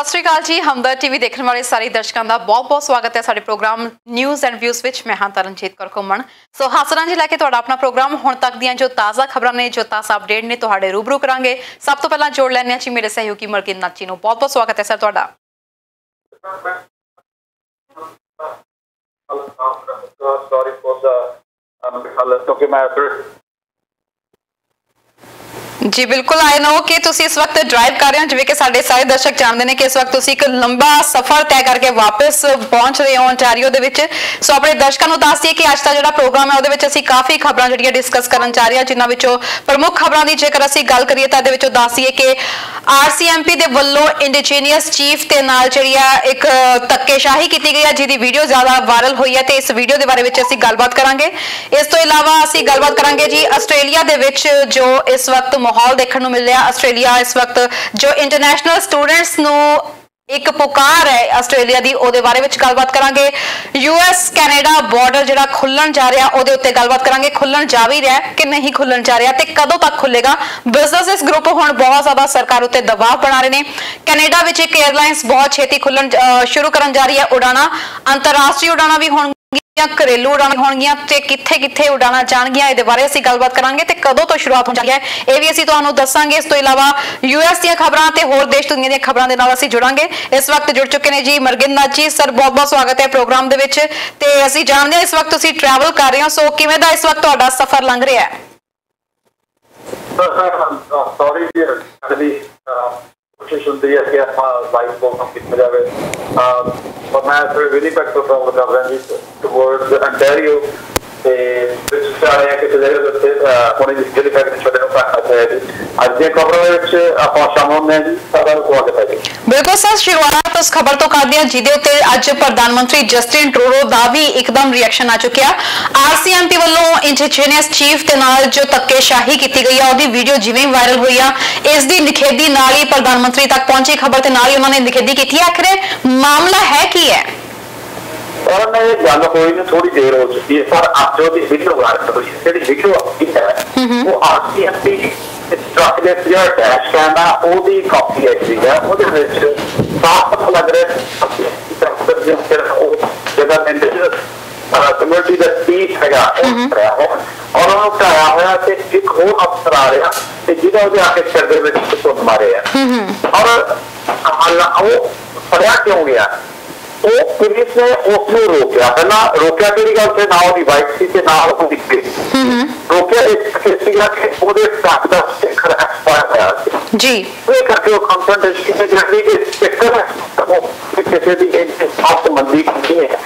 सत श्री अकाल जी। हमदर्द टीवी देखने वाले सारे दर्शकों का बहुत बहुत स्वागत है साडे प्रोग्राम न्यूज़ एंड व्यूज़ विच। मैं हाँ तरनजीत कौर घुम्मन। सो हासरां जी लैके तुहाडा अपना प्रोग्राम हुण तक दियां जो ताज़ा खबरां ने, जो ताज़ा अपडेट ने तुहाडे रूबरू करांगे। सब तो पहलां जोड़ लैंदे जी मेरे सहयोगी मलकिन नाची नूं। बहुत बहुत स्वागत है सर तुहाडा। जी बिल्कुल, आई नो कि तुसी इस वक्त ड्राइव कर रहे हो, जिवें कि साडे सारे दर्शक जानते हैं कि इस वक्त तुसी एक लंबा सफर तय करके वापस पहुंच रहे हो ओंटारियो दे विच। सो अपने दर्शकों को दस दिए कि अज का जो प्रोग्राम है उहदे विच असीं काफ़ी खबरां जिहड़ियां डिस्कस करन जा रहे हैं, जिन्हां विचों प्रमुख खबरां दी जेकर असीं गल करिए तां इहदे विचों दस दिए कि RCMP दे वल्लों इंडिजीनियस चीफ दे नाल जिहड़ी एक धक्केशाही की गई है, जिहदी वीडियो ज़्यादा वायरल हुई है, तो इस वीडियो के बारे में असीं गलबात करांगे। इस तो इलावा असीं गलबात करांगे जी आस्ट्रेलिया दे विच जो इस वक्त माहौल देखने को मिल रहा। आस्ट्रेलिया इस वक्त जो इंटरनेशनल स्टूडेंट्स नू एक पुकार है आस्ट्रेलिया दी, ओदे बारे में गलबात करांगे। US कैनेडा बॉर्डर जिहड़ा खुलण जा रहा ओदे उत्ते गलबात करांगे। खुलण जा भी रहा कि नहीं खुलण जा रहा, ते कदों तक खुलेगा। बिजनेस ग्रुप हुण बहुत ज्यादा सरकार उत्ते दबाव बना रहे हैं। कैनेडा विच एक एयरलाइंस बहुत छेती खुलण शुरू करन जा रही है उड़ाणा। अंतरराष्ट्रीय उड़ाणा भी होण, घरेलू उड़ान होणगियां ते किथे किथे उड़ाणा जाणगियां, इहदे बारे असीं गलबात करांगे ते कदों तो शुरुआत हो जाएगी है ये भी असीं तुहानूं दस्सांगे। इस तो इलावा US ਦੀਆਂ खबरां ते होर देश दुनिया ਦੀਆਂ खबरां दे नाल असीं जुड़ांगे। इस वक्त जुड़ चुके ने जी मरगिन नाची सर, बहुत बहुत स्वागत है प्रोग्राम दे विच। ते असीं जाणदे हां इस वक्त तुसीं ट्रैवल कर रहे हो, सो किवें दा इस वक्त तुहाडा सफर लंघ रिहा है? सॉरी जी, कोशिश होती है कि आप लाइव प्रोग्राम किया जाए, और मैं फिर विनीपेग तो ट्रैवल कर रहा जी टुवर्ड्स ओंटारियो ते विच चाहे है कि जगह पे होने की ਜਿਹੜੀ ਫੈਕਟਰੀ ਛੋਟੇ ਨੂੰ ਪ੍ਰਾਪਤ ਹੈ ਜੀ। ਅੱਜ ਦੀਆਂ ਖਬਰਾਂ ਵਿੱਚ ਆਪਾਂ ਸ਼ਾਮਲ ਨੇ ਜੀ, ਸਾਰਿਆਂ ਨੂੰ ਸਵਾਗਤ ਹੈ ਜੀ। बिल्कुल सर, शुरुआत उस खबर तो करते हैं जिहदे उत्ते अज प्रधानमंत्री जस्टिन ट्रूडो दा भी एकदम रिएक्शन आ चुकिया। RCMP वालों इंडिजीनियस चीफ के नाल जो धक्केशाही की गई है उसकी वीडियो जिवें वायरल हुई है, इसकी निखेधी नाल ही प्रधानमंत्री तक पहुंची खबर ते नाल ही उन्होंने निखेधी की। आखिर मामला है की है? और मैं ये गल हुई ने थोड़ी देर हो चुकी है, पर आज जो वीडियो वायरल हुई है, ਜਿਹੜੀ वीडियो आती है वो RCMP ट्रक ਦੇ ਜਿਹੜਾ ਡੈਸ਼ ਕੈਮ ਆ ਉਹਦੀ ਕਾਪੀ ਹੈ ਜੀ। ਉਹਦੇ ਵਿੱਚ ਸਾਫ਼ ਪਤਾ ਲੱਗ ਰਿਹਾ ਹੈ ਕਿ ਜਿਹੜਾ ਇੰਡੀਜੀਨਸ ਕਮਿਊਨਿਟੀ ਦਾ ਚੀਫ ਹੈਗਾ ਉਹ ਰਿਹਾ ਹੈ, ਔਰ ਉਹਨੂੰ ਢਾਇਆ ਹੋਇਆ ਤੇ ਇੱਕ ਹੋਰ ਅਫਸਰ ਆ ਰਿਹਾ ਤੇ ਜਿਹਦਾ ਉਹਦੇ ਆ ਕੇ ਸਿਰ ਦੇ ਵਿੱਚ ਸੁੱਟ ਮਾਰੇ ਆ। ਔਰ ਉਹ ਫੜਿਆ ਕਿਉਂ ਗਿਆ? ਉਹ ਪੁਲਿਸ ਨੇ ਉਸਨੂੰ ਰੋਕਿਆ। ਪਹਿਲਾਂ ਰੋਕਿਆ ਕਿਹੜੀ ਗੱਲ ਤੇ, ਨਾ ਉਹਦੀ ਵਾਈਫ ਸੀ ਤੇ ਨਾ ਉਹਦੀ ਬੇਟੀ। ਰੋਕਿਆ ਇਸ ਸੀਗਾ ਕਿ ਉਹਦੇ ਟਰੱਕ ਦਾ ਸਟicker ਐਕਸਪਾਇਰ ਹੋਇਆ ਸੀ ਜੀ। ਇਹ ਕਰਕੇ ਉਹ ਕੰਫਰੰਟੇਸ਼ਨ ਤੇ ਜਿਹੜੀ ਕਿ ਸਟicker ਉਹ ਕਿਸੇ ਦੀ ਸਾਫ ਮੰਦੀ ਨਹੀਂ ਹੈ,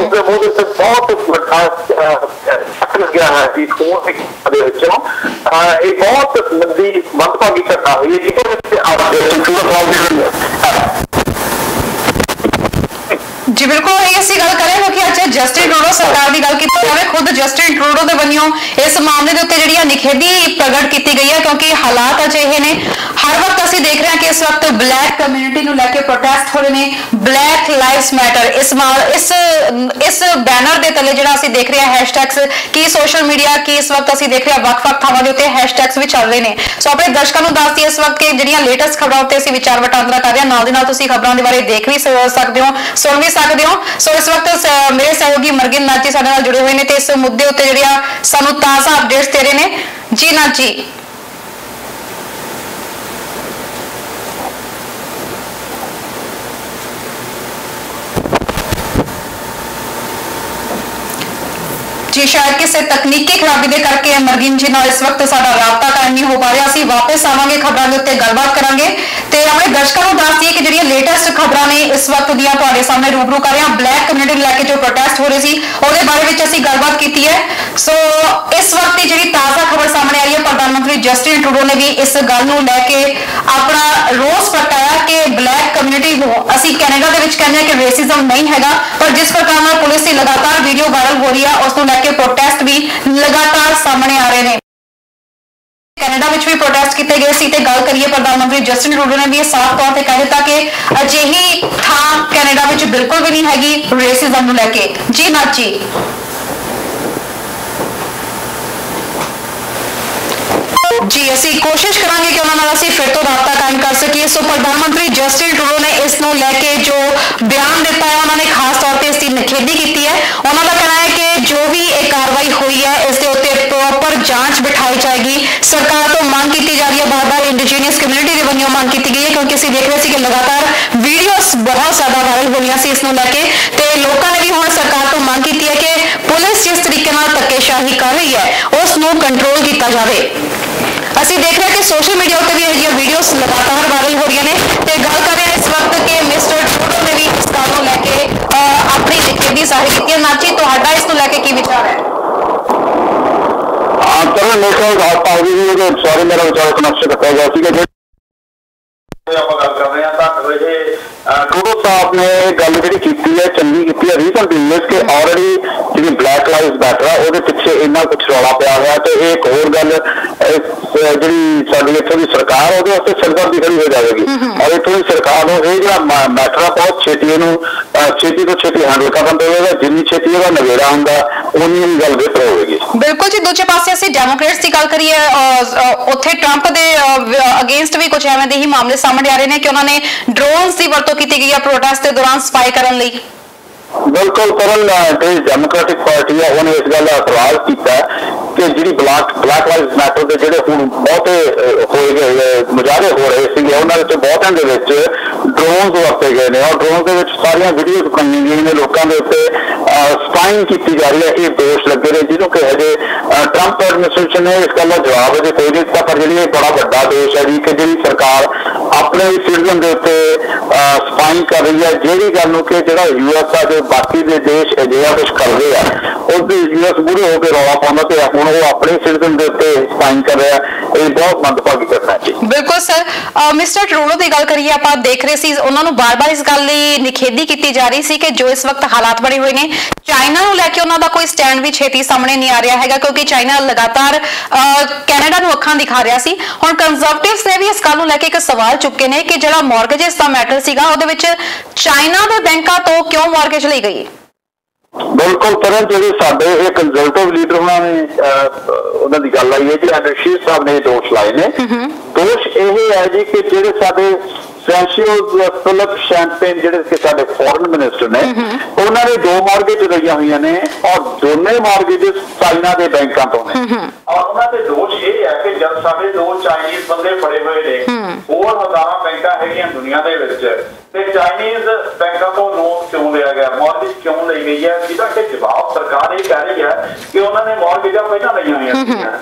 ਉਹਦੇ ਮੋਦੇ ਤੇ ਬਹੁਤ ਵੱਡਾ ਸ਼ੱਕ ਲੱਗਿਆ ਹੈ ਕਿ ਉਹ ਦੇ ਵਿੱਚੋਂ ਇਹ ਬਹੁਤ ਮੰਦੀ ਮੰਦਭਾਗੀ ਘਟਨਾ ਹੋਈ ਹੈ, ਜਿਹਦੇ ਵਿੱਚ जी बिल्कुल इसी गल करें कि अच्छा जस्टिन ट्रूडो सरकार की गल की जाए, खुद जस्टिन ट्रूडो के बनियों इस मामले के उत्ते जिहड़ी निखेधी प्रगट की गई है, क्योंकि हालात अजिहे ने। हर वक्त असीं देख रहे हैं कि इस वक्त ब्लैक कम्यूनिटी नूं लैके प्रोटेस्ट हो रहे हैं, ब्लैक लाइव्स मैटर। इस बैनर के तले जिहड़ा असीं देख रहे हैं हैशटैग्स की सोशल मीडिया की इस वक्त असीं देख रहे हैं वक्-वक् थावां दे उत्ते हैशटैग्स भी चल रहे हैं। सो अपने दर्शकों को दस दिए इस वक्त कि जिहड़ियां लेटेस्ट खबरां उत्ते असीं विचार वटांदरा कर रहे हैं, नाल दी नाल तुसीं खबरां दे बारे देख भी सकदे हो, सुन भी सकदे हो। सो इस वक्त मेरे सहयोगी मरगिन नाची साडे नाल जुड़े हुए हैं ते इस मुद्दे उत्ते जिहड़ियां सानू ताज़ा अपडेट्स दे रहे हैं। जी नाची जी, शायद किसी तकनीकी खराबी के करके मरगिन जी नाल इस वक्त साडा राबता कायम नहीं हो पा रहा। असीं वापस आवांगे, खबरां दे उत्ते गलबात करांगे ते अपने दर्शकों को दस दिए कि जिहड़ियां लेटेस्ट खबरां ने इस वक्त दियां तुहाडे सामने रूबरू कर रहे हैं। ब्लैक कम्यूनिटी लैके जो प्रोटेस्ट हो रहे सी ਉਹਦੇ बारे ਵਿੱਚ ਅਸੀਂ ਗੱਲਬਾਤ ਕੀਤੀ है। सो इस वक्त की ਜਿਹੜੀ ताज़ा खबर सामने आ रही है, प्रधानमंत्री जस्टिन ट्रूडो ने भी इस गल ਨੂੰ ਲੈ ਕੇ अपना रोस प्रगटाया कि ब्लैक कम्यूनिटी ਨੂੰ ਅਸੀਂ ਕੈਨੇਡਾ ਦੇ ਵਿੱਚ ਕਹਿੰਦੇ कि रेसिज्म नहीं हैगा, पर जिस प्रकार ਨਾਲ पुलिस की लगातार वीडियो वायरल हो रही है उस ਨੂੰ ਲੈ के प्रोटेस्ट भी लगातार सामने आ रहे हैं। कैनेडा में भी प्रोटेस्ट किए गए सी ते गल करिए प्रधानमंत्री जस्टिन ट्रूडो ने भी साफ तौर पर कह दिता कि अजिही थां कैनेडा में बिल्कुल भी नहीं हैगी रेसिज्म नूं लैके। जी नाची जी ਅਸੀਂ ਕੋਸ਼ਿਸ਼ ਕਰਾਂਗੇ ਕਿ ਉਹਨਾਂ ਨਾਲ ਅਸੀਂ ਫਿਰ ਤੋਂ ਰਾਬਤਾ ਕਾਇਮ ਕਰ ਸਕੀਏ। ਸੋ ਪ੍ਰਧਾਨ ਮੰਤਰੀ ਜਸਟਿਨ ਟਰੂਡੋ ਨੇ ਇਸ ਨੂੰ ਲੈ ਕੇ ਜੋ ਬਿਆਨ ਦਿੱਤਾ ਹੈ ਉਹਨਾਂ ਨੇ ਖਾਸ ਤੌਰ ਤੇ ਇਸ ਦੀ ਨਿਖੇਧੀ ਕੀਤੀ ਹੈ। ਉਹਨਾਂ ਦਾ ਕਹਿਣਾ ਹੈ ਕਿ ਜੋ ਵੀ ਇਹ ਕਾਰਵਾਈ ਹੋਈ ਹੈ ਇਸ ਦੇ ਉੱਤੇ ਪ੍ਰੋਪਰ ਜਾਂਚ ਬਿਠਾਈ ਜਾਏਗੀ। ਸਰਕਾਰ ਤੋਂ ਮੰਗ ਕੀਤੀ ਜਾ ਰਹੀ ਹੈ, ਬਾਰ-ਬਾਰ ਇੰਡੀਜੀਨੀਅਸ ਕਮਿਊਨਿਟੀ ਦੇ ਵੱਲੋਂ ਮੰਗ ਕੀਤੀ ਗਈ ਹੈ, ਕਿਉਂਕਿ ਅਸੀਂ ਦੇਖ ਰਹੇ ਸੀ ਕਿ ਲਗਾਤਾਰ ਵੀਡੀਓਜ਼ ਬਹੁਤ ਜ਼ਿਆਦਾ ਵਾਇਰਲ ਹੋਈਆਂ ਸੀ ਇਸ ਨੂੰ ਲੈ ਕੇ, ਤੇ ਲੋਕਾਂ ਨੇ ਵੀ ਹੁਣ ਸਰਕਾਰ ਤੋਂ ਮੰਗ ਕੀਤੀ ਹੈ ਕਿ ਪੁਲਿਸ ਜਿਸ ਤਰੀਕੇ ਨਾਲ ਧੱਕੇਸ਼ਾਹੀ ਕਰ ਰਹੀ ਹੈ ਉਸ ਨੂੰ ਕੰਟਰੋਲ ਕੀਤਾ ਜਾਵੇ। ਅਸੀਂ ਦੇਖ ਰਹੇ ਕਿ ਸੋਸ਼ਲ ਮੀਡੀਆ ਉੱਤੇ ਵੀ ਇਹ ਵੀਡੀਓਜ਼ ਲਗਾਤਾਰ ਵਾਇਰਲ ਹੋ ਰਹੀਆਂ ਨੇ ਤੇ ਗੱਲ ਕਰ ਰਹੇ ਹਾਂ ਇਸ ਵਕਤ ਕਿ ਮਿਸਟਰ ਟਰੂਡੋ ਨੇ ਵੀ ਇਸ ਗੱਲ ਨੂੰ ਲੈ ਕੇ ਆਪਣੀ ਨਿਖੇਧੀ ਜ਼ਾਹਿਰ ਕੀਤੀ ਹੈ। ਨਾਚੀ, ਤੁਹਾਡਾ ਇਸ ਨੂੰ ਲੈ ਕੇ ਕੀ ਵਿਚਾਰ ਹੈ? ਚਲੋ ਮੇਰੇ ਕੋਲ ਗੱਲ ਤਾਂ ਹੋਈ ਸੀ, ਸੌਰੀ ਮੇਰਾ ਵਿਚਾਰ ਕਨੈਕਸ਼ਨ ਕੱਟਿਆ ਗਿਆ ਸੀਗਾ। ਆਪਾਂ ਗੱਲ ਕਰ ਰਹੇ ਹਾਂ ਤਾਂ ਇਹ ਟਰੂਡੋ ਸਾਹਿਬ ਨੇ ਗੱਲ ਜਿਹੜੀ ਕੀਤੀ ਹੈ ਚੰਗੀ ਕੀਤੀ ਹੈ। ਰੀਸੈਂਟ ਨਿਊਜ਼ ਕਿ ਆਲਰੇਡੀ ਜਿਹੜੀ ਬਲੈਕ ਲਾਈਵਜ਼ ਮੈਟਰ ਆ ਉਹਦੇ ਪਿੱਛੇ ਇੰਨਾ ਕੁਛ ਰੌਲਾ ਪਿਆ ਹੋਇਆ, ਤੇ ਇਹ ਇੱਕ ਹੋਰ ਗੱਲ ਜਿਹੜੀ ਸਾਡੀ ਇੱਥੋਂ ਦੀ ਸਰਕਾਰ ਉਹਦੇ ਵਾਸਤੇ ਸਿਰਦਰਦੀ ਖੜੀ ਹੋ ਜਾਵੇਗੀ। ਔਰ ਇੱਥੋਂ ਦੀ ਸਰਕਾਰ ਨੂੰ ਇਹ ਜਿਹੜਾ ਮੈਟਰ ਆ ਬਹੁਤ ਛੇਤੀ ਇਹਨੂੰ ਛੇਤੀ ਤੋਂ ਛੇਤੀ ਹੈਂਡਲ ਕਰਨਾ ਪਵੇਗਾ। ਜਿੰਨੀ ਛੇਤੀ ਇਹਦਾ ਨਵੇੜਾ ਹੁੰਦਾ ਉਨੀ ਹੀ ਗੱਲ ਬਿਹਤਰ ਹੋਵੇਗੀ। ਬਿਲਕੁਲ ਜੀ। ਦੂਜੇ ਪਾਸੇ ਅਸੀਂ ਡੈਮੋਕ੍ਰੇਟਸ ਦੀ ਗੱਲ ਕਰੀਏ, ਉੱਥੇ ਟਰੰਪ ਦੇ ਅਗੇਂਸਟ ਵੀ ਕੁਝ ਐਵੇਂ ਦੇ ਹੀ ਮਾਮਲੇ ਸਾਹਮਣੇ ਆ ਰਹੇ ਨੇ ਕਿ ਉਹਨਾਂ ਨੇ ਡਰੋਨਸ ਦੀ ਵਰਤੋਂ ਕੀਤੀ ਗਈ ਹੈ ਪ੍ਰੋਟੈਸਟ ਦੇ ਦੌਰਾਨ ਸਫਾਈ ਕਰਨ ਲਈ। ਬਿਲਕੁਲ ਕਰਨ ਜਿਹੜੀ ਡੈਮੋਕ੍ਰੈਟਿਕ ਪਾਰਟੀ ਆ ਉਹਨੇ ਇਸ ਗੱਲ ਦਾ ਇਤਰਾਜ਼ ਕੀਤਾ ਕਿ ਜਿਹੜੀ ਬਲੈਕ ਲਾਈਵਜ਼ ਮੈਟਰ ਦੇ ਜਿਹੜੇ ਹੁਣ ਬਹੁਤੇ ਹੋਏ ਗਏ ਮੁਜ਼ਾਹਰੇ ਹੋ ਰਹੇ ਸੀਗੇ ਉਹਨਾਂ ਵਿੱਚ ਬਹੁਤਿਆਂ ਦੇ ਵਿੱਚ ਡਰੋਨਸ ਵਰਤੇ ਗਏ ਨੇ, ਔਰ ਡਰੋਨ ਦੇ ਵਿੱਚ ਸਾਰੀਆਂ ਵੀਡੀਓਜ਼ ਬਣਾਈਆਂ ਗਈਆਂ ਨੇ, ਲੋਕਾਂ ਦੇ ਉੱਤੇ ਸਪਾਈਂਗ ਕੀਤੀ ਜਾ ਰਹੀ ਹੈ। ਇਹ ਦੋਸ਼ ਲੱਗੇ ਨੇ ਜਿਹਨੂੰ ਕਿ ਹਜੇ ਟਰੰਪ ਐਡਮਿਨਿਸਟ੍ਰੇਸ਼ਨ ਨੇ ਇਸ ਗੱਲ ਦਾ ਜਵਾਬ ਅਜੇ ਕੋਈ ਨਹੀਂ ਦਿੱਤਾ, ਪਰ ਜਿਹੜੀ ਇਹ ਬੜਾ ਵੱਡਾ ਦੋਸ਼ ਹੈ ਜੀ ਕਿ ਜਿਹੜੀ ਸਰਕਾਰ ਆਪਣੇ ਸਿਟੀਜ਼ਨ ਦੇ ਉੱਤੇ ਸਪਾਈਂਗ ਕਰ ਰਹੀ ਹੈ, ਜਿਹੜੀ ਗੱਲ ਨੂੰ ਕਿ ਜਿਹੜਾ US ਆ ਦੇ ਬਾਕੀ ਦੇ ਦੇਸ਼ ਅਜਿਹਾ ਕੁਛ ਕਰਦੇ ਆ ਉਹਦੇ US ਮੂਹਰੇ ਹੋ ਕੇ ਰੌਲਾ ਪਾਉਂਦਾ ਤੇ ਹੁਣ ਉਹ ਆਪਣੇ ਸਿਟੀਜ਼ਨ ਦੇ ਉੱਤੇ ਸਪਾਈਂਗ ਕਰ ਰਿਹਾ। ਇਹ ਬਹੁਤ ਮੰਦਭਾਗੀ ਘਟਨਾ ਹੈ। ਬਿਲਕੁਲ ਸਰ। ਮਿਸਟਰ ਟਰੂਡੋ ਦੀ ਗੱਲ ਕਰੀਏ, ਆਪਾਂ ਦੇਖ ਰਹੇ ਸੀ ਉਹਨਾਂ ਨੂੰ ਬਾਰ-ਬਾਰ ਇਸ ਗੱਲ ਲਈ ਨਿਖੇਧੀ ਕੀਤੀ ਜਾ ਰਹੀ ਸੀ ਕਿ ਜੋ ਇਸ ਵਕਤ ਹਾਲਾਤ ਬਣੇ ਹੋਏ ਨੇ, ਚਾਈਨਾ ਨੂੰ ਲੈ ਕੇ ਉਹਨਾਂ ਦਾ ਕੋਈ ਸਟੈਂਡ ਵੀ ਛੇਤੀ ਸਾਹਮਣੇ ਨਹੀਂ ਆ ਰਿਹਾ ਹੈਗਾ, ਕਿਉਂਕਿ ਚਾਈਨਾ ਲਗਾਤਾਰ ਕੈਨੇਡਾ ਨੂੰ ਅੱਖਾਂ ਦਿਖਾ ਰਿਹਾ ਸੀ। ਹੁਣ ਕੰਜ਼ਰਵੇਟਿਵਸ ਨੇ ਵੀ ਇਸ ਗੱਲ ਨੂੰ ਲੈ ਕੇ ਇੱਕ ਸਵਾਲ ਚੁੱਕੇ ਨੇ ਕਿ ਜਿਹੜਾ ਮਾਰਗੇਜਸ ਦਾ ਮੈਟਰ ਸੀਗਾ ਉਹਦੇ ਵਿੱਚ ਚਾਈਨਾ ਦੇ ਬੈਂਕਾਂ ਤੋਂ ਕਿਉਂ ਮਾਰਗੇਜ ਲਈ ਗਈ? ਬਿਲਕੁਲ ਤਰ੍ਹਾਂ ਜਿਹੜੇ ਸਾਡੇ ਇਹ ਕੰਜ਼ਰਵੇਟਿਵ ਲੀਡਰ ਉਹਨਾਂ ਦੀ ਗੱਲ ਆਈ ਹੈ ਜੀ, ਐਂਡਰਿਊ ਸ਼ੀਰ ਸਾਹਿਬ ਨੇ ਦੋਸ਼ ਲਾਏ ਨੇ। ਦੋਸ਼ ਇਹ ਹੈ ਜੀ ਕਿ ਜਿਹੜੇ ਸਾਡੇ ਫਿਲਿਪ ਸ਼ੈਂਪੇਨ ਜਿਹੜੇ ਕਿ ਸਾਡੇ ਫੋਰਨ ਮਿਨਿਸਟਰ ਨੇ ਉਹਨਾਂ ਨੇ 2 ਮਾਰਗੇਜ ਲਈਆਂ ਹੋਈਆਂ ਨੇ, ਔਰ ਦੋਨੇ ਮਾਰਗੇਜਸ ਚਾਈਨਾ ਦੇ ਬੈਂਕਾਂ ਤੋਂ ਨੇ। ਔਰ ਉਹਨਾਂ ਦੇ ਦੋਸ਼ ਇਹ ਹੈ ਕਿ ਜਦ ਸਾਡੇ 2 ਚਾਈਨੀਜ਼ ਬੰਦੇ ਫੜੇ ਹੋਏ ਨੇ, ਹੋਰ ਹਜ਼ਾਰਾਂ ਬੈਂਕਾਂ ਹੈਗੀਆਂ ਦੁਨੀਆ ਦੇ ਵਿੱਚ, ਤੇ ਚਾਈਨੀਜ਼ ਬੈਂਕਾਂ ਤੋਂ ਲੋਨ ਕਿਉਂ ਲਿਆ ਗਿਆ, ਮਾਰਗੇਜ ਕਿਉਂ ਲਈ ਗਈ ਹੈ, ਜਿਹਦਾ ਕਿ ਜਵਾਬ ਸਰਕਾਰ ਇਹ ਕਹਿ ਰਹੀ ਹੈ ਕਿ ਉਹਨਾਂ ਨੇ ਮਾਰਗੇਜਾਂ ਪਹਿਲਾਂ ਲਈਆਂ ਹੋਈਆਂ ਸੀਗੀਆਂ।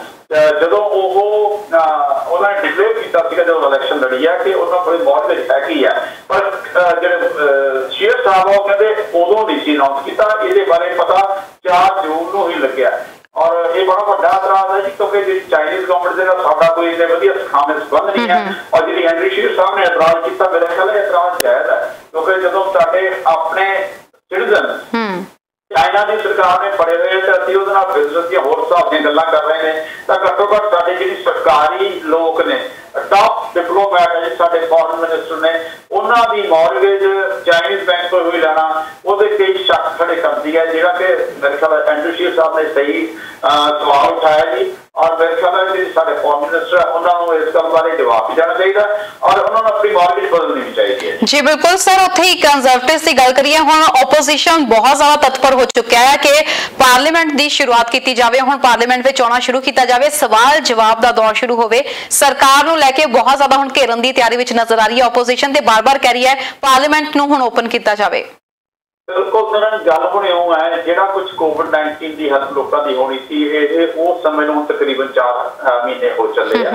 ਜਦੋਂ ਉਹਨਾਂ ਨੇ ਡਿਕਲੇਅਰ ਕੀਤਾ ਸੀਗਾ ਜਦੋਂ ਇਲੈਕਸ਼ਨ ਲੜੀ ਹੈ ਕਿ ਉਹਨਾਂ ਕੋਲ ਮਾਰਗੇਜ ਹੈਗੀ ਹੈ, ਪਰ ਜਿਹੜੇ ਸ਼ੇਰ ਸਾਹਿਬ ਉਹ ਕਹਿੰਦੇ ਉਦੋਂ ਨਹੀਂ ਸੀ ਅਨਾਉਂਸ ਕੀਤਾ। ਇਹਦੇ ਬਾਰੇ ਪਤਾ 4 ਜੂਨ ਨੂੰ ਹੀ ਲੱਗਿਆ, ਔਰ ਇਹ ਬੜਾ ਵੱਡਾ ਇਤਰਾਜ਼ ਹੈ ਜੀ, ਕਿਉਂਕਿ ਜਿਹੜੀ ਚਾਈਨੀਜ਼ ਗਵਰਨਮੈਂਟ ਦੇ ਨਾਲ ਸਾਡਾ ਕੋਈ ਇੰਨੇ ਵਧੀਆ ਸਖਾਵੇਂ ਸੰਬੰਧ ਨਹੀਂ ਹੈ। ਔਰ ਜਿਹੜੀ ਐਂਡਰਿਊ ਸ਼ੀਰ ਸਾਹਿਬ ਨੇ ਇਤਰਾਜ਼ ਕੀਤਾ, ਮੇਰੇ ਖਿਆਲ ਇਹ ਇਤਰਾਜ਼ ਜਾਇਜ਼ ਹੈ, ਕਿਉਂਕਿ ਜਦੋਂ ਸਾਡੇ ਆਪਣੇ ਸਿਟੀਜ਼ਨ ਚਾਈਨਾ ਦੀ ਸਰਕਾਰ ਨੇ ਫੜੇ ਹੋਏ ਤੇ ਅਸੀਂ ਉਹਦੇ ਨਾਲ ਬਿਜ਼ਨਸ ਦੀਆਂ ਹੋਰ ਹਿਸਾਬ ਦੀਆਂ ਗੱਲਾਂ ਕਰ ਰਹੇ ਨੇ, ਤਾਂ ਘੱਟੋ ਘੱਟ ਸਾਡੇ ਜਿਹੜੀ ਸਰਕਾਰੀ ਲੋਕ ਨੇ, ਟਾਪ ਡਿਪਲੋਮੈਟ ਹੈ ਸਾਡੇ ਫੋਰਨ ਮਿਨਿਸਟਰ ਨੇ, ਉਹਨਾਂ ਦੀ ਮਾਰਗੇਜ ਚਾਈਨੀਜ਼ ਬੈਂਕ ਤੋਂ ਹੋਈ ਲੈਣਾ ਉਹਦੇ ਕਈ ਸ਼ੱਕ ਖੜੇ ਕਰਦੀ ਹੈ, ਜਿਹੜਾ ਕਿ ਮੇਰੇ ਖਿਆਲ ਐਂਡਰਿਊ ਸ਼ੀਰ ਸਾਹਿਬ ਨੇ ਸਹੀ ਸਵਾਲ ਉਠਾਇਆ ਜੀ। ਔਰ ਮੇਰੇ ਖਿਆਲ ਜਿਹੜੇ ਸਾਡੇ ਫੋਰਨ ਮਿਨਿਸਟਰ ਉਹਨਾਂ ਨੂੰ ਇਸ ਗੱਲ ਬਾਰੇ ਜਵਾਬ ਦੇਣਾ ਚਾਹੀਦਾ, ਔਰ ਉਹਨਾਂ ਨੂੰ ਆਪਣੀ ਮਾਰਗੇਜ ਬਦਲਣੀ ਵੀ ਚਾਹੀਦੀ ਹੈ। ਜੀ ਬਿਲਕੁਲ ਸਰ। ਉੱਥੇ ਹੀ ਕੰਜ਼ਰਵੇਟਿਵਸ ਦੀ ਗੱਲ ਕਰੀਏ, ਹੁਣ ਓਪੋਜੀਸ਼ਨ ਬਹੁਤ ਜ਼ਿਆਦਾ ਤਤਪਰ ਹੋ ਚੁੱਕਿਆ ਹੈ ਕਿ ਪਾਰਲੀਮੈਂਟ ਦੀ ਸ਼ੁਰੂਆਤ ਕੀਤੀ ਜਾਵੇ, ਹੁਣ ਪਾਰਲੀਮੈਂਟ ਵਿੱਚ ਆਉਣਾ ਸ਼ੁਰੂ ਕੀਤਾ ਜਾਵੇ, ਸਵਾਲ ਜਵਾਬ ਦਾ ਦੌਰ ਸ਼ੁਰੂ ਹੋਵੇ। ਸਰਕਾਰ ਨੂੰ ਲੈ ਕੇ ਬਹੁਤ ਜ਼ਿਆਦਾ ਹੁਣ ਘੇਰਨ ਦੀ ਤਿਆਰੀ ਵਿੱਚ ਨਜ਼ਰ ਆ ਰਹੀ ਹੈ ਓਪੋਜੀਸ਼ਨ, ਤੇ ਬਾਰ-ਬਾਰ ਕਹਿ ਰਹੀ ਹੈ ਪਾਰਲੀਮੈਂਟ ਨੂੰ ਹੁਣ ਓਪਨ ਕੀਤਾ ਜਾਵੇ। ਬਿਲਕੁਲ ਸਰ, ਗੱਲ ਹੁਣ ਇਉਂ ਹੈ ਜਿਹੜਾ ਕੁਝ ਕੋਵਿਡ-19 ਦੀ ਹੈਲਪ ਲੋਕਾਂ ਦੀ ਹੋਣੀ ਸੀ, ਇਹ ਉਹ ਸਮੇਂ ਨੂੰ ਤਕਰੀਬਨ 4 ਮਹੀਨੇ ਹੋ ਚੱਲੇ ਆ,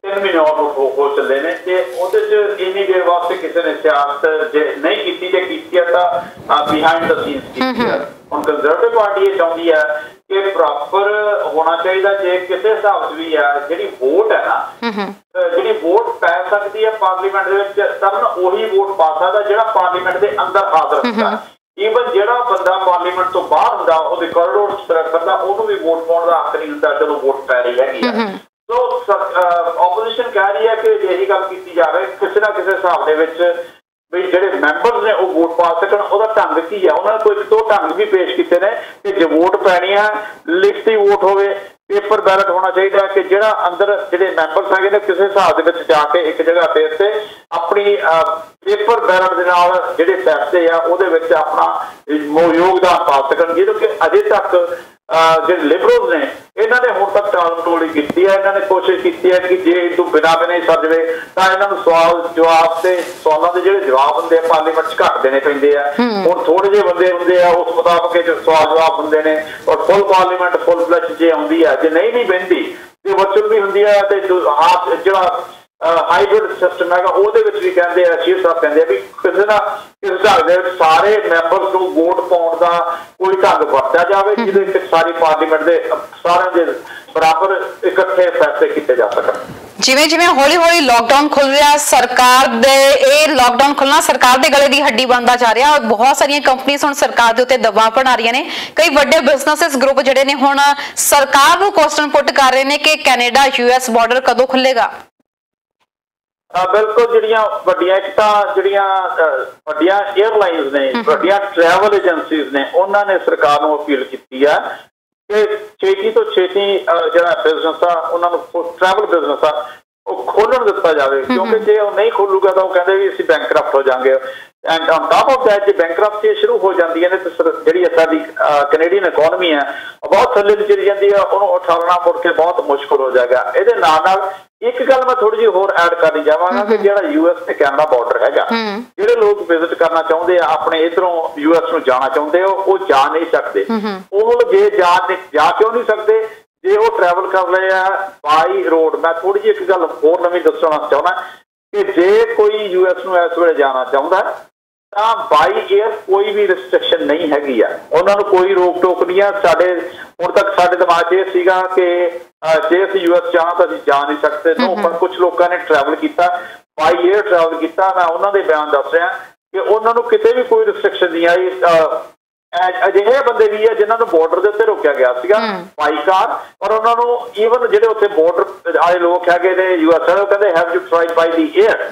3 ਮਹੀਨੇ ਹੋ ਚੱਲੇ ਨੇ, ਤੇ ਉਹਦੇ 'ਚ ਇੰਨੀ ਦੇਰ ਵਾਸਤੇ ਕਿਸੇ ਨੇ ਸਿਆਸਤ ਜੇ ਨਹੀਂ ਕੀਤੀ, ਜੇ ਕੀਤੀ ਹੈ ਤਾਂ ਬਿਹਾਈਂਡ ਦ ਸੀਨਸ ਕੀਤੀ ਹੈ। ਹੁਣ ਕੰਜ਼ਰਵੇਟਿਵ ਪਾਰਟੀ ਇਹ ਚਾਹੁੰਦੀ ਹੈ ਕਿ ਪ੍ਰੋਪਰ ਹੋਣਾ ਚਾਹੀਦਾ, ਜੇ ਕਿਸੇ ਹਿਸਾਬ 'ਚ ਵੀ ਹੈ ਜਿਹੜੀ ਵੋਟ ਹੈ ਨਾ, ਜਿਹੜੀ ਵੋਟ ਪੈ ਸਕਦੀ ਹੈ ਪਾਰਲੀਮੈਂਟ ਦੇ ਵਿੱਚ, ਤਾਂ ਉਹੀ ਵੋਟ ਪਾ ਸਕਦਾ ਜਿਹੜਾ ਪਾਰਲੀਮੈਂਟ ਦੇ ਅੰਦਰ ਹਾਜ਼ਰ ਹੁੰਦਾ। ਈਵਨ ਜਿਹੜਾ ਬੰਦਾ ਪਾਰਲੀਮੈਂਟ ਤੋਂ ਬਾਹਰ ਹੁੰਦਾ ਉਹਦੇ ਕੋਰੀਡੋਰ ਕਰਦਾ, ਉਹਨੂੰ ਵੀ ਵੋਟ ਪਾਉਣ ਦਾ ਹੱਕ ਨਹੀਂ ਹੁੰਦਾ ਜਦੋਂ ਵੋਟ ਪੈ ਰਹੀ ਹੈਗੀ ਹੈ। ਸੋ ਆਪੋਜੀਸ਼ਨ ਕਹਿ ਰਹੀ ਹੈ ਕਿ ਇਹੀ ਗੱਲ ਕੀਤੀ ਜਾਵੇ ਕਿਸੇ ਨਾ ਕਿਸੇ ਹਿਸਾਬ ਦੇ ਵਿੱਚ ਵੀ ਜਿਹੜੇ ਮੈਂਬਰਸ ਨੇ ਉਹ ਵੋਟ ਪਾ ਸਕਣ। ਉਹਦਾ ਢੰਗ ਕੀ ਹੈ, ਉਹਨਾਂ ਨੇ ਕੋਈ 2 ਢੰਗ ਵੀ ਪੇਸ਼ ਕੀਤੇ ਨੇ ਕਿ ਜੇ ਵੋਟ ਪੈਣੀ ਹੈ ਲਿਖਤੀ ਵੋਟ ਹੋਵੇ, पेपर बैलेट होना चाहिए कि जिहड़ा अंदर जिहड़े मैंबर्स हैगे ने किसी हिसाब दे विच जाके एक जगह ते उत्ते अपनी पेपर बैलेट दे नाल जिहड़े पैसे आ उहदे विच अपना योगदान पा सकन, जिहदे कि अजे तक जो लिबरल्स ने इन्हों ने हुण तक टाल मटोली की है। इन्होंने कोशिश की है कि जे इदू बिना बिना ही सर जाए तो इन्होंने सवाल जवाब से सवालों के जो जवाब होंगे पार्लीमेंट घट देने पेंदे आ। हुण थोड़े जे बंदे होंगे उस मुताबिक जो सवाल जवाब होंगे ने और फुल पार्लीमेंट फुल फ्लैश जे आउंदी है, जे नहीं भी बहती जो वर्चुअल भी होंगी है तो हाथ जो हाइब्रिड सिस्टम है ਉਹਦੇ ਵਿੱਚ ਵੀ ਕਹਿੰਦੇ ਆ ਸ਼ੀਰ ਸਾਹਿਬ ਕਹਿੰਦੇ ਆ ਵੀ ਕਿਸੇ ਨਾ ਕਿਸੇ ਢੰਗ ਦੇ ਸਾਰੇ ਮੈਂਬਰਸ ਨੂੰ ਵੋਟ ਪਾਉਣ ਦਾ ਕੋਈ ਢੰਗ ਵਰਤਿਆ ਜਾਵੇ ਜਿਹਦੇ ਵਿੱਚ ਸਾਰੀ ਪਾਰਲੀਮੈਂਟ ਦੇ ਸਾਰਿਆਂ ਦੇ ਬਰਾਬਰ ਇਕੱਠੇ ਫੈਸਲੇ ਕੀਤੇ ਜਾ ਸਕਣ। ਜਿਵੇਂ ਜਿਵੇਂ ਹੌਲੀ ਹੌਲੀ ਲੋਕਡਾਊਨ ਖੁੱਲ ਰਿਹਾ, ਸਰਕਾਰ ਦੇ ਇਹ ਲੋਕਡਾਊਨ ਖੁੱਲਣਾ ਸਰਕਾਰ ਦੇ ਗਲੇ ਦੀ ਹੱਡੀ ਬਣਦਾ ਜਾ ਰਿਹਾ ਔਰ ਬਹੁਤ ਸਾਰੀਆਂ ਕੰਪਨੀਆਂ ਹੁਣ ਸਰਕਾਰ ਦੇ ਉੱਤੇ ਦਬਾਅ ਬਣਾ ਰਹੀਆਂ ਨੇ। ਕਈ ਵੱਡੇ ਬਿਜ਼ਨੈਸਸ ਗਰੁੱਪ ਜਿਹੜੇ ਨੇ ਹੁਣ ਸਰਕਾਰ ਨੂੰ ਕੁਐਸਚਨ ਪੁੱਟ ਕਰ ਰਹੇ ਨੇ ਕਿ ਕੈਨੇਡਾ US ਬਾਰਡਰ ਕਦੋਂ ਖੁੱਲੇਗਾ। बिल्कुल जिहड़ियां वड्डियां एक तां जिहड़ियां वड्डियां एयरलाइंस ने वड्डियां ट्रैवल एजेंसीज ने उन्हां ने सरकार नूं अपील कीती है कि छेती तो छेती जिहड़ा बिजनेस आ उन्हां नूं ट्रैवल बिजनेस आ ਉਹ ਖੋਲਣ ਦਿੱਤਾ ਜਾਵੇ ਕਿਉਂਕਿ ਜੇ ਉਹ ਨਹੀਂ ਖੋਲੂਗਾ ਤਾਂ ਉਹ ਕਹਿੰਦੇ ਵੀ ਅਸੀਂ ਬੈਂਕਰਪਟ ਹੋ ਜਾਾਂਗੇ। And on top of that ਜੇ ਬੈਂਕਰਪਸੀ ਸ਼ੁਰੂ ਹੋ ਜਾਂਦੀਆਂ ਨੇ ਤਾਂ ਜਿਹੜੀ ਸਾਡੀ ਕੈਨੇਡੀਅਨ ਇਕਨੋਮੀ ਹੈ ਬਹੁਤ ਥੱਲੇ ਨੂੰ ਚਲੀ ਜਾਂਦੀ ਹੈ, ਉਹਨੂੰ ਉਠਾਉਣਾ ਮੁੜ ਕੇ ਬਹੁਤ ਮੁਸ਼ਕਲ ਹੋ ਜਾਏਗਾ। ਇਹਦੇ ਨਾਲ ਨਾਲ ਇੱਕ ਗੱਲ ਮੈਂ ਥੋੜੀ ਜਿਹੀ ਹੋਰ ਐਡ ਕਰਨੀ ਚਾਹਾਂਗਾ ਕਿ ਜਿਹੜਾ US ਤੇ ਕੈਨੇਡਾ ਬਾਰਡਰ ਹੈਗਾ, ਜਿਹੜੇ ਲੋਕ ਵਿਜ਼ਿਟ ਕਰਨਾ ਚਾਹੁੰਦੇ ਆ ਆਪਣੇ ਇਧਰੋਂ US ਨੂੰ ਜਾਣਾ ਚਾਹੁੰਦੇ ਉਹ ਜਾ ਨਹੀਂ ਸਕਦੇ। ਉਹ ਜੇ ਜਾ ਕਿਉਂ ਨਹੀਂ ਸਕਦੇ ਜੇ ਉਹ ट्रैवल कर रहे हैं बाई रोड। मैं थोड़ी जी एक गल होर नवीं दसना चाहना कि जे कोई US नूं इस वेले जाना चाहुंदा तां बाई एयर कोई भी रिस्ट्रिक्शन नहीं हैगी आ, उन्हां नूं कोई रोक टोक नहीं है। साडे हुण तक साडे दिमाग 'च इह सीगा कि जे असीं US जाना तां असीं जा नहीं सकते। नो, पर कुछ लोगों ने ट्रैवल किया बाई एयर ट्रैवल किया। मैं उन्हां दे बयान दस रहा कि उन्हां नूं किते भी कोई रिस्ट्रिक्शन नहीं आई। ਅਜਿਹੇ ਬੰਦੇ ਵੀ ਆ ਜਿਨ੍ਹਾਂ ਨੂੰ ਬਾਰਡਰ ਦੇ ਉੱਤੇ ਰੋਕਿਆ ਗਿਆ ਸੀਗਾ ਬਾਈ ਕਾਰ, ਔਰ ਉਹਨਾਂ ਨੂੰ ਈਵਨ ਜਿਹੜੇ ਉੱਥੇ ਬਾਰਡਰ ਵਾਲੇ ਲੋਕ ਹੈਗੇ ਨੇ US ਵਾਲੇ ਉਹ ਕਹਿੰਦੇ have you tried by the air.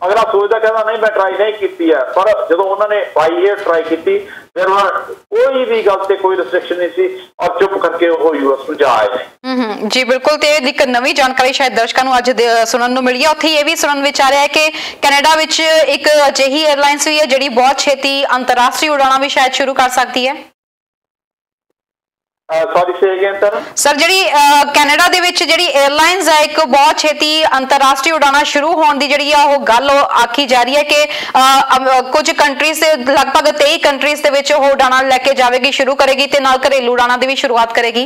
ਅਗਲਾ ਸੋਚਦਾ ਕਹਿੰਦਾ ਨਹੀਂ ਮੈਂ ਟਰਾਈ ਨਹੀਂ ਕੀਤੀ ਹੈ, ਪਰ ਜਦੋਂ ਉਹਨਾਂ ਨੇ ਬਾਈ ਏਅਰ ਟਰਾਈ ਕੀਤੀ ਫਿਰ ਉਹਨਾਂ ਕੋਈ ਵੀ ਗੱਲ ਤੇ ਕੋਈ ਰਿਸਟ੍ਰਿਕਸ਼ਨ ਨਹੀਂ ਸੀ ਔਰ ਚੁੱਪ ਕਰਕੇ ਉਹ US ਨੂੰ ਜਾ ਆਏ ਨੇ। ਜੀ ਬਿਲਕੁਲ, ਤੇ ਇੱਕ ਨਵੀਂ ਜਾਣਕਾਰੀ ਸ਼ਾਇਦ ਦਰਸ਼ਕਾਂ ਨੂੰ ਅੱਜ ਸੁਣਨ ਨੂੰ ਮਿਲੀ ਹੈ। ਉੱਥੇ ਇਹ ਵੀ ਸੁਣਨ ਵਿੱਚ ਆ ਰਿਹਾ ਹੈ ਕਿ ਕੈਨੇਡਾ ਵਿੱਚ ਇੱਕ ਅਜਿਹੀ 에ਅਰਲਾਈਨਸ ਵੀ ਹੈ ਜਿਹੜੀ ਬਹੁਤ ਛੇਤੀ ਅੰਤਰਰਾਸ਼ਟਰੀ ਉਡਾਣਾਂ ਵੀ ਸ਼ਾਇਦ ਸ਼ੁਰੂ ਕਰ ਸਕਦੀ ਹੈ। ਸੌਰੀ ਸੇ ਅਗੇਨ ਸਰ ਜਿਹੜੀ ਕੈਨੇਡਾ ਦੇ ਵਿੱਚ ਜਿਹੜੀ 에ਅਰਲਾਈਨਸ ਹੈ ਇੱਕ ਬਹੁਤ ਛੇਤੀ ਅੰਤਰਰਾਸ਼ਟਰੀ ਉਡਾਣਾਂ ਸ਼ੁਰੂ ਹੋਣ ਦੀ ਜਿਹੜੀ ਆ ਉਹ ਗੱਲ ਆਖੀ ਜਾ ਰਹੀ ਹੈ ਕਿ ਕੁਝ ਕੰਟਰੀਜ਼ ਦੇ ਲਗਭਗ 23 ਕੰਟਰੀਜ਼ ਦੇ ਵਿੱਚ ਉਹ ਉਡਾਣਾਂ ਲੈ ਕੇ ਜਾਵੇਗੀ, ਸ਼ੁਰੂ ਕਰੇਗੀ ਤੇ ਨਾਲ ਘਰੇਲੂ ਉਡਾਣਾਂ ਦੀ ਵੀ ਸ਼ੁਰੂਆਤ ਕਰੇਗੀ।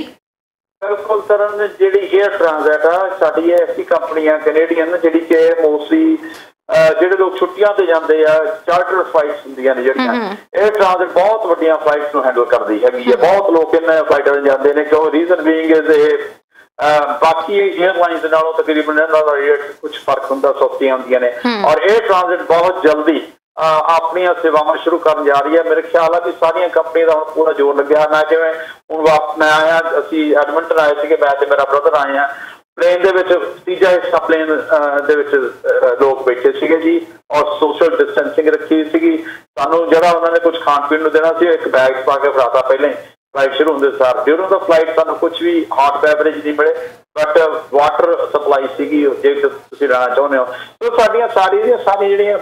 ਬਿਲਕੁਲ ਸਰ, ਜਿਹੜੀ 에ਅਰ ਟ੍ਰਾਂਜ਼ਿਟ ਆ ਸਾਡੀ ਐਸੀ ਕੰਪਨੀ ਆ ਕੈਨੇਡੀਅਨ ਜਿਹੜੀ ਕਿ ਮੋਸਟਲੀ ਜਿਹੜੇ ਲੋਕ ਛੁੱਟੀਆਂ ਤੇ ਜਾਂਦੇ ਆ ਚਾਰਟਰ ਫਲਾਈਟਸ ਹੁੰਦੀਆਂ ਨੇ ਜਿਹੜੀਆਂ ਇਹ ਟ੍ਰਾਂਜ਼ਿਟ ਬਹੁਤ ਵੱਡੀਆਂ ਫਲਾਈਟਸ ਨੂੰ ਹੈਂਡਲ ਕਰਦੀ ਹੈਗੀ ਆ। ਬਹੁਤ ਲੋਕ ਇਹਨਾਂ ਫਲਾਈਟਾਂ ਤੇ ਜਾਂਦੇ ਨੇ ਕਿਉਂ ਰੀਜ਼ਨ ਬੀਇੰਗ ਇਜ਼ ਇਹ ਬਾਕੀ 에ਅਰਲਾਈਨਸ ਦੇ ਨਾਲੋਂ ਤਕਰੀਬਨ ਇਹਨਾਂ ਦਾ ਰੇਟ ਕੁਝ ਫਰਕ ਹੁੰਦਾ, ਸਸਤੀਆਂ ਹੁੰਦੀਆਂ ਨੇ ਔਰ ਇਹ ਟ੍ਰਾਂਜ਼ਿਟ ਬਹੁਤ ਜਲਦੀ ਆਪਣੀਆਂ ਸੇਵਾਵਾਂ ਸ਼ੁਰੂ ਕਰਨ ਜਾ ਰਹੀ ਹੈ। ਮੇਰੇ ਖਿਆਲ ਆ ਕਿ ਸਾਰੀਆਂ ਕੰਪਨੀਆਂ ਦਾ ਹੁਣ ਪੂਰਾ ਜ਼ੋਰ ਲੱਗਿਆ। ਮੈਂ ਜਿਵੇਂ ਹੁਣ ਮੈਂ ਆਇਆ, ਅਸੀਂ ਐਡਮਿੰਟਨ ਆਏ ਸੀਗੇ, ਮੈਂ ਤੇ ਮੇਰਾ ਬ੍ਰਦਰ ਆਏ ਆ। ਪਲੇਨ ਦੇ ਵਿੱਚ ਤੀਜਾ ਹਿੱਸਾ ਪਲੇਨ ਦੇ ਵਿੱਚ ਲੋਕ ਬੈਠੇ ਸੀਗੇ ਜੀ ਔਰ ਸੋਸ਼ਲ ਡਿਸਟੈਂਸਿੰਗ ਰੱਖੀ ਸੀਗੀ। ਸਾਨੂੰ ਜਿਹੜਾ ਉਹਨਾਂ ਨੇ ਕੁਝ ਖਾਣ ਪੀਣ ਨੂੰ ਦੇਣਾ ਸੀ ਇੱਕ ਬੈਗ ਪਾ ਕੇ ਫੜਾਤਾ ਪਹਿਲਾਂ ਹੀ ਫਲਾਈਟ ਸ਼ੁਰੂ ਹੁੰਦੇ ਸਾਰ। ਡਿਊਰਿੰਗ ਦਾ ਫਲਾਈਟ ਸਾਨੂੰ ਕੁਝ ਵੀ ਹੌਟ ਬੈਵਰੇਜ ਨਹੀਂ ਮਿਲੇ ਬਟ ਵਾਟਰ ਸਪਲਾਈ ਸੀਗੀ ਜੇ ਤੁਸੀਂ ਲੈਣਾ ਚਾਹੁੰਦੇ ਹੋ। ਸੋ ਸਾਡੀਆਂ ਸਾਰੀਆਂ ਜਿਹੜੀਆਂ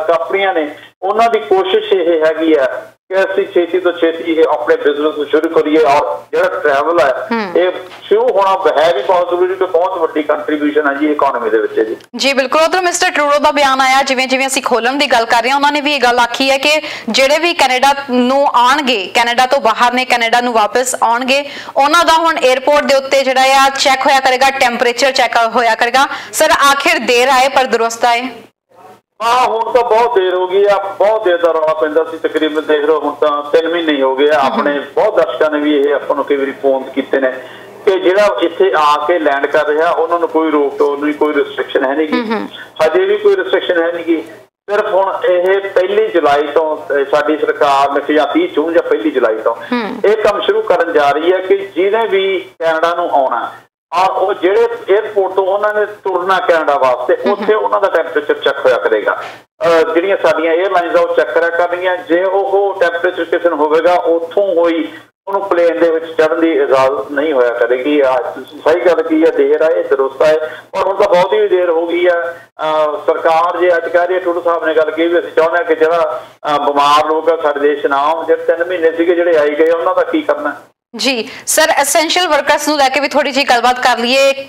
ਕੰਪਨੀਆਂ ਨੇ ਉਹਨਾਂ ਦੀ ਕੋਸ਼ਿਸ਼ ਇਹ ਹੈਗੀ ਆ ਕਿ ਅਸੀਂ ਛੇਤੀ ਤੋਂ ਛੇਤੀ ਇਹ ਆਪਣੇ ਬਿਜ਼ਨਸ ਨੂੰ ਸ਼ੁਰੂ ਕਰੀਏ ਔਰ ਜਿਹੜਾ ਟਰੈਵਲ ਹੈ ਇਹ ਸ਼ੁਰੂ ਹੋਣਾ ਹੈ ਵੀ ਬਹੁਤ ਜ਼ਰੂਰੀ ਕਿ ਬਹੁਤ ਵੱਡੀ ਕੰਟਰੀਬਿਊਸ਼ਨ ਹੈ ਜੀ ਇਕਨੋਮੀ ਦੇ ਵਿੱਚ ਜੀ। ਜੀ ਬਿਲਕੁਲ, ਉਧਰ ਮਿਸਟਰ ਟਰੂਡੋ ਦਾ ਬਿਆਨ ਆਇਆ ਜਿਵੇਂ ਜਿਵੇਂ ਅਸੀਂ ਖੋਲਣ ਦੀ ਗੱਲ ਕਰ ਰਹੇ ਹਾਂ ਉਹਨਾਂ ਨੇ ਵੀ ਇਹ ਗੱਲ ਆਖੀ ਹੈ ਕਿ ਜਿਹੜੇ ਵੀ ਕੈਨੇਡਾ ਨੂੰ ਆਉਣਗੇ, ਕੈਨੇਡਾ ਤੋਂ ਬਾਹਰ ਨੇ ਕੈਨੇਡਾ ਨੂੰ ਵਾਪਸ ਆਉਣਗੇ, ਉਹਨਾਂ ਦਾ ਹੁਣ 에ਅਰਪੋਰਟ ਦੇ ਉੱਤੇ ਜਿਹੜਾ ਆ ਚੈੱਕ ਹੋਇਆ ਕਰੇਗਾ, ਟੈਂਪਰੇਚਰ ਚੈੱਕ ਹੋਇਆ ਕਰੇਗਾ। ਸਰ ਆਖਿਰ ਦੇਰ ਆਏ ਪਰ ਦੁਰਸਤ ਆਏ। ਹਾਂ ਹੁਣ ਤਾਂ ਬਹੁਤ ਦੇਰ ਹੋ ਗਈ ਆ, ਬਹੁਤ ਦੇਰ ਦਾ ਰੌਲਾ ਪੈਂਦਾ ਸੀ। ਤਕਰੀਬਨ ਦੇਖ ਲਓ ਹੁਣ ਤਾਂ 3 ਮਹੀਨੇ ਹੀ ਹੋ ਗਏ ਆ। ਆਪਣੇ ਬਹੁਤ ਦਰਸ਼ਕਾਂ ਨੇ ਵੀ ਇਹ ਆਪਾਂ ਨੂੰ ਕਈ ਵਾਰੀ ਫੋਨ ਕੀਤੇ ਨੇ ਕਿ ਜਿਹੜਾ ਇੱਥੇ ਆ ਕੇ ਲੈਂਡ ਕਰ ਰਿਹਾ ਉਹਨਾਂ ਨੂੰ ਕੋਈ ਰੋਕ ਟੋਕ ਨਹੀਂ, ਕੋਈ ਰਿਸਟ੍ਰਿਕਸ਼ਨ ਹੈ ਨਹੀਂ ਗੀ, ਹਜੇ ਵੀ ਕੋਈ ਰਿਸਟ੍ਰਿਕਸ਼ਨ ਹੈ ਨਹੀਂ ਗੀ। ਸਿਰਫ ਹੁਣ ਇਹ 1 ਜੁਲਾਈ ਤੋਂ ਸਾਡੀ ਸਰਕਾਰ ਨੇ ਜਾਂ 30 ਜੂਨ ਜਾਂ 1 ਜੁਲਾਈ ਤੋਂ ਇਹ ਕੰਮ ਸ਼ੁਰੂ ਕਰਨ ਜਾ ਰਹੀ ਹੈ ਕਿ ਜਿਹਨੇ ਵੀ ਕੈਨੇਡਾ ਨੂੰ ਆਉਣਾ ਔਰ ਉਹ ਜਿਹੜੇ 에ਅਰਪੋਰਟ ਤੋਂ ਉਹਨਾਂ ਨੇ ਤੁਰਨਾ ਕੈਨੇਡਾ ਵਾਸਤੇ ਉੱਥੇ ਉਹਨਾਂ ਦਾ ਟੈਂਪਰੇਚਰ ਚੈੱਕ ਹੋਇਆ ਕਰੇਗਾ। ਜਿਹੜੀਆਂ ਸਾਡੀਆਂ 에ਅਰਲਾਈਨਸ ਆ ਉਹ ਚੈੱਕ ਕਰਿਆ ਕਰਨਗੀਆਂ। ਜੇ ਉਹ ਟੈਂਪਰੇਚਰ ਕਿਸੇ ਨੂੰ ਹੋਵੇਗਾ ਉੱਥੋਂ ਹੋਈ ਉਹਨੂੰ ਪਲੇਨ ਦੇ ਵਿੱਚ ਚੜ੍ਹਨ ਦੀ ਇਜਾਜ਼ਤ ਨਹੀਂ ਹੋਇਆ ਕਰੇਗੀ। ਸਹੀ ਗੱਲ ਕੀ ਹੈ, ਦੇਰ ਆਏ ਦਰੁਸਤ ਆਏ, ਪਰ ਹੁਣ ਤਾਂ ਬਹੁਤ ਹੀ ਦੇਰ ਹੋ ਗਈ ਹੈ। ਸਰਕਾਰ ਜੇ ਅੱਜ ਕਹਿ ਰਹੀ ਹੈ, ਟੁੱਡੂ ਸਾਹਿਬ ਨੇ ਗੱਲ ਕਹੀ ਵੀ ਅਸੀਂ ਚਾਹੁੰਦੇ ਹਾਂ ਕਿ ਜਿਹੜਾ ਬਿਮਾਰ ਲੋਕ ਆ ਸਾਡੇ ਦੇਸ਼ ਨਾ ਆਉਣ। ਜਿਹੜੇ 3 ਮਹੀਨੇ ਸੀਗੇ ਜਿਹੜੇ ਆਈ ਗਏ, ਉਹਨਾਂ ਦਾ ਕੀ ਕਰਨਾ? ਜੀ ਸਰ, ਐਸੈਂਸ਼ੀਅਲ ਵਰਕਰਸ ਨੂੰ ਲੈ ਕੇ ਵੀ ਥੋੜੀ ਜਿਹੀ ਗੱਲਬਾਤ ਕਰ ਲਈਏ।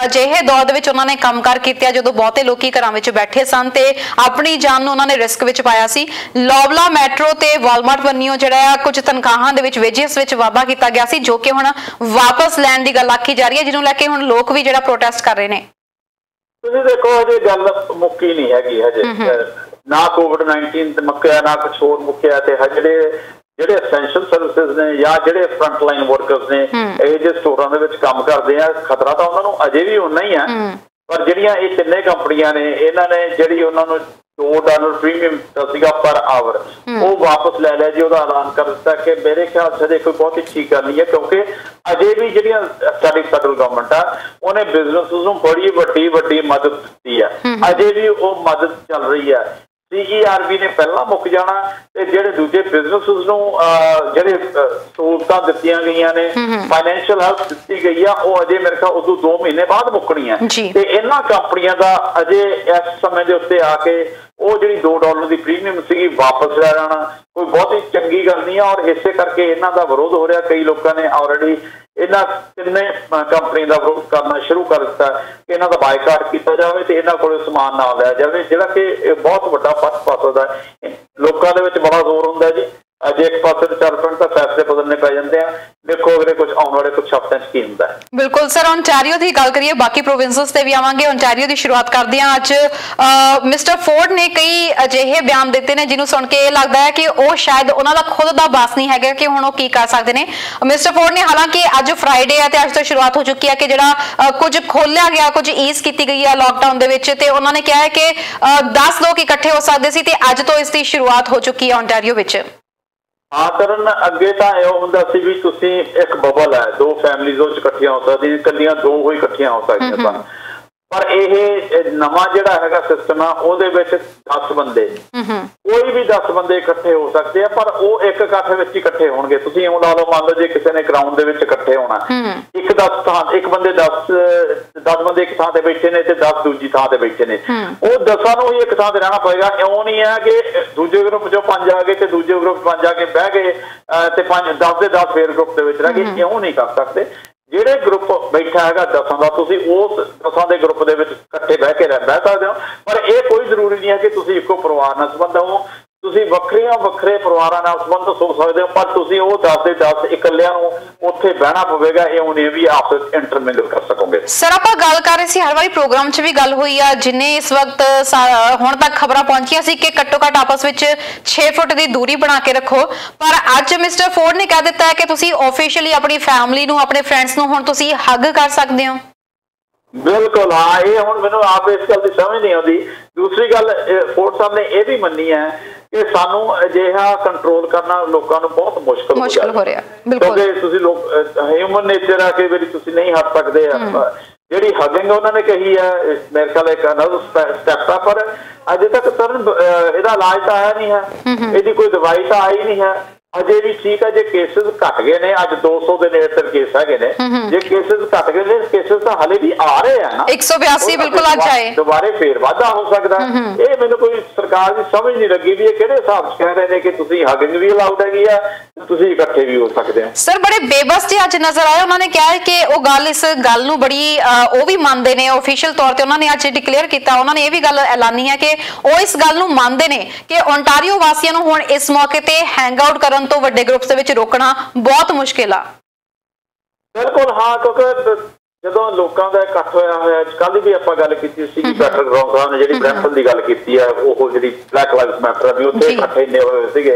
ਅਜਿਹੇ ਦੌਰ ਦੇ ਵਿੱਚ ਉਹਨਾਂ ਨੇ ਕੰਮਕਾਰ ਕੀਤੇ ਜਦੋਂ ਬਹੁਤੇ ਲੋਕੀ ਘਰਾਂ ਵਿੱਚ ਬੈਠੇ ਸਨ ਤੇ ਆਪਣੀ ਜਾਨ ਨੂੰ ਉਹਨਾਂ ਨੇ ਰਿਸਕ ਵਿੱਚ ਪਾਇਆ ਸੀ। ਲੋਵਲਾ ਮੈਟਰੋ ਤੇ ਵਾਲਮਾਰਟ ਬੰਨਿਓ ਜਿਹੜਾ ਆ ਕੁਝ ਤਨਖਾਹਾਂ ਦੇ ਵਿੱਚ ਵੇਜਸ ਵਿੱਚ ਵਾਧਾ ਕੀਤਾ ਗਿਆ ਸੀ, ਜੋ ਕਿ ਹੁਣ ਵਾਪਸ ਲੈਣ ਦੀ ਗੱਲ ਆਖੀ ਜਾ ਰਹੀ ਹੈ, ਜਿਹਨੂੰ ਲੈ ਕੇ ਹੁਣ ਲੋਕ ਵੀ ਜਿਹੜਾ ਪ੍ਰੋਟੈਸਟ ਕਰ ਰਹੇ ਨੇ। ਤੁਸੀਂ ਦੇਖੋ, ਹਜੇ ਗੱਲ ਮੁੱਕੀ ਨਹੀਂ ਹੈਗੀ। ਹਜੇ ਨਾ COVID-19 ਤੇ ਮੁੱਕਿਆ, ਨਾ ਕੁਛ ਹੋਰ ਮੁੱਕਿਆ, ਤੇ ਜਿਹੜੇ ਐਸੈਂਸ਼ੀਅਲ ਸਰਵਿਸਿਜ਼ ਨੇ ਜਾਂ ਜਿਹੜੇ ਫਰੰਟ ਲਾਈਨ ਵਰਕਰਸ ਨੇ, ਇਹ ਜੇ ਸਟੋਰਾਂ ਦੇ ਵਿੱਚ ਕੰਮ ਕਰਦੇ ਆ, ਖਤਰਾ ਤਾਂ ਉਹਨਾਂ ਨੂੰ ਅਜੇ ਵੀ ਉਨਾ ਹੀ ਆ। ਪਰ ਜਿਹੜੀਆਂ ਇਹ ਤਿੰਨੇ ਕੰਪਨੀਆਂ ਨੇ, ਇਹਨਾਂ ਨੇ ਜਿਹੜੀ ਉਹਨਾਂ ਨੂੰ $2 ਪ੍ਰੀਮੀਅਮ ਸੀਗਾ ਪਰ ਆਵਰ, ਉਹ ਵਾਪਸ ਲੈ ਲਿਆ ਜੀ। ਉਹਦਾ ਐਲਾਨ ਕਰ ਦਿੱਤਾ ਕਿ ਮੇਰੇ ਖਿਆਲ ਸੇ ਕੋਈ ਬਹੁਤ ਹੀ ਠੀਕ ਗੱਲ ਨਹੀਂ ਹੈ, ਕਿਉਂਕਿ ਅਜੇ ਵੀ ਜਿਹੜੀਆਂ ਸਾਡੀ ਫੈਡਰਲ ਗਵਰਨਮੈਂਟ ਆ, ਉਹਨੇ ਬਿਜ਼ਨਸ ਨੂੰ ਬੜੀ ਵੱਡੀ ਮਦਦ ਦਿੱਤੀ ਆ। ਅਜੇ ਵੀ ਉਹ ਮਦਦ ਚੱਲ ਰਹੀ ਹੈ। CERB ਨੇ ਪਹਿਲਾਂ ਮੁੱਕ ਜਾਣਾ ਤੇ ਜਿਹੜੇ ਦੂਜੇ ਬਿਜ਼ਨਸ ਨੂੰ ਜਿਹੜੇ ਸਹੂਲਤਾਂ ਦਿੱਤੀਆਂ ਗਈਆਂ ਨੇ, ਫਾਈਨੈਂਸ਼ੀਅਲ ਹੈਲਪ ਦਿੱਤੀ ਗਈ ਆ, ਉਹ ਅਜੇ ਮੇਰੇ ਖਿਆਲ ਉਦੋਂ 2 ਮਹੀਨੇ ਬਾਅਦ ਮੁੱਕਣੀ ਆ। ਤੇ ਇਹਨਾਂ ਕੰਪਨੀਆਂ ਦਾ ਅਜੇ ਇਸ ਸਮੇਂ ਦੇ ਉੱਤੇ ਆ ਕੇ ਉਹ ਜਿਹੜੀ $2 ਦੀ ਪ੍ਰੀਮੀਅਮ ਸੀਗੀ ਵਾਪਸ ਲੈ ਜਾਣਾ ਕੋਈ ਬਹੁਤੀ ਚੰਗੀ ਗੱਲ ਨਹੀਂ ਆ। ਔਰ ਇਸੇ ਕਰਕੇ ਇਹਨਾਂ ਦਾ ਵਿਰੋਧ ਹੋ ਰਿਹਾ। ਕਈ ਲੋਕਾਂ ਨੇ ਆਲਰੇਡੀ ਇਹਨਾਂ ਤਿੰਨੇ ਕੰਪਨੀ ਦਾ ਵਿਰੋਧ ਕਰਨਾ ਸ਼ੁਰੂ ਕਰ ਦਿੱਤਾ ਕਿ ਇਹਨਾਂ ਦਾ ਬਾਈਕਾਟ ਕੀਤਾ ਜਾਵੇ ਤੇ ਇਹਨਾਂ ਕੋਲ ਸਮਾਨ ਨਾ ਲਿਆ ਜਾਵੇ, ਜਿਹੜਾ ਕਿ ਬਹੁਤ ਵੱਡਾ ਫਰਕ ਪਾ ਸਕਦਾ। ਲੋਕਾਂ ਦੇ ਵਿੱਚ ਬੜਾ ਜ਼ੋਰ ਹੁੰਦਾ ਜੀ। ਜੇ ਇੱਕ ਪਾਸੇ ਤੇ ਚੱਲ ਪੈਣ ਤਾਂ ਫੈਸਲੇ ਬਦਲਣੇ ਪੈ ਜਾਂਦੇ ਆ। ਦੇਖੋ ਅਗਲੇ ਕੁਝ ਆਉਣ ਵਾਲੇ ਕੁਝ ਹਫ਼ਤਿਆਂ 'ਚ ਕੀ ਹੁੰਦਾ ਹੈ। ਬਿਲਕੁਲ ਸਰ, ਓਨਟਾਰੀਓ ਦੀ ਗੱਲ ਕਰੀਏ, ਬਾਕੀ ਪ੍ਰੋਵਿੰਸਸ ਤੇ ਵੀ ਆਵਾਂਗੇ। ਓਨਟਾਰੀਓ ਦੀ ਸ਼ੁਰੂਆਤ ਕਰਦੇ ਹਾਂ। ਅੱਜ ਮਿਸਟਰ ਫੋਰਡ ਨੇ ਕਈ ਅਜਿਹੇ ਬਿਆਨ ਦਿੱਤੇ ਨੇ ਜਿਹਨੂੰ ਸੁਣ ਕੇ ਇਹ ਲੱਗਦਾ ਹੈ ਕਿ ਉਹ ਸ਼ਾਇਦ ਉਹਨਾਂ ਦਾ ਖੁਦ ਦਾ ਬਾਸ ਨਹੀਂ ਹੈਗਾ ਕਿ ਹੁਣ ਉਹ ਕੀ ਕਰ ਸਕਦੇ ਨੇ। ਮਿਸਟਰ ਫੋਰਡ ਨੇ, ਹਾਲਾਂਕਿ ਅੱਜ ਫਰਾਈਡੇ ਹੈ ਤੇ ਅੱਜ ਤੋਂ ਸ਼ੁਰੂਆਤ ਹੋ ਚੁੱਕੀ ਹੈ ਕਿ ਜਿਹੜਾ ਕੁਝ ਖੋਲਿਆ ਗਿਆ, ਕੁਝ ਈਜ਼ ਕੀਤੀ ਗਈ ਹੈ ਲੋਕਡਾਊਨ ਦੇ ਵਿੱਚ, ਤੇ ਉਹਨਾਂ ਨੇ ਕਿਹਾ ਹੈ ਕਿ 10 ਲੋਕ ਇਕੱਠੇ ਹੋ ਸਕਦੇ ਸੀ ਤੇ ਅੱਜ ਤੋਂ ਇਸ ਦੀ ਸ਼ੁਰੂਆਤ ਹੋ ਚੁੱਕੀ ਹੈ ਓਨਟਾਰੀਓ ਵਿੱਚ। ਹਾਂ ਕਰਨ, ਅੱਗੇ ਤਾਂ ਇਹ ਹੁੰਦਾ ਸੀ ਵੀ ਤੁਸੀਂ ਇੱਕ ਬਬਲ ਹੈ, 2 ਫੈਮਲੀਜ਼ ਉਹ 'ਚ ਇਕੱਠੀਆਂ ਹੋ ਸਕਦੀਆਂ, ਇਕੱਲੀਆਂ 2 ਹੀ ਇਕੱਠੀਆਂ ਹੋ ਸਕਦੀਆਂ ਸਨ। ਪਰ ਇਹ ਨਵਾਂ ਜਿਹੜਾ ਹੈਗਾ ਸਿਸਟਮ ਆ, ਉਹਦੇ ਵਿੱਚ 10 ਬੰਦੇ, ਕੋਈ ਵੀ 10 ਬੰਦੇ ਇਕੱਠੇ ਹੋ ਸਕਦੇ ਆ, ਪਰ ਉਹ ਇੱਕ ਇਕੱਠ ਵਿੱਚ ਹੀ ਇਕੱਠੇ ਹੋਣਗੇ। ਤੁਸੀਂ ਇਉਂ ਲਾ ਲਓ, ਮੰਨ ਲਓ ਜੇ ਕਿਸੇ ਨੇ ਗਰਾਊਂਡ ਦੇ ਵਿੱਚ ਇਕੱਠੇ ਹੋਣਾ, ਇੱਕ ਬੰਦੇ 10 ਬੰਦੇ ਇੱਕ ਥਾਂ ਤੇ ਬੈਠੇ ਨੇ ਤੇ 10 ਦੂਜੀ ਥਾਂ ਤੇ ਬੈਠੇ ਨੇ, ਉਹ 10 ਨੂੰ ਹੀ ਇੱਕ ਥਾਂ ਤੇ ਰਹਿਣਾ ਪਏਗਾ। ਇਉਂ ਨਹੀਂ ਹੈ ਕਿ ਦੂਜੇ ਗਰੁੱਪ 'ਚੋਂ 5 ਆ ਗਏ ਤੇ ਦੂਜੇ ਗਰੁੱਪ 5 ਆ ਕੇ ਬਹਿ ਗਏ ਤੇ 10 ਦੇ 10 ਫੇਰ ਗਰੁੱਪ ਦੇ ਵਿੱਚ ਰਹਿ ਗਏ। ਇਉਂ ਨਹੀਂ ਕਰ ਸਕਦੇ। ਜਿਹੜੇ ਗਰੁੱਪ ਬੈਠਾ ਹੈਗਾ 10 ਦਾ, ਤੁਸੀਂ ਉਸ 10 ਦੇ ਗਰੁੱਪ ਦੇ ਵਿੱਚ ਇਕੱਠੇ ਬਹਿ ਕੇ ਬਹਿ ਸਕਦੇ ਹੋ। ਪਰ ਇਹ ਕੋਈ ਜ਼ਰੂਰੀ ਨਹੀਂ ਹੈ ਕਿ ਤੁਸੀਂ ਇੱਕੋ ਪਰਿਵਾਰ ਨਾਲ ਸੰਬੰਧ ਹੋ। ਤੁਸੀਂ ਵੱਖਰੇ ਪਰਿਵਾਰਾਂ ਨਾਲ ਸੰਬੰਧ ਹੋ ਸਕਦੇ ਹੋ, ਪਰ ਤੁਸੀਂ ਉਹ 10 ਦੇ 10 ਇਕੱਲਿਆਂ ਨੂੰ ਉੱਥੇ ਬਹਿਣਾ ਪਵੇਗਾ। ਇਹ ਉਹਨੇ ਵੀ ਆਪਸ ਇੰਟਰਮਿੰਗਲ ਕਰ ਸਕੋਗੇ। ਸਰ, ਆਪਾਂ ਗੱਲ ਕਰ ਰਹੇ ਸੀ, ਹਰ ਵਾਰੀ ਪ੍ਰੋਗਰਾਮ 'ਚ ਵੀ ਗੱਲ ਹੋਈ ਆ, ਜਿੰਨੇ ਇਸ ਵਕਤ ਹੁਣ ਤੱਕ ਖਬਰਾਂ ਪਹੁੰਚੀਆਂ ਸੀ ਕਿ ਘੱਟੋ ਘੱਟ ਆਪਸ ਵਿੱਚ 6 ਫੁੱਟ ਦੀ ਦੂਰੀ ਬਣਾ ਕੇ ਰੱਖੋ। ਪਰ ਅੱਜ ਮਿਸਟਰ ਫੋਰਡ ਨੇ ਕਹਿ ਦਿੱਤਾ ਹੈ ਕਿ ਤੁਸੀਂ ਆਫੀਸ਼ੀਅਲੀ ਆਪਣੀ ਫੈਮਿਲੀ ਨੂੰ, ਆਪਣੇ ਫਰੈਂਡਸ ਨੂੰ ਹੁਣ ਤੁਸੀਂ ਹੱਗ ਕਰ ਸਕਦੇ ਹੋ। ਬਿਲਕੁਲ, ਹਾਂ। ਇਹ ਹੁਣ ਮੈਨੂੰ ਆਪ ਇਸ ਗੱਲ ਦੀ ਸਮਝ ਨਹੀਂ ਆਉਂਦੀ। ਦੂਸਰੀ ਗੱਲ, ਫੋਰਡ ਸਾਹਿਬ ਨੇ ਇਹ ਵੀ ਮੰਨੀ ਹੈ ਕਿ ਸਾਨੂੰ ਅਜਿਹਾ ਕੰਟਰੋਲ ਕਰਨਾ ਲੋਕਾਂ ਨੂੰ ਬਹੁਤ ਮੁਸ਼ਕਲ ਹੋ ਰਿਹਾ, ਕਿਉਂਕਿ ਤੁਸੀਂ ਲੋਕ ਹਿਊਮਨ ਨੇਚਰ ਆ, ਕਈ ਵਾਰੀ ਤੁਸੀਂ ਨਹੀਂ ਹੱਟ ਸਕਦੇ। ਜਿਹੜੀ ਹਗਿੰਗ ਉਹਨਾਂ ਨੇ ਕਹੀ ਹੈ, ਮੇਰੇ ਖਿਆਲ ਇੱਕ ਸਟੈਪ ਆ, ਪਰ ਅਜੇ ਤੱਕ ਸਰ ਇਹਦਾ ਇਲਾਜ ਤਾਂ ਆਇਆ ਨਹੀਂ ਹੈ, ਇਹਦੀ ਕੋਈ ਦਵਾਈ ਤਾਂ ਆਈ ਨਹੀਂ ਹੈ। ਅਜੇ ਵੀ ਠੀਕ ਹੈ, ਜੇ ਕੇਸਿਸ ਘਟ ਗਏ ਨੇ, ਅੱਜ 200 ਦੇ ਨੇੜੇ ਤੱਕ ਕੇਸ ਹੈਗੇ ਨੇ, ਜੇ ਕੇਸਿਸ ਘਟ ਗਏ ਨੇ, ਕੇਸਿਸ ਤਾਂ ਹਲੇ ਵੀ ਆ ਰਹੇ ਆ ਨਾ। 182 ਬਿਲਕੁਲ ਅੱਜ ਆਏ, ਦੁਬਾਰੇ ਫੇਰ ਵਾਧਾ ਹੋ ਸਕਦਾ। ਇਹ ਮੈਨੂੰ ਕੋਈ ਸਰਕਾਰ ਦੀ ਸਮਝ ਨਹੀਂ ਲੱਗੀ ਵੀ ਇਹ ਕਿਹੜੇ ਹਿਸਾਬ 'ਚ ਕਹਿ ਰਹੇ ਨੇ ਕਿ ਤੁਸੀਂ ਹਗਿੰਗ ਵੀ ਅਲਾਉਡ ਹੈਗੀ ਆ, ਤੁਸੀਂ ਇਕੱਠੇ ਵੀ ਹੋ ਸਕਦੇ ਹੋ। ਸਰ, ਬੜੇ ਬੇਬਸ ਜਿਹੇ ਅੱਜ ਨਜ਼ਰ ਆਏ। ਉਹਨਾਂ ਨੇ ਕਿਹਾ ਕਿ ਉਹ ਗੱਲ, ਇਸ ਗੱਲ ਨੂੰ ਬੜੀ ਉਹ ਵੀ ਮੰਨਦੇ ਨੇ, ਆਫੀਸ਼ੀਅਲ ਤੌਰ ਤੇ ਉਹਨਾਂ ਨੇ ਅੱਜ ਡਿਕਲੇਅਰ ਕੀਤਾ। ਉਹਨਾਂ ਨੇ ਇਹ ਵੀ ਗੱਲ ਐਲਾਨੀ ਹੈ ਕਿ ਉਹ ਇਸ ਗੱਲ ਨੂੰ ਮੰਨਦੇ ਨੇ ਕਿ ਓਨਟਾਰੀਓ ਵਾਸੀਆਂ ਨੂੰ ਹੁਣ ਇਸ ਮੌਕੇ ਤੇ ਹੈਂਗ ਆਊਟ ਕਰਨ ਤੋਂ ਵੱਡੇ ਗਰੁੱਪਸ ਦੇ ਵਿੱਚ ਰੋਕਣਾ ਬਹੁਤ ਮੁਸ਼ਕਿਲ ਆ। ਬਿਲਕੁਲ, ਹਾਂ, ਕਿਉਂਕਿ ਜਦੋਂ ਲੋਕਾਂ ਦਾ ਇਕੱਠ ਹੋਇਆ, ਕੱਲ ਵੀ ਆਪਾਂ ਗੱਲ ਕੀਤੀ ਸੀ, ਡਾਕਟਰ ਗਰਾਉਂਡ ਸਾਹਿਬ ਨੇ ਜਿਹੜੀ ਬ੍ਰੈਂਪਟਨ ਦੀ ਗੱਲ ਕੀਤੀ ਹੈ, ਉਹ ਜਿਹੜੀ ਬਲੈਕ ਲਾਈਵਜ਼ ਮੈਟਰ ਵੀ ਉੱਥੇ ਇਕੱਠੇ ਇੰਨੇ ਹੋਏ ਸੀਗੇ।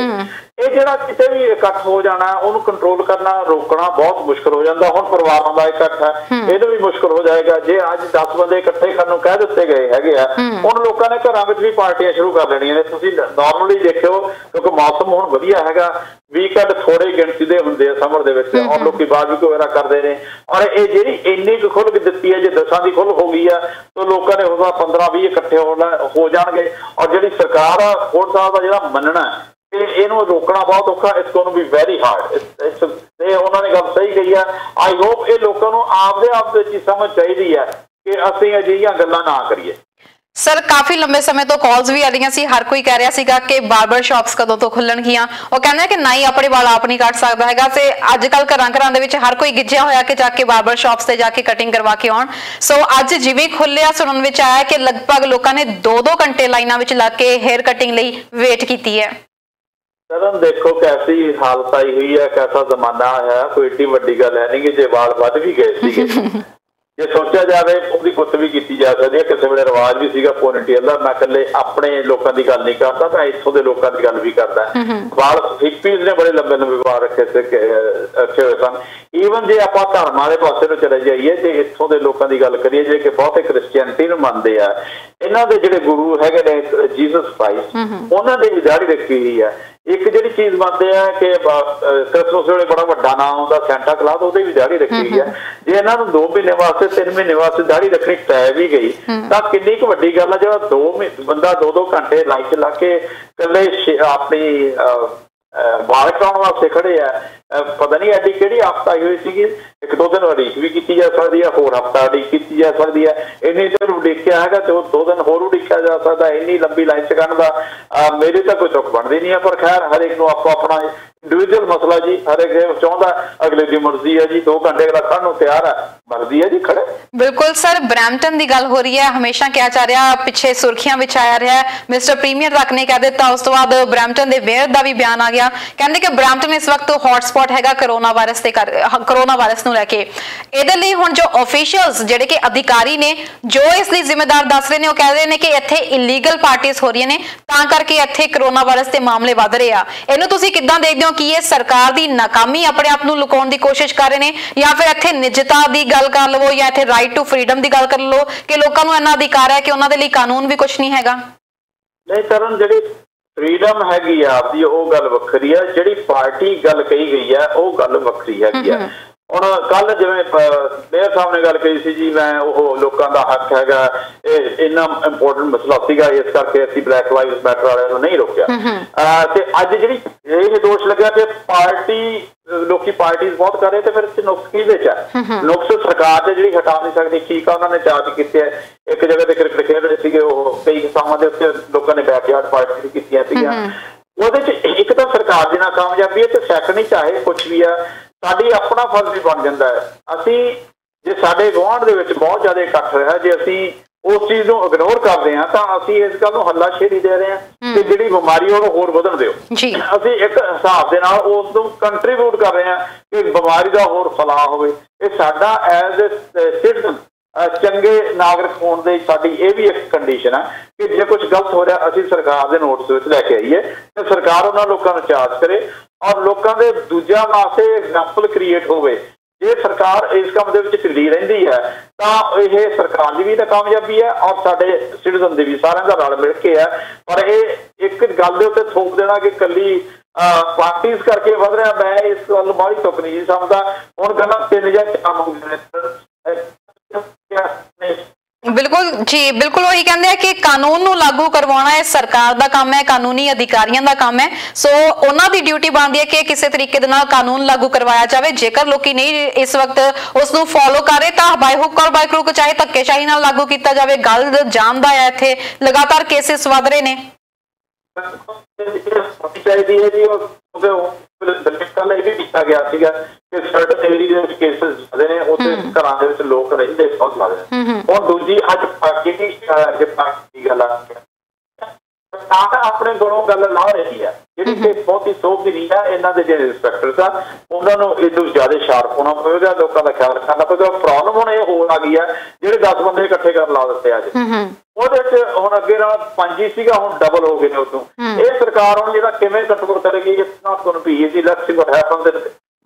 ਇਹ ਜਿਹੜਾ ਕਿਤੇ ਵੀ ਇਕੱਠ ਹੋ ਜਾਣਾ, ਉਹਨੂੰ ਕੰਟਰੋਲ ਕਰਨਾ, ਰੋਕਣਾ ਬਹੁਤ ਮੁਸ਼ਕਲ ਹੋ ਜਾਂਦਾ। ਹੁਣ ਪਰਿਵਾਰਾਂ ਦਾ ਇਕੱਠ ਹੈ, ਇਹਨੂੰ ਵੀ ਮੁਸ਼ਕਲ ਹੋ ਜਾਏਗਾ। ਜੇ ਅੱਜ 10 ਬੰਦੇ ਇਕੱਠੇ ਕਰਨ ਨੂੰ ਕਹਿ ਦਿੱਤੇ ਗਏ ਹੈਗੇ ਆ, ਹੁਣ ਲੋਕਾਂ ਨੇ ਘਰਾਂ ਵਿੱਚ ਵੀ ਪਾਰਟੀਆਂ ਸ਼ੁਰੂ ਕਰ ਲੈਣੀਆਂ ਨੇ। ਤੁਸੀਂ ਨਾਰਮਲੀ ਦੇਖਿਓ, ਕਿਉਂਕਿ ਮੌਸਮ ਹੁਣ ਵਧੀਆ ਹੈਗਾ, ਵੀਕਐਂਡ ਥੋੜੀ ਗਿਣਤੀ ਦੇ ਹੁੰਦੇ ਆ ਸਮਰ ਦੇ ਵਿੱਚ, ਔਰ ਲੋਕੀ ਬਾਰਬੀਕਿਊ ਵਗੈਰਾ ਕਰਦੇ ਨੇ। ਔਰ ਇਹ ਜਿਹੜੀ ਇੰਨੀ ਕੁ ਖੁੱਲ੍ਹ ਦਿੱਤੀ ਹੈ, ਜੇ 10 ਦੀ ਖੁੱਲ੍ਹ ਹੋ ਗਈ ਆ, ਤਾਂ ਲੋਕਾਂ ਨੇ ਉਹਦਾ 15-20 ਇਕੱਠੇ ਹੋ ਜਾਣਗੇ। ਔਰ ਜਿਹੜੀ ਸਰਕਾਰ ਆ, ਫੋਰਡ ਸਾਹਿਬ ਦਾ ਜਿਹੜਾ ਮੰਨਣਾ ਤੇ ਇਹਨੂੰ ਰੋਕਣਾ ਬਹੁਤ ਔਖਾ। It's going to be very hard. ਤੇ ਉਹਨਾਂ ਨੇ ਗੱਲ ਸਹੀ ਕਹੀ ਆ। ਆਈ ਹੋਪ ਇਹ ਲੋਕਾਂ ਨੂੰ ਆਪਦੇ ਆਪ ਵਿੱਚ ਹੀ ਸਮਝ ਚਾਹੀਦੀ ਹੈ ਕਿ ਅਸੀਂ ਅਜਿਹੀਆਂ ਗੱਲਾਂ ਨਾ ਕਰੀਏ। ਸਰ ਕਾਫੀ ਲੰਬੇ ਸਮੇਂ ਤੋਂ ਕਾਲਸ ਵੀ ਆ ਰਹੀਆਂ ਸੀ, ਹਰ ਕੋਈ ਕਹਿ ਰਿਹਾ ਸੀਗਾ ਕਿ ਬਾਰਬਰ ਸ਼ਾਪਸ ਕਦੋਂ ਤੋਂ ਖੁੱਲਣਗੀਆਂ। ਉਹ ਕਹਿੰਦੇ ਕਿ ਨਾ ਹੀ ਆਪਣੇ ਵਾਲ ਆਪ ਨਹੀਂ ਕੱਟ ਸਕਦਾ ਹੈਗਾ, ਤੇ ਅੱਜ ਕੱਲ ਘਰਾਂ ਦੇ ਵਿੱਚ ਹਰ ਕੋਈ ਗਿੱਜਿਆ ਹੋਇਆ ਕਿ ਜਾ ਕੇ ਬਾਰਬਰ ਸ਼ਾਪਸ ਤੇ ਜਾ ਕੇ ਕਟਿੰਗ ਕਰਵਾ ਕੇ ਆਉਣ। ਸੋ ਅੱਜ ਜਿਵੇਂ ਖੁੱਲਿਆ ਸੁਣਨ ਵਿੱਚ ਆਇਆ ਕਿ ਲਗਭਗ ਲੋਕਾਂ ਨੇ 2-2 ਘੰਟੇ ਲਾਈਨਾਂ ਵਿੱਚ ਲੱਗ ਕੇ ਹੇਅਰ ਕਟਿੰਗ ਲਈ ਵੇਟ ਕੀਤੀ ਹੈ। ਸਰ ਦੇਖੋ ਕੈਸੀ ਹਾਲਤ ਆਈ ਹੋਈ ਹੈ, ਕੈਸਾ ਜ਼ਮਾਨਾ ਹੈ। ਕੋਈ ਏਡੀ ਵੱਡੀ ਗੱਲ ਹੈ ਨਹੀਂ ਕਿ ਜੇ ਵਾਲ ਵੱਧ ਵੀ ਗਏ ਸੀਗੇ। ਜੇ ਸੋਚਿਆ ਜਾਵੇ ਉਹਦੀ ਗੁੱਤ ਵੀ ਕੀਤੀ ਜਾ ਸਕਦੀ ਹੈ। ਕਿਸੇ ਵੇਲੇ ਰਿਵਾਜ ਵੀ ਸੀਗਾ ਪੋਨੀਟੇਲ ਦਾ। ਮੈਂ ਇਕੱਲੇ ਆਪਣੇ ਲੋਕਾਂ ਦੀ ਗੱਲ ਨਹੀਂ ਕਰਦਾ, ਮੈਂ ਇੱਥੋਂ ਦੇ ਲੋਕਾਂ ਦੀ ਗੱਲ ਵੀ ਕਰਦਾ। ਵਾਲ ਹਿੱਪੀਜ਼ ਨੇ ਬੜੇ ਲੰਬੇ ਲੰਬੇ ਵਾਲ ਰੱਖੇ ਹੋਏ ਸਨ। ਈਵਨ ਜੇ ਆਪਾਂ ਧਰਮਾਂ ਦੇ ਪਾਸੇ ਨੂੰ ਚਲੇ ਜਾਈਏ ਤੇ ਇੱਥੋਂ ਦੇ ਲੋਕਾਂ ਦੀ ਗੱਲ ਕਰੀਏ ਜੇ ਕਿ ਬਹੁਤੇ ਕ੍ਰਿਸਚੀਅਨਟੀ ਨੂੰ ਮੰਨਦੇ ਆ, ਇਹਨਾਂ ਦੇ ਜਿਹੜੇ ਗੁਰੂ ਹੈਗੇ ਨੇ ਜੀਸਸ ਕ੍ਰਾਈਸਟ, ਉਹਨਾਂ ਦੀ ਵੀ ਦਾੜੀ ਰੱਖੀ ਹੋਈ ਹੈ। ਇੱਕ ਜਿਹੜੀ ਚੀਜ਼ ਮੰਨਦੇ ਆ ਕਿ ਕ੍ਰਿਸਮਸ ਵੇਲੇ ਬੜਾ ਵੱਡਾ ਨਾਮ ਆਉਂਦਾ ਸੈਂਟਾ ਕਲਾਸ, ਉਹਦੀ ਵੀ ਦਾੜੀ ਰੱਖੀ ਹੋਈ ਹੈ। ਜੇ ਇਹਨਾਂ ਨੂੰ 2 ਮਹੀਨੇ ਵਾਸਤੇ 3 ਮਹੀਨੇ ਵਾਸਤੇ ਦਾੜੀ ਰੱਖਣੀ ਪੈ ਵੀ ਗਈ ਤਾਂ ਕਿੰਨੀ ਕੁ ਵੱਡੀ ਗੱਲ ਆ। ਜਿਹੜਾ ਬੰਦਾ 2-2 ਘੰਟੇ ਲਾਈਨ 'ਚ ਲਾ ਕੇ ਇਕੱਲੇ ਆਪਣੀ ਵਾਲ ਕਰਾਉਣ ਵਾਸਤੇ ਖੜੇ ਆ, ਪਤਾ ਨਹੀਂ ਐਡੀ ਕਿਹੜੀ ਆਫਤ ਆਈ ਹੋਈ ਸੀਗੀ। 1-2 ਦਿਨ ਉਡੀਕ ਵੀ ਕੀਤੀ ਜਾ ਸਕਦੀ ਹੈ, ਹੋਰ ਹਫ਼ਤਾ ਉਡੀਕ ਕੀਤੀ ਜਾ ਸਕਦੀ ਹੈ। ਇੰਨੀ ਚਿਰ ਉਡੀਕਿਆ ਹੈਗਾ ਤੇ ਉਹ 2 ਦਿਨ ਹੋਰ ਉਡੀਕਿਆ ਜਾ ਸਕਦਾ। ਇੰਨੀ ਲੰਬੀ ਲਾਈਨ 'ਚ ਕਰਨ ਦਾ ਮੇਰੀ ਤਾਂ ਕੋਈ ਚੁੱਕ ਬਣਦੀ ਨਹੀਂ ਹੈ। ਪਰ ਖੈਰ ਹਰੇਕ ਨੂੰ ਆਪੋ ਆਪਣਾ ਇੰਡੀਵਿਜੂਅਲ ਮਸਲਾ ਜੀ, ਹਰੇਕ ਚਾਹੁੰਦਾ ਅਗਲੇ ਦੀ ਮਰਜ਼ੀ ਹੈ ਜੀ। 2 ਘੰਟੇ ਅਗਲਾ ਖੜ੍ਹਨ ਨੂੰ ਤਿਆਰ ਹੈ, ਮਰਜ਼ੀ ਹੈ ਜੀ ਖੜੇ। ਬਿਲਕੁਲ ਸਰ, ਬਰੈਂਪਟਨ ਦੀ ਗੱਲ ਹੋ ਰਹੀ ਹੈ, ਹਮੇਸ਼ਾ ਕਿਹਾ ਜਾ ਰਿਹਾ, ਪਿੱਛੇ ਸੁਰਖੀਆਂ ਵਿੱਚ ਆਇਆ ਰਿਹਾ, ਮਿਸਟਰ ਪ੍ਰੀਮੀਅਰ ਤੱਕ ਨੇ ਕਹਿ ਦਿੱਤਾ। ਉਸ ਤੋਂ ਬਾਅਦ ਬਰੈਂਪਟਨ ਦੇ ਮੇਅਰ ਦਾ ਵੀ ਬਿਆਨ ਆ ਗਿਆ, ਕਹਿੰਦੇ ਕਿ ਬਰੈਂਪਟਨ ਇਸ ਵਕਤ ਹੌਟ ਸਪੌਟ ਹੈਗਾ ਕਰੋਨਾ ਵਾਇਰਸ ਨੂੰ ਲੈ ਕੇ। ਇਹਦੇ ਲਈ ਹੁਣ ਜੋ ਅਫੀਸ਼ੀਅਲਸ ਜਿਹੜੇ ਕਿ ਅਧਿਕਾਰੀ ਨੇ ਜੋ ਇਸ ਲਈ ਜ਼ਿੰਮੇਦਾਰ ਦੱਸ ਰਹੇ ਨੇ, ਉਹ ਕਹਿ ਰਹੇ ਨੇ ਕਿ ਇੱਥੇ ਇਲੀਗਲ ਪਾਰਟੀਆਂ ਹੋ ਰਹੀਆਂ ਨੇ, ਤਾਂ ਕਰਕੇ ਇੱਥੇ ਕਰੋਨਾ ਵਾਇਰਸ ਦੇ ਮਾਮਲੇ ਵੱਧ ਰਹੇ ਆ। ਇਹਨੂੰ ਤੁਸੀਂ ਕਿੱਦਾਂ ਦੇਖਦੇ ਹੋ? ਕੀ ਇਹ ਸਰਕਾਰ ਦੀ ਨਾਕਾਮੀ, ਆਪਣੇ ਆਪ ਨੂੰ ਲੁਕਾਉਣ ਦੀ ਕੋਸ਼ਿਸ਼ ਕਰ ਰਹੇ ਨੇ, ਜਾਂ ਫਿਰ ਇੱਥੇ ਨਿੱਜਤਾ ਦੀ ਗੱਲ ਕਰ ਲਵੋ ਜਾਂ ਇੱਥੇ ਰਾਈਟ ਟੂ ਫਰੀडम ਦੀ ਗੱਲ ਕਰ ਲਓ ਕਿ ਲੋਕਾਂ ਨੂੰ ਇੰਨਾ ਅਧਿਕਾਰ ਹੈ ਕਿ ਉਹਨਾਂ ਦੇ ਲਈ ਕਾਨੂੰਨ ਵੀ ਕੁਝ ਨਹੀਂ ਹੈਗਾ? ਨਹੀਂ ਕਰਨ, ਜਿਹੜੀ ਫਰੀडम ਹੈਗੀ ਆ ਆਪਦੀ ਉਹ ਗੱਲ ਵੱਖਰੀ ਹੈ, ਜਿਹੜੀ ਪਾਰਟੀ ਗੱਲ ਕਹੀ ਗਈ ਹੈ ਉਹ ਗੱਲ ਵੱਖਰੀ ਹੈਗੀ ਆ। ਹੁਣ ਕੱਲ ਜਿਵੇਂ ਮੇਅਰ ਸਾਹਿਬ ਨੇ ਗੱਲ ਕਹੀ ਸੀ ਜੀ, ਮੈਂ ਉਹ ਲੋਕਾਂ ਦਾ ਹੱਕ ਹੈਗਾ, ਇਹ ਇੰਨਾ ਇੰਪੋਰਟੈਂਟ ਮਸਲਾ ਸੀਗਾ, ਇਸ ਕਰਕੇ ਅਸੀਂ ਬਲੈਕ ਲਾਈਵਜ਼ ਮੈਟਰ ਵਾਲਿਆਂ ਨੂੰ ਨਹੀਂ ਰੋਕਿਆ। ਤੇ ਅੱਜ ਜਿਹੜੀ ਇਹ ਦੋਸ਼ ਲੱਗਿਆ ਕਿ ਲੋਕੀ ਪਾਰਟੀਜ਼ ਬਹੁਤ ਕਰ ਰਹੇ, ਤੇ ਫਿਰ ਨੁਕਸ ਕਿਹਦੇ ਚ ਹੈ? ਨੁਕਸ ਸਰਕਾਰ ਤੇ ਜਿਹੜੀ ਹਟਾ ਨਹੀਂ ਸਕਦੀ। ਠੀਕ ਆ, ਉਹਨਾਂ ਨੇ ਚਾਰਜ ਕੀਤੇ ਹੈ। ਇੱਕ ਜਗ੍ਹਾ ਤੇ ਕ੍ਰਿਕਟ ਖੇਡ ਰਹੇ ਸੀਗੇ, ਉਹ ਕਈ ਥਾਵਾਂ ਦੇ ਉੱਤੇ ਲੋਕਾਂ ਨੇ ਬੈਕਯਾਰਡ ਪਾਰਟੀਆਂ ਕੀਤੀਆਂ ਸੀਗੀਆਂ। ਉਹਦੇ ਚ ਇੱਕ ਤਾਂ ਸਰਕਾਰ ਦੀ ਨਾਕਾਮਯਾਬੀ ਹੈ, ਤੇ ਸੈਕੰਡ ਚਾਹੇ ਕੁਛ ਵੀ ਆ, ਸਾਡੀ ਆਪਣਾ ਫਰਜ਼ ਵੀ ਬਣ ਜਾਂਦਾ ਹੈ। ਅਸੀਂ ਜੇ ਸਾਡੇ ਗੁਆਂਢ ਦੇ ਵਿੱਚ ਬਹੁਤ ਜ਼ਿਆਦਾ ਇਕੱਠ ਰਿਹਾ, ਜੇ ਅਸੀਂ ਉਸ ਚੀਜ਼ ਨੂੰ ਇਗਨੋਰ ਕਰਦੇ ਹਾਂ ਤਾਂ ਅਸੀਂ ਇਸ ਗੱਲ ਨੂੰ ਹੱਲਾਸ਼ੇਰੀ ਦੇ ਰਹੇ ਹਾਂ ਕਿ ਜਿਹੜੀ ਬਿਮਾਰੀ ਉਹਨੂੰ ਹੋਰ ਵਧਣ ਦਿਓ। ਅਸੀਂ ਇੱਕ ਹਿਸਾਬ ਦੇ ਨਾਲ ਉਸ ਨੂੰ ਕੰਟਰੀਬਿਊਟ ਕਰ ਰਹੇ ਹਾਂ ਕਿ ਬਿਮਾਰੀ ਦਾ ਹੋਰ ਫੈਲਾਅ ਹੋਵੇ। ਇਹ ਸਾਡਾ ਐਜ਼ ਏ ਸਿਟੀਜ਼ਨ ਚੰਗੇ ਨਾਗਰਿਕ ਹੋਣ ਦੇ ਸਾਡੀ ਇਹ ਵੀ ਇੱਕ ਕੰਡੀਸ਼ਨ ਹੈ ਕਿ ਜੇ ਕੁਝ ਗਲਤ ਹੋ ਰਿਹਾ ਅਸੀਂ ਸਰਕਾਰ ਦੇ ਨੋਟਿਸ ਵਿੱਚ ਲੈ ਕੇ ਆਈਏ ਤੇ ਸਰਕਾਰ ਉਹਨਾਂ ਲੋਕਾਂ ਨੂੰ ਚਾਰਜ ਕਰੇ ਔਰ ਲੋਕਾਂ ਦੇ ਦੂਜਿਆਂ ਵਾਸਤੇ ਐਗਜ਼ਾਮਪਲ ਕ੍ਰੀਏਟ ਹੋਵੇ। ਜੇ ਸਰਕਾਰ ਇਸ ਕੰਮ ਦੇ ਵਿੱਚ ਢਿੱਲੀ ਰਹਿੰਦੀ ਹੈ ਤਾਂ ਇਹ ਸਰਕਾਰ ਦੀ ਵੀ ਨਾਕਾਮਯਾਬੀ ਹੈ ਔਰ ਸਾਡੇ ਸਿਟੀਜ਼ਨ ਦੀ ਵੀ, ਸਾਰਿਆਂ ਦਾ ਰਲ ਮਿਲ ਕੇ ਹੈ। ਪਰ ਇਹ ਇੱਕ ਗੱਲ ਦੇ ਉੱਤੇ ਥੋਪ ਦੇਣਾ ਕਿ ਇਕੱਲੀ ਪਾਰਟੀਜ਼ ਕਰਕੇ ਵਧ ਰਿਹਾ, ਮੈਂ ਇਸ ਗੱਲ ਨੂੰ ਬਾਹਲੀ ਤੁਕ ਨਹੀਂ ਸਮਝਦਾ। ਹੁਣ ਗੱਲਾਂ 3 ਜਾਂ 4 ਹੁੰਦੇ ਬਿਲਕੁਲ ਜੀ, ਬਿਲਕੁਲ ਉਹੀ ਕਹਿੰਦੇ ਆ ਕਿ ਕਾਨੂੰਨ ਨੂੰ ਲਾਗੂ ਕਰਵਾਉਣਾ ਇਹ ਸਰਕਾਰ ਦਾ ਕੰਮ ਹੈ, ਕਾਨੂੰਨੀ ਅਧਿਕਾਰੀਆਂ ਦਾ ਕੰਮ ਹੈ। ਸੋ ਉਹਨਾਂ ਦੀ ਡਿਊਟੀ ਬਣਦੀ ਹੈ ਕਿ ਕਿਸੇ ਤਰੀਕੇ ਦੇ ਨਾਲ ਕਾਨੂੰਨ ਲਾਗੂ ਕਰਵਾਇਆ ਜਾਵੇ। ਜੇਕਰ ਲੋਕੀ ਨਹੀਂ ਇਸ ਵਕਤ ਉਸ ਨੂੰ ਫੋਲੋ ਕਰ ਰਹੇ ਤਾਂ ਬਾਈ ਹੁੱਕ ਔਰ ਬਾਈ ਕਰੂਕ ਚਾਹੇ ਧੱਕੇਸ਼ਾਹੀ ਨਾਲ ਲਾਗੂ ਕੀਤਾ ਜਾਵੇ। ਗੱਲ ਜਾਣਦਾ ਹੈ, ਇੱਥੇ ਲਗਾਤਾਰ ਕੇਸਿਸ ਵਧ ਰਹੇ ਨੇ। ਚਾਹੀਦੀ ਹੈ ਜੀ, ਕੱਲ ਇਹ ਵੀ ਕੀਤਾ ਗਿਆ ਸੀਗਾ ਕਿ ਸਰਟਨ ਏਰੀਆ ਦੇ ਵਿੱਚ ਕੇਸਿਸ ਜ਼ਿਆਦਾ ਨੇ, ਉੱਥੇ ਘਰਾਂ ਦੇ ਵਿੱਚ ਲੋਕ ਰਹਿੰਦੇ ਬਹੁਤ ਲੱਗਦੇ ਨੇ। ਹੁਣ ਦੂਜੀ ਅੱਜ ਪਾਰਟੀ ਦੀ ਗੱਲ ਆ, ਆਪਣੇ ਕੋਲੋਂ ਗੱਲ ਲਾ ਰਹੀ ਹੈ ਜਿਹੜੀ ਕਿ ਬਹੁਤੀ ਸੋਚ ਦੀ ਨਹੀਂ ਹੈ। ਇਹਨਾਂ ਦੇ ਜਿਹੜੇ ਇੰਸਪੈਕਟਰਸ ਆ ਉਹਨਾਂ ਨੂੰ ਇਹਦੋਂ ਜ਼ਿਆਦਾ ਸ਼ਾਰਪ ਹੋਣਾ ਪਵੇਗਾ, ਲੋਕਾਂ ਦਾ ਖਿਆਲ ਰੱਖਣਾ ਪਵੇਗਾ। ਪ੍ਰੋਬਲਮ ਹੁਣ ਇਹ ਹੋਰ ਆ ਗਈ ਹੈ, ਜਿਹੜੇ 10 ਬੰਦੇ ਇਕੱਠੇ ਕਰ ਲਾ ਦਿੱਤੇ ਅੱਜ, ਉਹਦੇ ਚ ਹੁਣ ਅੱਗੇ ਨਾਲ 5 ਹੀ ਸੀਗਾ, ਹੁਣ ਡਬਲ ਹੋ ਗਏ ਨੇ ਉਦੋਂ। ਇਹ ਸਰਕਾਰ ਹੁਣ ਜਿਹੜਾ ਕਿਵੇਂ ਕੰਟਰੋਲ ਕਰੇਗੀ,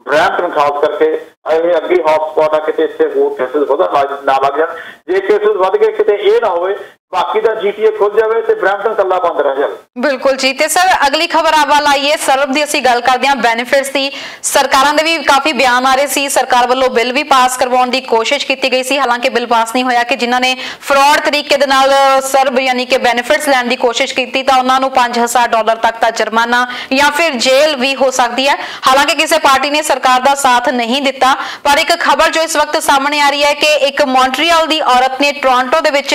ਬਰੈਂਪਟਨ ਖਾਸ ਕਰਕੇ ਇਹ ਅੱਗੇ ਹੌਟ ਸਪੌਟ ਆ, ਕਿਤੇ ਇੱਥੇ ਹੋਰ ਕੇਸਿਸ ਵਧਣ ਨਾ ਲੱਗ ਜਾਣ। ਜੇ ਕੇਸਿਸ ਵੱਧ ਗਏ ਕਿਤੇ ਇਹ ਨਾ ਹੋਵੇ बाकी दा GTA खुल जाए तो ब्रैम्पटन कला बंद रह जाए। बिल्कुल जी। ते सर अगली खबर वाल आईए सरब की ਅਸੀਂ ਗੱਲ ਕਰਦੇ ਹਾਂ ਬੈਨੀਫਿਟਸ ਦੀ। ਸਰਕਾਰਾਂ ਦੇ ਵੀ ਕਾਫੀ ਬਿਆਨ ਆ ਰਹੇ ਸੀ, ਸਰਕਾਰ ਵੱਲੋਂ ਬਿੱਲ ਵੀ ਪਾਸ ਕਰਵਾਉਣ ਦੀ ਕੋਸ਼ਿਸ਼ ਕੀਤੀ ਗਈ ਸੀ, ਹਾਲਾਂਕਿ ਬਿੱਲ ਪਾਸ ਨਹੀਂ ਹੋਇਆ ਕਿ ਜਿਨ੍ਹਾਂ ਨੇ ਫਰਾਡ ਤਰੀਕੇ ਦੇ ਨਾਲ ਸਰਬ ਯਾਨੀ ਕਿ ਬੈਨੀਫਿਟਸ ਲੈਣ ਦੀ ਕੋਸ਼ਿਸ਼ ਕੀਤੀ ਤਾਂ ਉਹਨਾਂ ਨੂੰ $5000 ਤੱਕ ਦਾ ਜੁਰਮਾਨਾ ਜਾਂ ਫਿਰ ਜੇਲ੍ਹ ਵੀ ਹੋ ਸਕਦੀ ਹੈ। ਹਾਲਾਂਕਿ ਕਿਸੇ ਪਾਰਟੀ ਨੇ ਸਰਕਾਰ ਦਾ ਸਾਥ ਨਹੀਂ ਦਿੱਤਾ, ਪਰ ਇੱਕ ਖਬਰ ਜੋ ਇਸ ਵਕਤ ਸਾਹਮਣੇ ਆ ਰਹੀ ਹੈ ਕਿ ਇੱਕ ਮੌਂਟਰੀਅਲ ਦੀ ਔਰਤ ਨੇ ਟੋਰਾਂਟੋ ਦੇ ਵਿੱਚ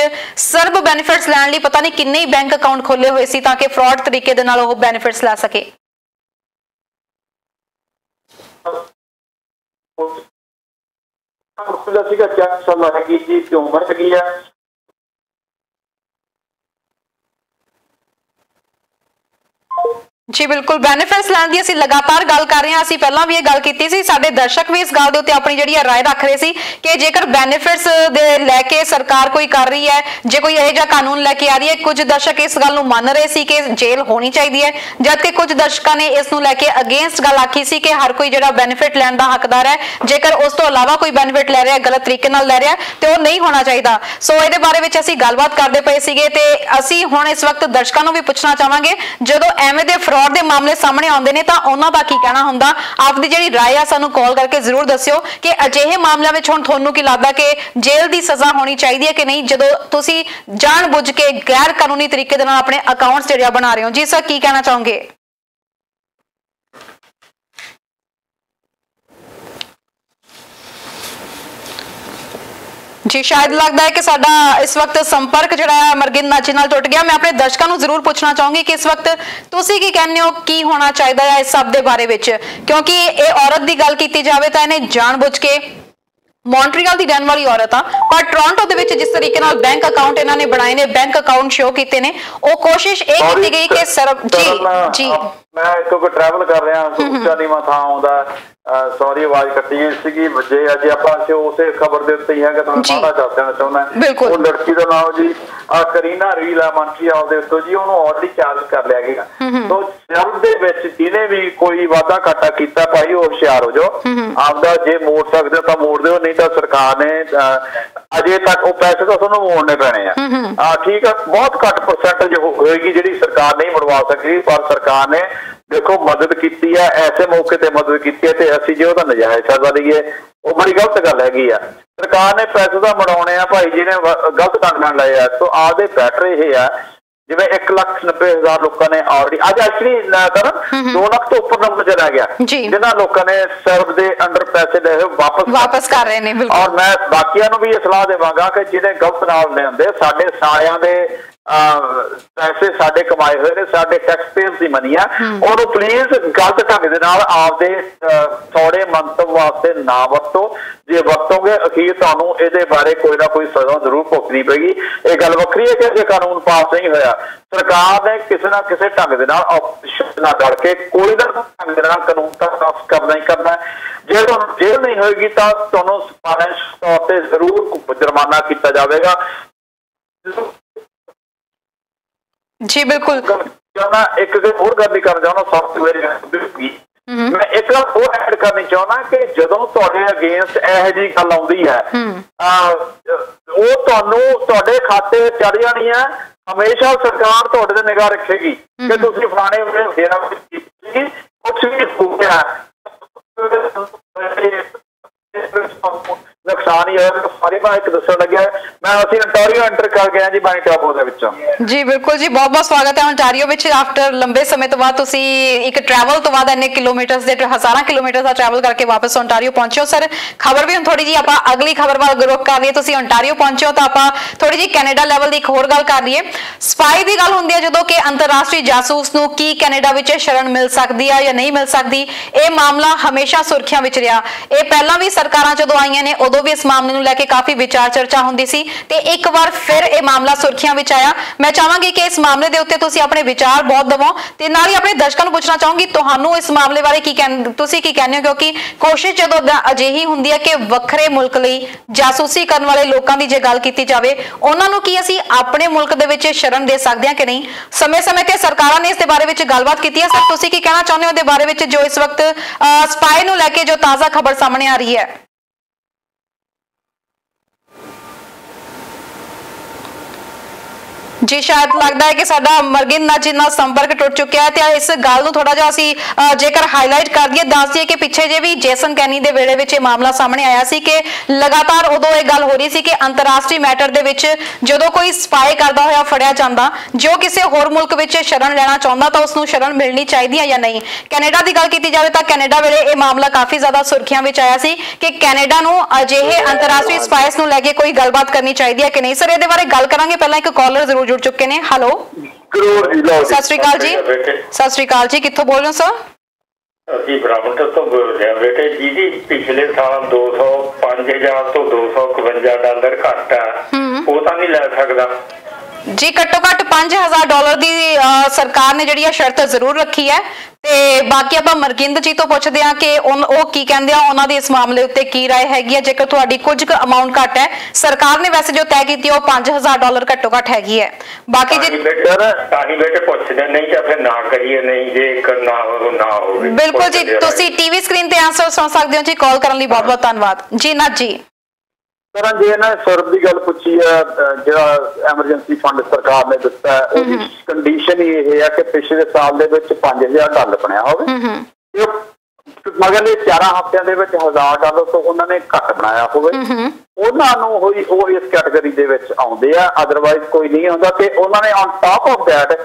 ਸਰਬ ਬੈਨੀਫਿਟਸ ਲੈਣ ਲਈ ਪਤਾ ਨਹੀਂ ਕਿੰਨੇ ਹੀ ਬੈਂਕ ਅਕਾਊਂਟ ਖੋਲੇ ਹੋਏ ਸੀ ਤਾਂ ਕਿ ਫਰਾਡ ਤਰੀਕੇ ਦੇ ਨਾਲ ਉਹ ਬੈਨੀਫਿਟਸ ਲੈ ਸਕੇ। ਸੀਗਾ ਚੈੱਕ ਸਲਾਹ ਹੈਗੀ ਜੀ ਕਿਉਂ ਬਣ ਗਈ ਹੈ। जी बिल्कुल, बेनिफिट्स लैण दी असीं लगातार गल कर रहे हैं। असीं पहलां भी ये गल कीती सी, साडे दर्शक भी इस गल दे उत्ते अपनी जिहड़ी राय रख रहे सी कि जेकर बेनिफिट्स दे लैके सरकार कोई कर रही है, जे कोई इहो जिहा कानून लैके आ रही है, कुछ दर्शक इस गल नूं मन रहे सी कि जेल होनी चाहिदी है, जबकि कुछ दर्शकां ने इस नूं लैके अगेंस्ट गल आखी सी कि हर कोई जिहड़ा बेनिफिट लैण दा हकदार है, जेकर उस तो इलावा कोई बेनिफिट लै रिहा गलत तरीके नाल लै रिहा ते ओह नहीं होना चाहिदा। सो इहदे बारे विच असीं गलबात करदे पए सीगे ते असीं हुण इस वक्त दर्शकां नूं भी पुछना चाहांगे जदों एवें दे फ्रॉड दे मामले सामने आउंदे ने तां उन्हां दा की कहना हुंदा। आपदी जिहड़ी राय आ सानूं कॉल करके जरूर दस्सिओ कि अजिहे मामलिਆਂ ਵਿੱਚ ਹੁਣ ਤੁਹਾਨੂੰ ਕੀ ਲੱਗਦਾ कि जेल ਦੀ सज़ा होनी चाहिए है कि नहीं ਜਦੋਂ ਤੁਸੀਂ ਜਾਣ-ਬੁੱਝ ਕੇ गैर कानूनी तरीके ਦੇ ਨਾਲ ਆਪਣੇ ਅਕਾਊਂਟਸ ਜਿਹੜੇ ਬਣਾ ਰਹੇ ਹੋ। जी सर की कहना चाहोगे? जी शायद लगता है कि साडा इस वक्त संपर्क जिहड़ा है अमरगिंद नाची नाल टुट गया। मैं अपने दर्शकों को जरूर पूछना चाहूंगी कि इस वक्त तुसी की कहने हो की होना चाहिए है इस सब दे बारे विच, क्योंकि ये औरत की गल की जाए तो इन्हें जानबूझ के मॉन्ट्रियल की रहने वाली औरत आ, पर टोरंटो दे विच जिस तरीके नाल बैंक अकाउंट इन्होंने बनाए ने, बैंक अकाउंट शो कीते ने, वो कोशिश ये की गई कि सरब जी मैं इतों को ट्रैवल कर रहा ਉੱਚਾ ਨੀਵਾਂ ਥਾਂ ਆਉਂਦਾ। सॉरी आवाज कट्टी गई सी जे अज आप उस खबर के उत्ते ही है कि तुहानूं माड़ा दस देना चाहुंदा। वो लड़की का नाम जी करीना रील है मॉन्ट्रियल दे उत्तों जी, उन्होंने ऑलरेडी चार्ज कर लिया गया। तो जब दे विच जिन्हें भी कोई वाधा घाटा किया भाई वो होशियार हो जाओ, आपदा जे मोड़ सकते हो तो मोड़ दो, नहीं तो सरकार ने अजे तक वो पैसे तो तुहानूं मोड़ने पैणे आ। ठीक है, बहुत घट परसेंटेज होएगी जिहड़ी सरकार नहीं मुड़वा सकती, पर सरकार ने देखो मदद की है, ऐसे मौके पर मदद की है, असीं जे उहदा नजायज़ फायदा लईए वो बड़ी गलत गल हैगी आ। सरकार ने पैसे तो मुड़ाउणे आ भाई जिन्हें गलत ढंग नाल लए आ, तो आपदे बैटर ये है जिवें 1,90,000 लोगों ने ऑलरेडी अज एक्चुअली 2 लाख तो ऊपर नंबर चला गया जिन्होंने लोगों ने सर्व के अंडर पैसे ले वापस कर रहे हैं। और मैं बाकियां नूं भी ये सलाह देवांगा कि जिन्हें गलत नाल ले आंदे साडे सारियां दे पैसे साडे कमाए हुए ने, साडे टैक्स पेयर्स की मनी है, और प्लीज गलत ढंग दे नाल आपदे थोड़े मंतव वास्ते ना वरतो। जे वरतोगे अखीर तुहानूं इहदे बारे कोई ना कोई सज़ा जरूर भुगतनी पेगी। ये गल वखरी है कि जे कानून पास नहीं होया, सरकार ने किसी ना किसी ढंग दे नाल ऑपरेशन ना करके कोई ना ढंग दे नाल कानून पास करना ही करना है। जे तुहानूं जेल नहीं होएगी तो तुहानूं फाइनैंशियल तौर पर जरूर जुर्माना किया जाएगा। जी बिल्कुल, एक होर गल भी करना चाहना सॉफ्टवेयर मैं एक होर ऐड करनी चाहना कि जदों तुहाडे अगेंस्ट इहो जी गल आउंदी है वो तुहानूं तुहाडे खाते चढ़ जानी है। हमेशा सरकार तुहाडे ते निगाह रखेगी कि तुसीं फलाणे वेले फेरा कुछ भी हो गया नुकसान ही है। सारी मैं एक दसन लग्या मैं असीं ओंटारियो एंटर कर गए जी मैनीटोबा दे विच। जी बिल्कुल जी, बहुत बहुत स्वागत है ओंटारियो विच। आफ्टर लंबे समय तो बाद तुसीं एक ट्रैवल तो बाद इन्ने किलोमीटर्स दे हज़ारां किलोमीटर का ट्रैवल करके वापस ओंटारियो पहुंचे हो। सर खबर भी हुण थोड़ी जी आपां अगली खबर वाल रुख कर लईए। तुसीं ओंटारियो पहुंचे हो तो आपां थोड़ी जी कैनेडा लैवल दी एक होर गल कर लईए। स्पाई दी गल हुंदी है जदों कि अंतरराष्ट्रीय जासूस नूं की कैनेडा विच शरण मिल सकदी है या नहीं मिल सकदी, ये मामला हमेशा सुर्खियां विच रहा। ये पहलां भी सरकारां जदों आईयां ने उदों भी इस मामले नूं लैके काफी विचार चर्चा हुंदी सी ते एक बार फिर ये मामला सुर्खियां विच आया। मैं चाहांगी कि इस मामले दे उत्ते तुसीं अपने विचार बहुत दवो ते नाल ही अपने दर्शकों नूं पुछना चाहूंगी तुहानूं इस मामले बारे की तुसीं की कहने हो, क्योंकि कोशिश जदों अजिही हुंदी है कि वखरे मुल्क लई जासूसी करन वाले लोकां दी जे गल कीती जावे उन्हां नूं की असीं अपने मुल्क दे विच शरण दे सकदे हां कि नहीं। समय समय ते सरकारां ने इस दे बारे विच गलबात कीती है। सर तुसीं की कहना चाहुंदे हो इहदे बारे विच जो इस वक्त स्पाई नूं लैके जो ताज़ा खबर सामने आ रही है? जी शायद लगता है कि साडा मरगिंद जी नाल संपर्क टुट चुका है। तो इस गल नूं थोड़ा जिहा असीं जेकर हाईलाइट कर दईए, दस दईए कि पिछे जे भी जेसन कैनी दे वेले विच मामला सामने आया सी कि लगातार उदों ये गल हो रही सी कि अंतरराष्ट्रीय मैटर दे विच जदों कोई स्पाई करदा होया फड़िया जांदा, जो किसी होर मुल्क विच शरण लेना चाहुंदा तां उसनूं शरण मिलनी चाहीदी है या नहीं। कैनेडा की गल की जाए तो कैनेडा वेले ये मामला काफ़ी ज़्यादा सुर्खियां विच आया सी कि कैनेडा नूं अजिहे अंतरराष्ट्रीय स्पाइस नूं लैके कोई गलबात करनी चाहिए है कि नहीं। सर, ये बारे गल करांगे। पहला एक कॉलर जरूर जुड़ चुके हैं। हेलो, सत श्री अकाल जी। सत श्री अकाल जी, कित्थों बोल रहे हो सर? जी ब्राह्मणपुर तो बोल रहे हैं बेटे जी। जी पिछले साल 205,000 तो $251 घट है, वो तो नहीं लै सकता जी। घट्टो घट $5,000 की सरकार ने जिहड़ी शर्त जरूर रखी है। ते बाकी आपां मरगिंद जी तो पुछदे हां कि ਉਹ ਕੀ ਕਹਿੰਦੇ ਆ, ਉਹਨਾਂ ਦੀ ਇਸ ਮਾਮਲੇ ਉੱਤੇ ਕੀ ਰਾਏ ਹੈਗੀ ਹੈ। ਜੇਕਰ ਤੁਹਾਡੀ ਕੁਝ ਕੁ ਅਮਾਉਂਟ ਘੱਟ ਹੈ, ਸਰਕਾਰ ਨੇ ਵੈਸੇ ਜੋ ਤੈਅ ਕੀਤੀ ਉਹ $5,000 ਘੱਟੋ ਘੱਟ ਹੈਗੀ ਹੈ। ਬਾਕੀ ਜੇ ਤਾਂ ਹੀ ਬੇਟੇ ਪੁੱਛਦੇ ਨਹੀਂ ਤਾਂ ਫਿਰ ਨਾ ਕਰੀਏ, ਨਹੀਂ ਜੇ ਕਰਨਾ ਨਾ ਹੋਵੇ। ਬਿਲਕੁਲ ਜੀ, ਤੁਸੀਂ ਟੀਵੀ ਸਕਰੀਨ ਤੇ ਆਨਸਰ ਸੁਣ ਸਕਦੇ ਹੋ ਜੀ। ਕਾਲ ਕਰਨ ਲਈ ਬਹੁਤ ਬਹੁਤ ਧੰਨਵਾਦ ਜੀ। ਨਾਥ ਜੀ ਸਰ, ਜੇ ਇਹਨਾਂ ਸਰਵ ਦੀ ਗੱਲ ਪੁੱਛੀ ਹੈ, ਜਿਹੜਾ ਐਮਰਜੈਂਸੀ ਫੰਡ ਸਰਕਾਰ ਨੇ ਦਿੱਤਾ ਹੈ, ਉਹਦੀ ਕੰਡੀਸ਼ਨ ਹੀ ਇਹ ਹੈ ਕਿ ਪਿਛਲੇ ਸਾਲ ਦੇ ਵਿੱਚ $5,000 ਬਣਿਆ ਹੋਵੇ, ਮਗਰਲੇ 4 ਹਫ਼ਤਿਆਂ ਦੇ ਵਿੱਚ $1,000 ਤੋਂ ਉਹਨਾਂ ਨੇ ਘੱਟ ਬਣਾਇਆ ਹੋਵੇ। ਉਹਨਾਂ ਨੂੰ ਉਹ ਇਸ ਕੈਟਾਗਰੀ ਦੇ ਵਿੱਚ ਆਉਂਦੇ ਆ, ਅਦਰਵਾਈਜ਼ ਕੋਈ ਨਹੀਂ ਆਉਂਦਾ। ਤੇ ਉਹਨਾਂ ਨੇ ਔਨ ਟਾਪ ਆਫ ਦੈਟ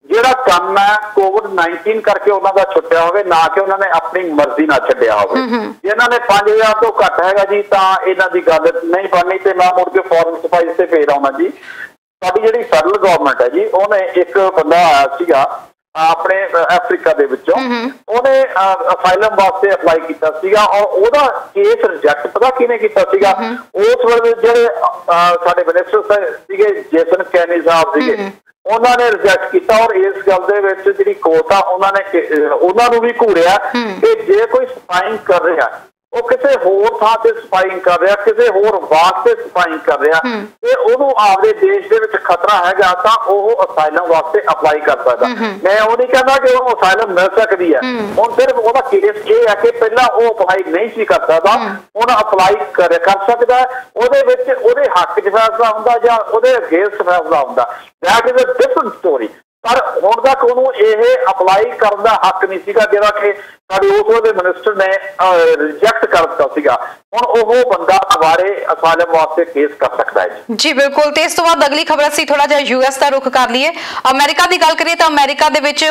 ਜਿਹੜਾ ਕੰਮ ਹੈ COVID-19 ਕਰਕੇ ਉਹਨਾਂ ਦਾ ਛੁੱਟਿਆ ਹੋਵੇ, ਨਾ ਕਿ ਉਹਨਾਂ ਨੇ ਆਪਣੀ ਮਰਜ਼ੀ ਨਾਲ ਛੱਡਿਆ ਹੋਵੇ। ਜੇ ਇਹਨਾਂ ਨੇ 5,000 ਤੋਂ ਘੱਟ ਹੈਗਾ ਜੀ ਤਾਂ ਇਹਨਾਂ ਦੀ ਗੱਲ ਨਹੀਂ ਬਣਨੀ। ਤੇ ਮੈਂ ਮੁੜ ਕੇ ਫੋਰਨ ਸਪਾਈਸ ਤੇ ਫੇਰ ਆਉਣਾ ਜੀ। ਸਾਡੀ ਜਿਹੜੀ ਫੈਡਰਲ ਗਵਰਨਮੈਂਟ ਹੈ ਜੀ, ਉਹਨੇ ਇੱਕ ਬੰਦਾ ਆਇਆ ਸੀਗਾ ਆਪਣੇ ਅਫਰੀਕਾ ਦੇ ਵਿੱਚੋਂ, ਉਹਨੇ ਅਸਾਈਲਮ ਵਾਸਤੇ ਅਪਲਾਈ ਕੀਤਾ ਸੀਗਾ ਔਰ ਉਹਦਾ ਕੇਸ ਰਿਜੈਕਟ ਪਤਾ ਕਿਹਨੇ ਕੀਤਾ ਸੀਗਾ? ਉਸ ਵੇਲੇ ਜਿਹੜੇ ਸਾਡੇ ਮਿਨਿਸਟਰ ਸੀਗੇ ਜੇਸਨ ਕੈਨੀ ਸਾਹਿਬ ਸੀਗੇ, ਉਹਨਾਂ ਨੇ ਰਿਜੈਕਟ ਕੀਤਾ। ਔਰ ਇਸ ਗੱਲ ਦੇ ਵਿੱਚ ਜਿਹੜੀ ਕੋਰਟ ਆ ਉਹਨਾਂ ਨੂੰ ਵੀ ਘੂਰਿਆ ਕਿ ਜੇ ਕੋਈ ਸਪਾਈਂਗ ਕਰ ਰਿਹਾ ਉਹ ਕਿਸੇ ਹੋਰ ਥਾਂ ਤੇ ਸਪਾਈਂਗ ਕਰ ਰਿਹਾ, ਕਿਸੇ ਹੋਰ ਵਾਸਤੇ ਸਪਾਈਂਗ ਕਰ ਰਿਹਾ ਤੇ ਉਹਨੂੰ ਆਪਦੇ ਦੇਸ਼ ਦੇ ਵਿੱਚ ਖਤਰਾ ਹੈਗਾ ਤਾਂ ਉਹ ਅਸਾਈਲਮ ਵਾਸਤੇ ਅਪਲਾਈ ਕਰ ਸਕਦਾ। ਮੈਂ ਉਹ ਨਹੀਂ ਕਹਿੰਦਾ ਕਿ ਉਹਨੂੰ ਅਸਾਈਲਮ ਮਿਲ ਸਕਦੀ ਹੈ। ਹੁਣ ਸਿਰਫ ਉਹਦਾ ਕੇਸ ਇਹ ਹੈ ਕਿ ਪਹਿਲਾਂ ਉਹ ਅਪਲਾਈ ਨਹੀਂ ਸੀ ਕਰ ਸਕਦਾ, ਹੁਣ ਅਪਲਾਈ ਕਰ ਸਕਦਾ। ਉਹਦੇ ਵਿੱਚ ਉਹਦੇ ਹੱਕ 'ਚ ਫੈਸਲਾ ਹੁੰਦਾ ਜਾਂ ਉਹਦੇ ਅਗੇਂਸਟ ਫੈਸਲਾ ਹੁੰਦਾ, that is a different story. ਪਰ ਹੁਣ ਤੱਕ ਉਹਨੂੰ ਇਹ ਅਪਲਾਈ ਕਰਨ ਦਾ ਹੱਕ ਨਹੀਂ ਸੀਗਾ, ਜਿਹੜਾ ਕਿ ਸਾਡੇ ਉਸ ਵੇਲੇ ਮਿਨਿਸਟਰ ਨੇ ਰਿਜੈਕਟ ਕਰ ਦਿੱਤਾ ਸੀਗਾ। ਹੁਣ ਉਹ ਬੰਦਾ ਦੁਬਾਰੇ ਅਸਾਈਲਮ ਵਾਸਤੇ ਕੇਸ ਕਰ ਸਕਦਾ ਹੈ ਜੀ। ਬਿਲਕੁਲ। ਤੇ ਇਸ ਤੋਂ ਬਾਅਦ ਅਗਲੀ ਖਬਰ ਅਸੀਂ ਥੋੜਾ ਜਿਹਾ ਯੂਐਸ ਦਾ ਰੁਖ ਕਰ ਲਈਏ। ਅਮਰੀਕਾ ਦੀ ਗੱਲ ਕਰੀਏ ਤਾਂ ਅਮਰੀਕਾ ਦੇ ਵਿੱਚ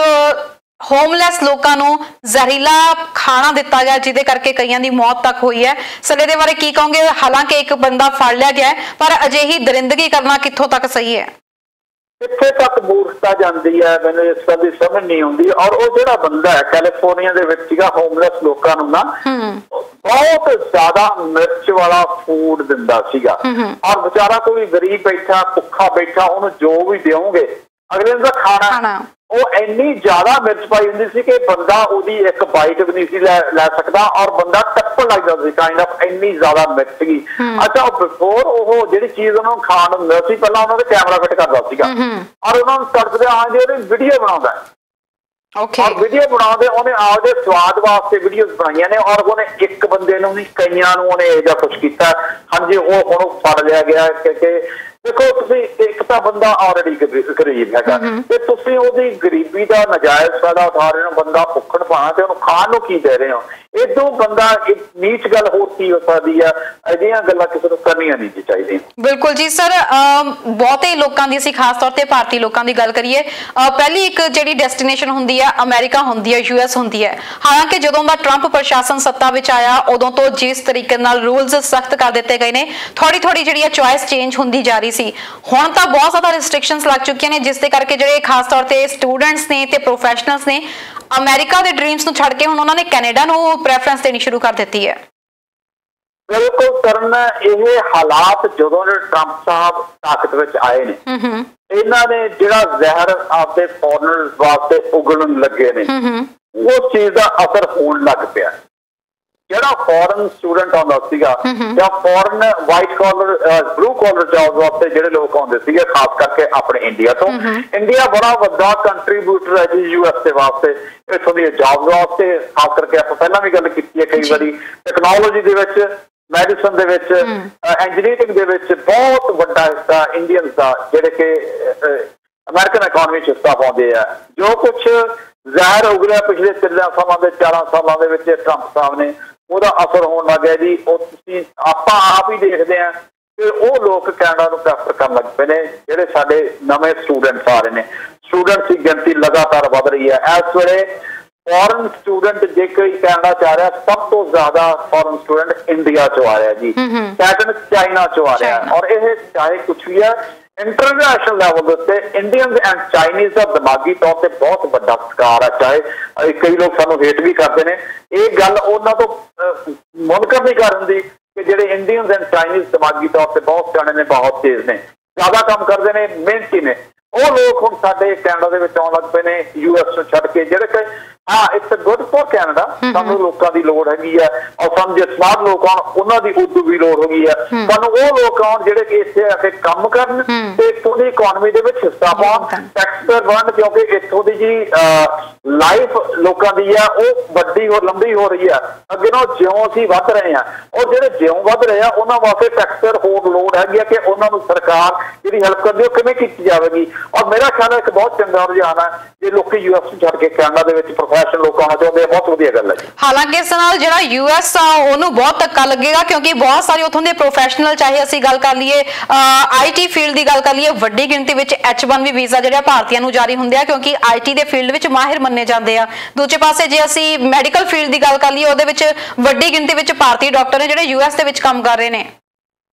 ਹੋਮਲੈਸ ਲੋਕਾਂ ਨੂੰ ਜ਼ਹਿਰੀਲਾ ਖਾਣਾ ਦਿੱਤਾ ਗਿਆ, ਜਿਹਦੇ ਕਰਕੇ ਕਈਆਂ ਦੀ ਮੌਤ ਤੱਕ ਹੋਈ ਹੈ। ਸਰ, ਇਹਦੇ ਬਾਰੇ ਕੀ ਕਹੋਗੇ? ਹਾਲਾਂਕਿ ਇੱਕ ਬੰਦਾ ਫੜ ਲਿਆ ਗਿਆ ਪਰ ਅਜਿਹੀ ਦਰਿੰਦਗੀ ਕਰਨਾ ਕਿੱਥੋਂ ਤੱਕ ਸਹੀ ਹੈ? ਕਿੱਥੇ ਤੱਕ ਮੂਰਖਤਾ ਜਾਂਦੀ ਹੈ, ਮੈਨੂੰ ਇਸ ਗੱਲ ਦੀ ਸਮਝ ਨਹੀਂ ਆਉਂਦੀ। ਔਰ ਉਹ ਜਿਹੜਾ ਬੰਦਾ ਹੈ ਕੈਲੀਫੋਰਨੀਆ ਦੇ ਵਿੱਚ ਸੀਗਾ, ਹੋਮਲੈਸ ਲੋਕਾਂ ਨੂੰ ਨਾ ਬਹੁਤ ਜ਼ਿਆਦਾ ਮਿਰਚ ਵਾਲਾ ਫੂਡ ਦਿੰਦਾ ਸੀਗਾ। ਔਰ ਵਿਚਾਰਾ ਕੋਈ ਗਰੀਬ ਬੈਠਾ ਭੁੱਖਾ ਬੈਠਾ, ਉਹਨੂੰ ਜੋ ਵੀ ਦਿਓਗੇ ਅਗਲੇ ਦਿਨ ਦਾ ਖਾਣਾ ਉਹ ਇੰਨੀ ਜ਼ਿਆਦਾ ਮਿਰਚ ਪਾਈ ਹੁੰਦੀ ਸੀ ਕਿ ਬੰਦਾ ਉਹਦੀ ਇੱਕ ਬਾਈਟ ਵੀ ਨਹੀਂ ਸੀ ਲੈ ਸਕਦਾ ਔਰ ਬੰਦਾ ਟੱਪਣ ਲੱਗ ਜਾਂਦਾ ਸੀ। ਕਾਈਂਡ ਆਫ ਇੰਨੀ ਜ਼ਿਆਦਾ ਮਿਰਚ ਸੀਗੀ। ਅੱਛਾ, ਬਿਫੋਰ ਉਹ ਜਿਹੜੀ ਚੀਜ਼ ਉਹਨਾਂ ਨੂੰ ਖਾਣ ਨੂੰ ਮਿਲਦਾ ਸੀ, ਪਹਿਲਾਂ ਉਹਨਾਂ ਦੇ ਕੈਮਰਾ ਫਿੱਟ ਕਰਦਾ ਸੀਗਾ ਔਰ ਉਹਨਾਂ ਨੂੰ ਤੜਕਦੇ ਆਉਂਦੇ ਉਹਦੀ ਵੀਡੀਓ ਬਣਾਉਂਦਾ। ਔਰ ਵੀਡੀਓ ਬਣਾਉਂਦੇ ਉਹਨੇ ਆਪਦੇ ਸਵਾਦ ਵਾਸਤੇ ਵੀਡੀਓਜ਼ ਬਣਾਈਆਂ ਨੇ ਔਰ ਉਹਨੇ ਇੱਕ ਬੰਦੇ ਨੂੰ ਨਹੀਂ ਕਈਆਂ ਨੂੰ ਉਹਨੇ ਇਹਦਾ ਕੁਛ ਕੀਤਾ। ਹਾਂਜੀ, ਉਹ ਉਹਨੂੰ ਫੜ ਲਿਆ ਗਿਆ ਕਿ ਦੇਖੋ ਤੁਸੀਂ ਇੱਕ ਤਾਂ ਬੰਦਾ ਆਲਰੇਡੀ ਗਰੀਬ ਹੈਗਾ ਤੇ ਤੁਸੀਂ ਉਹਦੀ ਗਰੀਬੀ ਦਾ ਨਜਾਇਜ਼ ਫਾਇਦਾ ਉਠਾ ਰਹੇ ਹੋ। ਬੰਦਾ ਭੁੱਖਣ ਪਾਣਾ ਤੇ ਉਹਨੂੰ ਖਾਣ ਨੂੰ ਕੀ ਦੇ ਰਹੇ ਹੋ? ਇਦੋਂ ਬੰਦਾ ਨੀਚ ਗੱਲ ਹੋਰ ਕੀ ਹੋ ਸਕਦੀ ਆ? ਅਜਿਹੀਆਂ ਗੱਲਾਂ ਕਿਸੇ ਨੂੰ ਕਰਨੀਆਂ ਨਹੀਂ ਚਾਹੀਦੀਆਂ। ਬਿਲਕੁਲ ਜੀ। ਸਰ, ਬਹੁਤੇ ਲੋਕਾਂ ਦੀ ਅਸੀਂ ਖਾਸ ਤੌਰ ਤੇ ਭਾਰਤੀ ਲੋਕਾਂ ਦੀ ਗੱਲ ਕਰੀਏ, ਪਹਿਲੀ ਇੱਕ ਜਿਹੜੀ ਡੈਸਟੀਨੇਸ਼ਨ ਹੁੰਦੀ ਹੈ ਅਮਰੀਕਾ ਹੁੰਦੀ ਹੈ, ਯੂਐਸ ਹੁੰਦੀ ਹੈ। ਹਾਲਾਂਕਿ ਜਦੋਂ ਦਾ ਟਰੰਪ ਪ੍ਰਸ਼ਾਸਨ ਸੱਤਾ ਵਿੱਚ ਆਇਆ ਉਦੋਂ ਤੋਂ ਜਿਸ ਤਰੀਕੇ ਨਾਲ ਰੂਲਸ ਸਖਤ ਕਰ ਦਿੱਤੇ ਗਏ ਨੇ, ਥੋੜੀ ਥੋੜੀ ਜਿਹੜੀ ਚੁਆਇਸ ਚੇਂਜ ਹੁੰਦੀ ਜਾ ਰਹੀ ਸੀ। ਹੁਣ ਤਾਂ ਬਹੁਤ ਜ਼ਿਆਦਾ ਰਿਸਟ੍ਰਿਕਸ਼ਨਸ ਲੱਗ ਚੁੱਕੀਆਂ ਨੇ, ਜਿਸ ਦੇ ਕਰਕੇ ਜਿਹੜੇ ਖਾਸ ਤੌਰ ਤੇ ਸਟੂਡੈਂਟਸ ਨੇ ਤੇ ਪ੍ਰੋਫੈਸ਼ਨਲਸ ਨੇ ਅਮਰੀਕਾ ਦੇ ਡ੍ਰੀਮਸ ਨੂੰ ਛੱਡ ਕੇ ਹੁਣ ਉਹਨਾਂ ਨੇ ਕੈਨੇਡਾ ਨੂੰ ਪ੍ਰੈਫਰੈਂਸ ਦੇਣੀ ਸ਼ੁਰੂ ਕਰ ਦਿੱਤੀ ਹੈ। ਬਿਲਕੁਲ ਕਰਨ ਇਹ ਹਾਲਾਤ ਜਦੋਂ ਟਰੰਪ ਸਾਹਿਬ ਤਾਕਤ ਵਿੱਚ ਆਏ ਨੇ, ਇਹਨਾਂ ਨੇ ਜਿਹੜਾ ਜ਼ਹਿਰ ਆਪਦੇ ਫੋਰਨਰਸ ਵਾਸਤੇ ਉਗਲਣ ਲੱਗੇ ਨੇ, ਉਸ ਚੀਜ਼ ਦਾ ਅਸਰ ਹੋਣ ਲੱਗ ਪਿਆ। ਜਿਹੜਾ ਫੋਰਨ ਸਟੂਡੈਂਟ ਆਉਂਦਾ ਸੀਗਾ ਜਾਂ foreign white collar blue collar job ਵਾਸਤੇ ਜਿਹੜੇ ਲੋਕ ਆਉਂਦੇ ਸੀਗੇ, ਖਾਸ ਕਰਕੇ ਆਪਣੇ ਇੰਡੀਆ ਤੋਂ। ਇੰਡੀਆ ਬੜਾ ਵੱਡਾ ਕੰਟਰੀਬਿਊਟਰ ਹੈ ਜੀ ਯੂਐਸ ਦੇ ਵਾਸਤੇ, ਇੱਥੋਂ ਦੀਆਂ ਜੌਬ ਵਾਸਤੇ। ਖਾਸ ਕਰਕੇ ਆਪਾਂ ਪਹਿਲਾਂ ਵੀ ਗੱਲ ਕੀਤੀ ਹੈ ਕਈ ਵਾਰੀ, ਟੈਕਨੋਲੋਜੀ ਦੇ ਵਿੱਚ, ਮੈਡੀਸਨ ਦੇ ਵਿੱਚ, ਇੰਜੀਨੀਅਰਿੰਗ ਦੇ ਵਿੱਚ ਬਹੁਤ ਵੱਡਾ ਹਿੱਸਾ ਇੰਡੀਅਨਸ ਦਾ ਜਿਹੜੇ ਕਿ ਅਮਰੀਕਨ ਇਕਨੋਮੀ 'ਚ ਹਿੱਸਾ ਪਾਉਂਦੇ ਆ। ਜੋ ਕੁਛ ਜ਼ਾਹਿਰ ਹੋ ਗਿਆ ਪਿਛਲੇ 3 ਸਾਲਾਂ ਦੇ 4 ਸਾਲਾਂ ਦੇ ਵਿੱਚ ਟਰੰਪ ਸਾਹਿਬ ਨੇ, ਉਹਦਾ ਅਸਰ ਹੋਣ ਲੱਗ ਗਿਆ ਜੀ। ਉਹ ਤੁਸੀਂ ਆਪਾਂ ਆਪ ਹੀ ਦੇਖਦੇ ਹਾਂ ਕਿ ਉਹ ਲੋਕ ਕੈਨੇਡਾ ਨੂੰ ਪ੍ਰੈਫਰ ਕਰਨ ਲੱਗ ਪਏ ਨੇ ਜਿਹੜੇ ਸਾਡੇ ਨਵੇਂ ਸਟੂਡੈਂਟਸ ਆ ਰਹੇ ਨੇ। ਸਟੂਡੈਂਟਸ ਦੀ ਗਿਣਤੀ ਲਗਾਤਾਰ ਵੱਧ ਰਹੀ ਹੈ। ਇਸ ਵੇਲੇ ਫੋਰਨ ਸਟੂਡੈਂਟ ਜੇ ਕੋਈ ਕੈਨੇਡਾ 'ਚ ਆ ਰਿਹਾ, ਸਭ ਤੋਂ ਜ਼ਿਆਦਾ ਫੋਰਨ ਸਟੂਡੈਂਟ ਇੰਡੀਆ 'ਚੋਂ ਆ ਰਿਹਾ ਜੀ, ਸੈਕੰਡ ਚਾਈਨਾ 'ਚੋਂ ਆ ਰਿਹਾ। ਔਰ ਇਹ ਚਾਹੇ ਕੁਛ ਵੀ ਹੈ, ਇੰਟਰਨੈਸ਼ਨਲ ਲੈਵਲ ਦੇ ਉੱਤੇ ਇੰਡੀਅਨਸ ਐਂਡ ਚਾਈਨੀਜ਼ ਦਾ ਦਿਮਾਗੀ ਤੌਰ ਤੇ ਬਹੁਤ ਵੱਡਾ ਸਤਿਕਾਰ ਹੈ। ਚਾਹੇ ਕਈ ਲੋਕ ਸਾਨੂੰ ਹੇਟ ਵੀ ਕਰਦੇ ਨੇ, ਇਹ ਗੱਲ ਉਹਨਾਂ ਤੋਂ ਮੁਨਕਰ ਨਹੀਂ ਕਰ ਹੁੰਦੀ ਕਿ ਜਿਹੜੇ ਇੰਡੀਅਨਸ ਐਂਡ ਚਾਈਨੀਜ਼ ਦਿਮਾਗੀ ਤੌਰ ਤੇ ਬਹੁਤ ਸਿਆਣੇ ਨੇ, ਬਹੁਤ ਤੇਜ਼ ਨੇ, ਜ਼ਿਆਦਾ ਕੰਮ ਕਰਦੇ ਨੇ, ਮਿਹਨਤੀ ਨੇ। ਉਹ ਲੋਕ ਹੁਣ ਸਾਡੇ ਕੈਨੇਡਾ ਦੇ ਵਿੱਚ ਆਉਣ ਲੱਗ ਪਏ ਨੇ US ਨੂੰ ਛੱਡ ਕੇ, ਜਿਹੜੇ ਕਿ ਹਾਂ ਇਟਸ ਗੁੱਡ ਫॉर ਕੈਨੇਡਾ। ਸਾਨੂੰ ਲੋਕਾਂ ਦੀ ਲੋੜ ਹੈਗੀ ਆ, ਔਰ ਸਾਨੂੰ ਜੇ ਸਮਾਰਟ ਲੋਕ ਆਉਣ ਉਹਨਾਂ ਦੀ ਉਦੋਂ ਵੀ ਲੋੜ ਹੋ ਗਈ ਆ। ਸਾਨੂੰ ਉਹ ਲੋਕ ਆਉਣ ਜਿਹੜੇ ਕਿ ਇੱਥੇ ਆ ਕੇ ਕੰਮ ਕਰਨ ਤੇ ਇੱਥੋਂ ਦੀ ਇਕਨੋਮੀ ਦੇ ਵਿੱਚ ਹਿੱਸਾ ਪਾਉਣ, ਟੈਕਸ ਬਣਨ, ਕਿਉਂਕਿ ਇੱਥੋਂ ਦੀ ਜੀ ਲਾਈਫ ਲੋਕਾਂ ਦੀ ਆ ਉਹ ਵੱਡੀ ਹੋਰ ਲੰਬੀ ਹੋ ਰਹੀ ਆ। ਅੱਗੇ ਨਾਲ ਜਿਉਂ ਅਸੀਂ ਵੱਧ ਰਹੇ ਆ, ਔਰ ਜਿਹੜੇ ਜਿਉਂ ਵੱਧ ਰਹੇ ਆ ਉਹਨਾਂ ਵਾਸਤੇ ਟੈਕਸ ਹੋਰ ਲੋੜ ਹੈਗੀ ਆ ਕਿ ਉਹਨਾਂ ਨੂੰ ਸਰਕਾਰ ਜਿਹੜੀ ਹੈਲਪ ਕਰਦੀ ਉਹ ਕਿਵੇਂ ਕੀਤੀ ਜਾਵੇਗੀ। ਔਰ ਮੇਰਾ ਖਿਆਲ ਹੈ ਇੱਕ ਬਹੁਤ ਚੰਗਾ ਰੁਝਾਨ ਹੈ ਜੇ ਲੋਕੀ US ਨੂੰ ਛੱਡ ਕੇ ਕੈਨੇਡਾ ਦੇ ਵਿੱਚ ਪ੍ਰੋਫੈਸ਼ਨਲ ਲੋਕ ਆਉਣਾ ਚਾਹੁੰਦੇ ਆ, ਬਹੁਤ ਵਧੀਆ ਗੱਲ ਹੈ ਜੀ। ਹਾਲਾਂਕਿ ਇਸ ਨਾਲ ਜਿਹੜਾ US ਆ ਉਹਨੂੰ ਬਹੁਤ ਧੱਕਾ ਲੱਗੇਗਾ, ਕਿਉਂਕਿ ਬਹੁਤ ਸਾਰੇ ਉੱਥੋਂ ਦੇ ਪ੍ਰੋਫੈਸ਼ਨਲ, ਚਾਹੇ ਅਸੀਂ ਗੱਲ ਕਰ ਲਈਏ IT ਫੀਲਡ ਦੀ ਗੱਲ ਕਰ ਲਈਏ, ਵੱਡੀ ਗਿਣਤੀ ਵਿੱਚ H1B ਵੀਜ਼ਾ ਜਿਹੜਾ ਭਾਰਤੀਆਂ ਨੂੰ ਜਾਰੀ ਹੁੰਦੇ ਆ, ਕਿਉਂਕਿ IT ਦੇ ਫੀਲਡ ਵਿੱਚ ਮਾਹਿਰ ਮੰਨੇ ਜਾਂਦੇ ਆ। ਦੂਜੇ ਪਾਸੇ ਜੇ ਅਸੀਂ ਮੈਡੀਕਲ ਫੀਲਡ ਦੀ ਗੱਲ ਕਰ ਲਈਏ, ਉਹਦੇ ਵਿੱਚ ਵੱਡੀ ਗਿਣਤੀ ਵਿੱਚ ਭਾਰਤੀ ਡਾਕਟਰ ਨੇ ਜਿਹੜੇ US ਦੇ ਵਿੱਚ ਕੰਮ ਕਰ ਰਹੇ ਨੇ।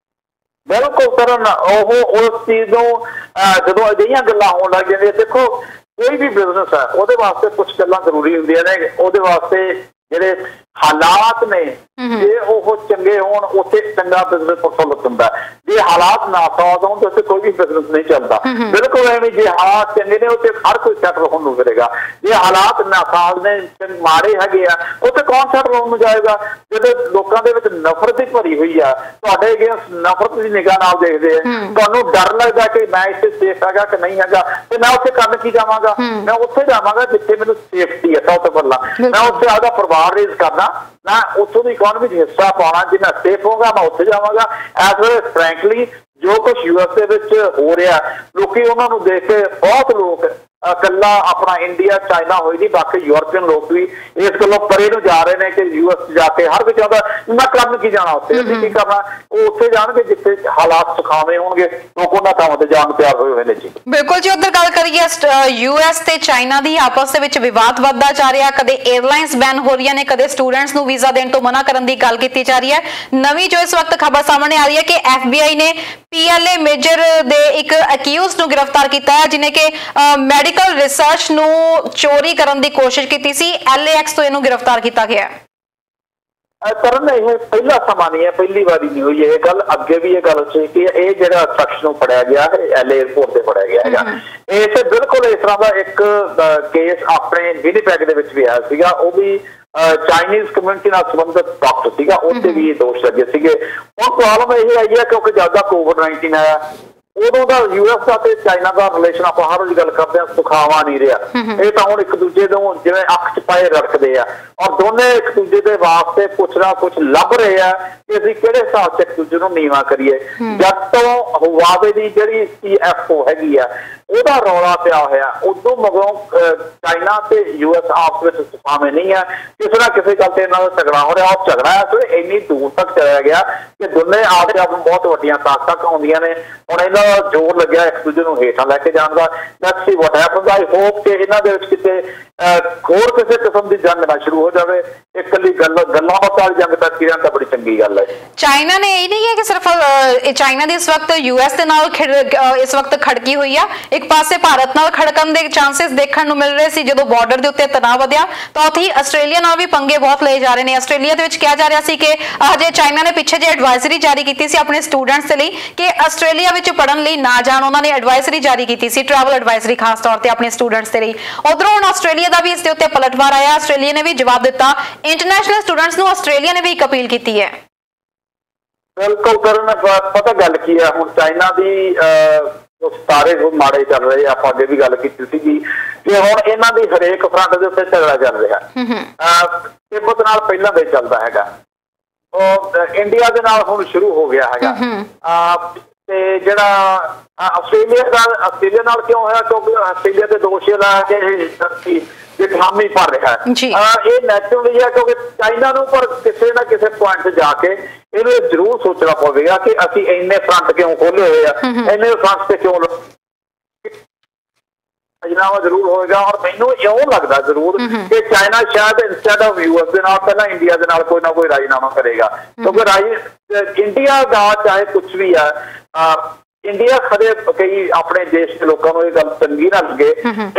ਬਿਲਕੁਲ ਕਰਨ ਉਹ ਉਸ ਚੀਜ਼ ਨੂੰ ਜਦੋਂ ਅਜਿਹੀਆਂ ਗੱਲਾਂ ਹੋਣ ਲੱਗ ਜਾਂਦੀਆਂ, ਦੇਖੋ ਕੋਈ ਵੀ ਬਿਜ਼ਨਸ ਹੈ ਉਹਦੇ ਵਾਸਤੇ ਕੁਝ ਗੱਲਾਂ ਜ਼ਰੂਰੀ ਹੁੰਦੀਆਂ ਨੇ। ਉਹਦੇ ਵਾਸਤੇ ਜਿਹੜੇ ਹਾਲਾਤ ਨੇ ਜੇ ਉਹ ਚੰਗੇ ਹੋਣ ਉੱਥੇ ਚੰਗਾ ਬਿਜ਼ਨਸ ਪ੍ਰਫੁੱਲਤ ਹੁੰਦਾ। ਜੇ ਹਾਲਾਤ ਨਾਸਾਜ਼ ਹੋਣ ਤਾਂ ਉੱਥੇ ਕੋਈ ਵੀ ਬਿਜ਼ਨਸ ਨਹੀਂ ਚੱਲਦਾ। ਬਿਲਕੁਲ ਐਵੇਂ ਜੇ ਹਾਲਾਤ ਚੰਗੇ ਨੇ ਉੱਥੇ ਹਰ ਕੋਈ ਸੈਟਲ ਹੋਣ ਨੂੰ ਫਿਰੇਗਾ। ਜੇ ਹਾਲਾਤ ਨਾਸਾਜ਼ ਨੇ, ਮਾੜੇ ਹੈਗੇ ਆ, ਉੱਥੇ ਕੌਣ ਸੈਟਲ ਹੋਣ ਨੂੰ ਜਾਏਗਾ। ਜਦੋਂ ਲੋਕਾਂ ਦੇ ਵਿੱਚ ਨਫ਼ਰਤ ਹੀ ਭਰੀ ਹੋਈ ਆ, ਤੁਹਾਡੇ ਅਗੇਂਸਟ ਨਫ਼ਰਤ ਦੀ ਨਿਗਾਹ ਨਾਲ ਦੇਖਦੇ ਆ, ਤੁਹਾਨੂੰ ਡਰ ਲੱਗਦਾ ਕਿ ਮੈਂ ਇੱਥੇ ਸੇਫ ਹੈਗਾ ਕਿ ਨਹੀਂ ਹੈਗਾ, ਤੇ ਮੈਂ ਉੱਥੇ ਕਰਨ ਕੀ ਜਾਵਾਂਗਾ। ਮੈਂ ਉੱਥੇ ਜਾਵਾਂਗਾ ਜਿੱਥੇ ਮੈਨੂੰ ਸੇਫਟੀ ਹੈ। ਸਭ ਤੋਂ ਪਹਿਲਾਂ ਮੈਂ ਉੱਥੇ ਆਪਦਾ ਪਰਿਵਾਰ ਰੇਜ਼ ਕਰਨਾ, ਮੈਂ ਉੱਥੋਂ ਦੀ ਇਕਨੋਮੀ 'ਚ ਹਿੱਸਾ ਪਾਉਣਾ। ਜੇ ਮੈਂ ਸੇਫ ਹੋਊਗਾ ਮੈਂ ਉੱਥੇ ਜਾਵਾਂਗਾ। ਇਸ ਵੇਲੇ ਫਰੈਂਕਲੀ ਜੋ ਕੁਛ US ਦੇ ਵਿੱਚ ਹੋ ਰਿਹਾ, ਲੋਕੀ ਉਹਨਾਂ ਨੂੰ ਦੇਖ ਕੇ ਬਹੁਤ ਲੋਕ ਇਕੱਲਾ ਆਪਣਾ ਇੰਡੀਆ ਚਾਈਨਾ ਹੋਈ ਨਹੀਂ, ਬਾਕੀ ਯੂਰਪੀਅਨ ਲੋਕ ਵੀ ਇਸ ਗੱਲੋਂ ਪਰੇ ਨੂੰ ਜਾ ਰਹੇ ਨੇ ਕਿ US ਜਾ ਕੇ ਹਰ ਕੋਈ ਚਾਹੁੰਦਾ ਮੈਂ ਕਰਨ ਕੀ ਜਾਣਾ ਉੱਥੇ, ਅਸੀਂ ਕੀ ਕਰਨਾ। ਉਹ ਉੱਥੇ ਜਾਣਗੇ ਜਿੱਥੇ ਹਾਲਾਤ ਸੁਖਾਵੇਂ ਹੋਣਗੇ, ਲੋਕ ਉਹਨਾਂ ਥਾਵਾਂ ਤੇ ਜਾਣ ਨੂੰ ਤਿਆਰ ਹੋਏ ਹੋਏ ਨੇ ਜੀ। ਬਿਲਕੁਲ ਜੀ। ਉੱਧਰ ਗੱਲ ਕਰੀਏ US ਤੇ ਚਾਈਨਾ ਦੀ ਆਪਸ ਦੇ ਵਿੱਚ ਵਿਵਾਦ ਵੱਧਦਾ ਜਾ ਰਿਹਾ। ਕਦੇ 에ਅਰਲਾਈਨਸ ਬੈਨ ਹੋ ਰਹੀਆਂ ਨੇ, ਕਦੇ ਸਟੂਡੈਂਟਸ ਨੂੰ ਵੀਜ਼ਾ ਦੇਣ ਤੋਂ ਮਨਾ ਕਰਨ ਦੀ ਗੱਲ ਕੀਤੀ ਜਾ ਰਹੀ ਹੈ। ਨਵੀਂ ਜੋ ਇਸ ਵਕਤ ਖਬਰ ਸਾਹਮਣੇ ਆ ਰਹੀ ਹੈ ਕਿ FBI ਨੇ PLA ਮੇਜਰ ਦੇ ਇੱਕ ਅਕਿਊਜ਼ਡ ਨੂੰ ਗ੍ਰਿਫਤਾਰ ਕੀਤਾ ਹੈ, ਜਿਹਨੇ ਕਿ ਮੈਡੀਕਲ ਰਿਸਰਚ ਨੂੰ ਚੋਰੀ ਕਰਨ ਦੀ ਕੋਸ਼ਿਸ਼ ਕੀਤੀ ਸੀ। LAX ਤੋਂ ਇਹਨੂੰ ਗ੍ਰਿਫਤਾਰ ਕੀਤਾ ਗਿਆ। ਕਰਨ ਇਹ ਪਹਿਲਾ ਸਮਾਂ ਨਹੀਂ ਹੈ, ਪਹਿਲੀ ਵਾਰੀ ਨਹੀਂ ਹੋਈ ਇਹ ਗੱਲ। ਅੱਗੇ ਵੀ ਇਹ ਗੱਲ ਸੀ ਕਿ ਇਹ ਜਿਹੜਾ ਸ਼ਖਸ ਨੂੰ ਫੜਿਆ ਗਿਆ ਹੈ LA 에ਅਰਪੋਰਟ ਤੇ ਫੜਿਆ ਗਿਆ ਹੈਗਾ। ਇਹ ਬਿਲਕੁਲ ਇਸ ਤਰ੍ਹਾਂ ਦਾ ਇੱਕ ਕੇਸ ਆਪਣੇ ਵਿਨੀਪੈਗ ਦੇ ਵਿੱਚ ਵੀ ਆਇਆ ਸੀਗਾ। ਉਹ ਵੀ ਚਾਈਨੀਜ਼ ਕਮਿਊਨਿਟੀ ਨਾਲ ਸੰਬੰਧਿਤ ਡਾਕਟਰ ਸੀਗਾ, ਉੱਥੇ ਵੀ ਇਹ ਦੋਸ਼ ਲੱਗੇ ਸੀਗੇ। ਹੁਣ ਪ੍ਰੋਬਲਮ ਇਹ ਆਈ ਹੈ ਕਿਉਂਕਿ ਜਦ ਦਾ COVID-19 ਆਇਆ ਉਦੋਂ ਦਾ US ਦਾ ਤੇ ਚਾਈਨਾ ਦਾ ਰਿਲੇਸ਼ਨ ਆਪਾਂ ਹਰ ਰੋਜ਼ ਗੱਲ ਕਰਦੇ ਹਾਂ ਸੁਖਾਵਾ ਨਹੀਂ ਰਿਹਾ। ਇਹ ਤਾਂ ਹੁਣ ਇੱਕ ਦੂਜੇ ਨੂੰ ਜਿਵੇਂ ਅੱਖ 'ਚ ਪਾਏ ਰੜਕਦੇ ਆ, ਔਰ ਦੋਨੇ ਇੱਕ ਦੂਜੇ ਦੇ ਵਾਸਤੇ ਕੁਛ ਨਾ ਕੁਛ ਲੱਭ ਰਹੇ ਆ ਕਿ ਅਸੀਂ ਕਿਹੜੇ ਹਿਸਾਬ 'ਚ ਇੱਕ ਦੂਜੇ ਨੂੰ ਨੀਵਾਂ ਕਰੀਏ। ਜਦ ਤੋਂ ਹੁਆਵੇ ਦੀ ਜਿਹੜੀ CFO ਹੈਗੀ ਆ ਉਹਦਾ ਰੌਲਾ ਪਿਆ ਹੋਇਆ, ਉਦੋਂ ਮਗਰੋਂ ਚਾਈਨਾ ਤੇ US ਆਪਸ ਵਿੱਚ ਸੁਖਾਵੇਂ ਨਹੀਂ ਆ। ਕਿਸੇ ਨਾ ਕਿਸੇ ਗੱਲ ਤੇ ਇਹਨਾਂ ਦਾ ਝਗੜਾ ਹੋ ਰਿਹਾ। ਉਹ ਝਗੜਾ ਹੈ ਇੰਨੀ ਦੂਰ ਤੱਕ ਚਲਿਆ ਗਿਆ ਕਿ ਦੋਨੇ ਆਪਦੇ ਆਪ ਨੂੰ ਬਹੁਤ ਵੱਡੀਆਂ ਤਾਕਤਾਂ ਕਹਾਉਂਦੀਆਂ ਨੇ। ਹੁਣ ਇਹਨਾਂ ਦਾ ਜ਼ੋਰ ਲੱਗਿਆ ਇੱਕ ਦੂਜੇ ਨੂੰ ਹੇਠਾਂ ਲੈ ਕੇ ਜਾਣ ਦਾ। Let's see what happens. I hope ਕਿ ਇਹਨਾਂ ਦੇ ਵਿੱਚ ਕਿਤੇ ਹੋਰ ਕਿਸੇ ਕਿਸਮ ਦੀ ਜੰਗ ਨਾ ਸ਼ੁਰੂ ਹੋ ਜਾਵੇ। ਇਕੱਲੀ ਗੱਲਾਂ ਵਾਲੀ ਜੰਗ ਤੱਕ ਹੀ ਤਾਂ ਬੜੀ ਚੰਗੀ ਗੱਲ ਹੈ। ਚਾਈਨਾ ਨੇ ਇਹ ਨਹੀਂ ਹੈ ਕਿ ਸਿਰਫ ਚਾਈਨਾ ਦੀ ਇਸ ਵਕਤ US ਦੇ ਨਾਲ ਇਸ ਵਕਤ ਖੜਕੀ ਹੋਈ ਆ। ਇੱਕ ਪਾਸੇ ਭਾਰਤ ਨਾਲ ਖੜਕਣ ਦੇ ਚਾਂਸਸ ਦੇਖਣ ਨੂੰ ਮਿਲ ਰਹੇ ਸੀ ਜਦੋਂ ਬਾਰਡਰ ਦੇ ਉੱਤੇ ਤਣਾਅ ਵਧਿਆ, ਤਾਂ ਉੱਥੇ ਹੀ ਆਸਟ੍ਰੇਲੀਆ ਨਾਲ ਵੀ ਪੰਗੇ ਬਹੁਤ ਲਏ ਜਾ ਰਹੇ ਨੇ। ਆਸਟ੍ਰੇਲੀਆ ਦੇ ਵਿੱਚ ਕਿਹਾ ਜਾ ਰਿਹਾ ਸੀ ਕਿ ਹਜੇ ਚਾਈਨਾ ਨੇ ਪਿੱਛੇ ਜੇ ਐਡਵਾਈਜ਼ਰੀ ਜਾਰੀ ਕੀਤੀ ਸੀ ਆਪਣੇ ਸਟੂਡੈਂਟਸ ਦੇ ਲਈ ਕਿ ਆਸਟ੍ਰੇਲੀਆ ਵਿੱਚ ਪੜ੍ਹਨ ਲਈ ਨਾ ਜਾਣ। ਉਹਨਾਂ ਨੇ ਐਡਵਾਈਜ਼ਰੀ ਜਾਰੀ ਕੀਤੀ ਸੀ, ਟਰੈਵਲ ਐਡਵਾਈਜ਼ਰੀ ਖਾਸ ਤੌਰ ਤੇ ਆਪਣੇ ਸਟੂਡੈਂਟਸ ਦੇ ਲਈ। ਉਧਰੋਂ ਹੁਣ ਆਸਟ੍ਰੇਲੀਆ ਦਾ ਵੀ ਇਸ ਦੇ ਉੱਤੇ ਪਲਟਵਾਰ ਆਇਆ। ਆਸਟ੍ਰੇਲੀਆ ਨੇ ਵੀ ਜਵਾਬ ਦਿੱਤਾ। ਇੰਟਰਨੈਸ਼ਨਲ ਸਟੂਡੈਂਟਸ ਨੂੰ ਆਸਟ੍ਰੇਲੀਆ ਨੇ ਵੀ ਇੱਕ ਅਪੀਲ ਕੀਤੀ ਹੈ। ਬਿਲਕੁਲ ਕਰਨ ਪਤਾ ਗੱਲ ਕੀ ਹੈ, ਹੁਣ ਚਾਈਨਾ ਦੀ ਸਾਰੇ ਮਾੜੇ ਚੱਲ ਰਹੇ। ਆਪਾਂ ਅੱਗੇ ਵੀ ਗੱਲ ਕੀਤੀ ਸੀਗੀ ਕਿ ਹੁਣ ਇਹਨਾਂ ਦੀ ਹਰੇਕ ਫਰੰਟ ਦੇ ਉੱਤੇ ਝਗੜਾ ਚੱਲ ਰਿਹਾ। ਤਿੱਬਤ ਨਾਲ ਪਹਿਲਾਂ ਦੇ ਚੱਲਦਾ ਹੈਗਾ, ਉਹ ਇੰਡੀਆ ਦੇ ਨਾਲ ਹੁਣ ਸ਼ੁਰੂ ਹੋ ਗਿਆ ਹੈਗਾ। ਤੇ ਜਿਹੜਾ ਆਸਟ੍ਰੇਲੀਆ ਨਾਲ ਕਿਉਂ ਹੋਇਆ, ਕਿਉਂਕਿ ਆਸਟ੍ਰੇਲੀਆ ਤੇ ਦੋਸ਼ ਲਾਇਆ ਕਿ ਇਹ ਖਾਮੀ ਭਰ ਰਿਹਾ ਹੈ। ਇਹ ਨੈਚੁਰਲੀ ਹੈ, ਕਿਉਂਕਿ ਚਾਈਨਾ ਨੂੰ ਪਰ ਕਿਸੇ ਨਾ ਕਿਸੇ ਪੁਆਇੰਟ ਤੇ ਜਾ ਕੇ ਇਹਨੂੰ ਜ਼ਰੂਰ ਸੋਚਣਾ ਪਵੇਗਾ ਕਿ ਅਸੀਂ ਇੰਨੇ ਫਰੰਟ ਕਿਉਂ ਖੋਲੇ ਹੋਏ ਆ, ਇੰਨੇ ਫਰੰਟ ਤੇ ਕਿਉਂ ਰਾਜਨਾਮਾ ਜ਼ਰੂਰ ਹੋਏਗਾ। ਔਰ ਮੈਨੂੰ ਇਉਂ ਲੱਗਦਾ ਜ਼ਰੂਰ ਕਿ ਚਾਈਨਾ ਸ਼ਾਇਦ ਇੰਸਟੈਡ ਆਫ ਯੂਐਸ ਦੇ ਨਾਲ ਪਹਿਲਾਂ ਇੰਡੀਆ ਦੇ ਨਾਲ ਕੋਈ ਨਾ ਕੋਈ ਰਾਜਨਾਮਾ ਕਰੇਗਾ, ਕਿਉਂਕਿ ਇੰਡੀਆ ਦਾ ਚਾਹੇ ਕੁਛ ਵੀ ਆ, ਇੰਡੀਆ ਕਦੇ ਕਈ ਆਪਣੇ ਦੇਸ਼ ਦੇ ਲੋਕਾਂ ਨੂੰ ਇਹ ਗੱਲ ਚੰਗੀ ਨਾ ਲੱਗੇ,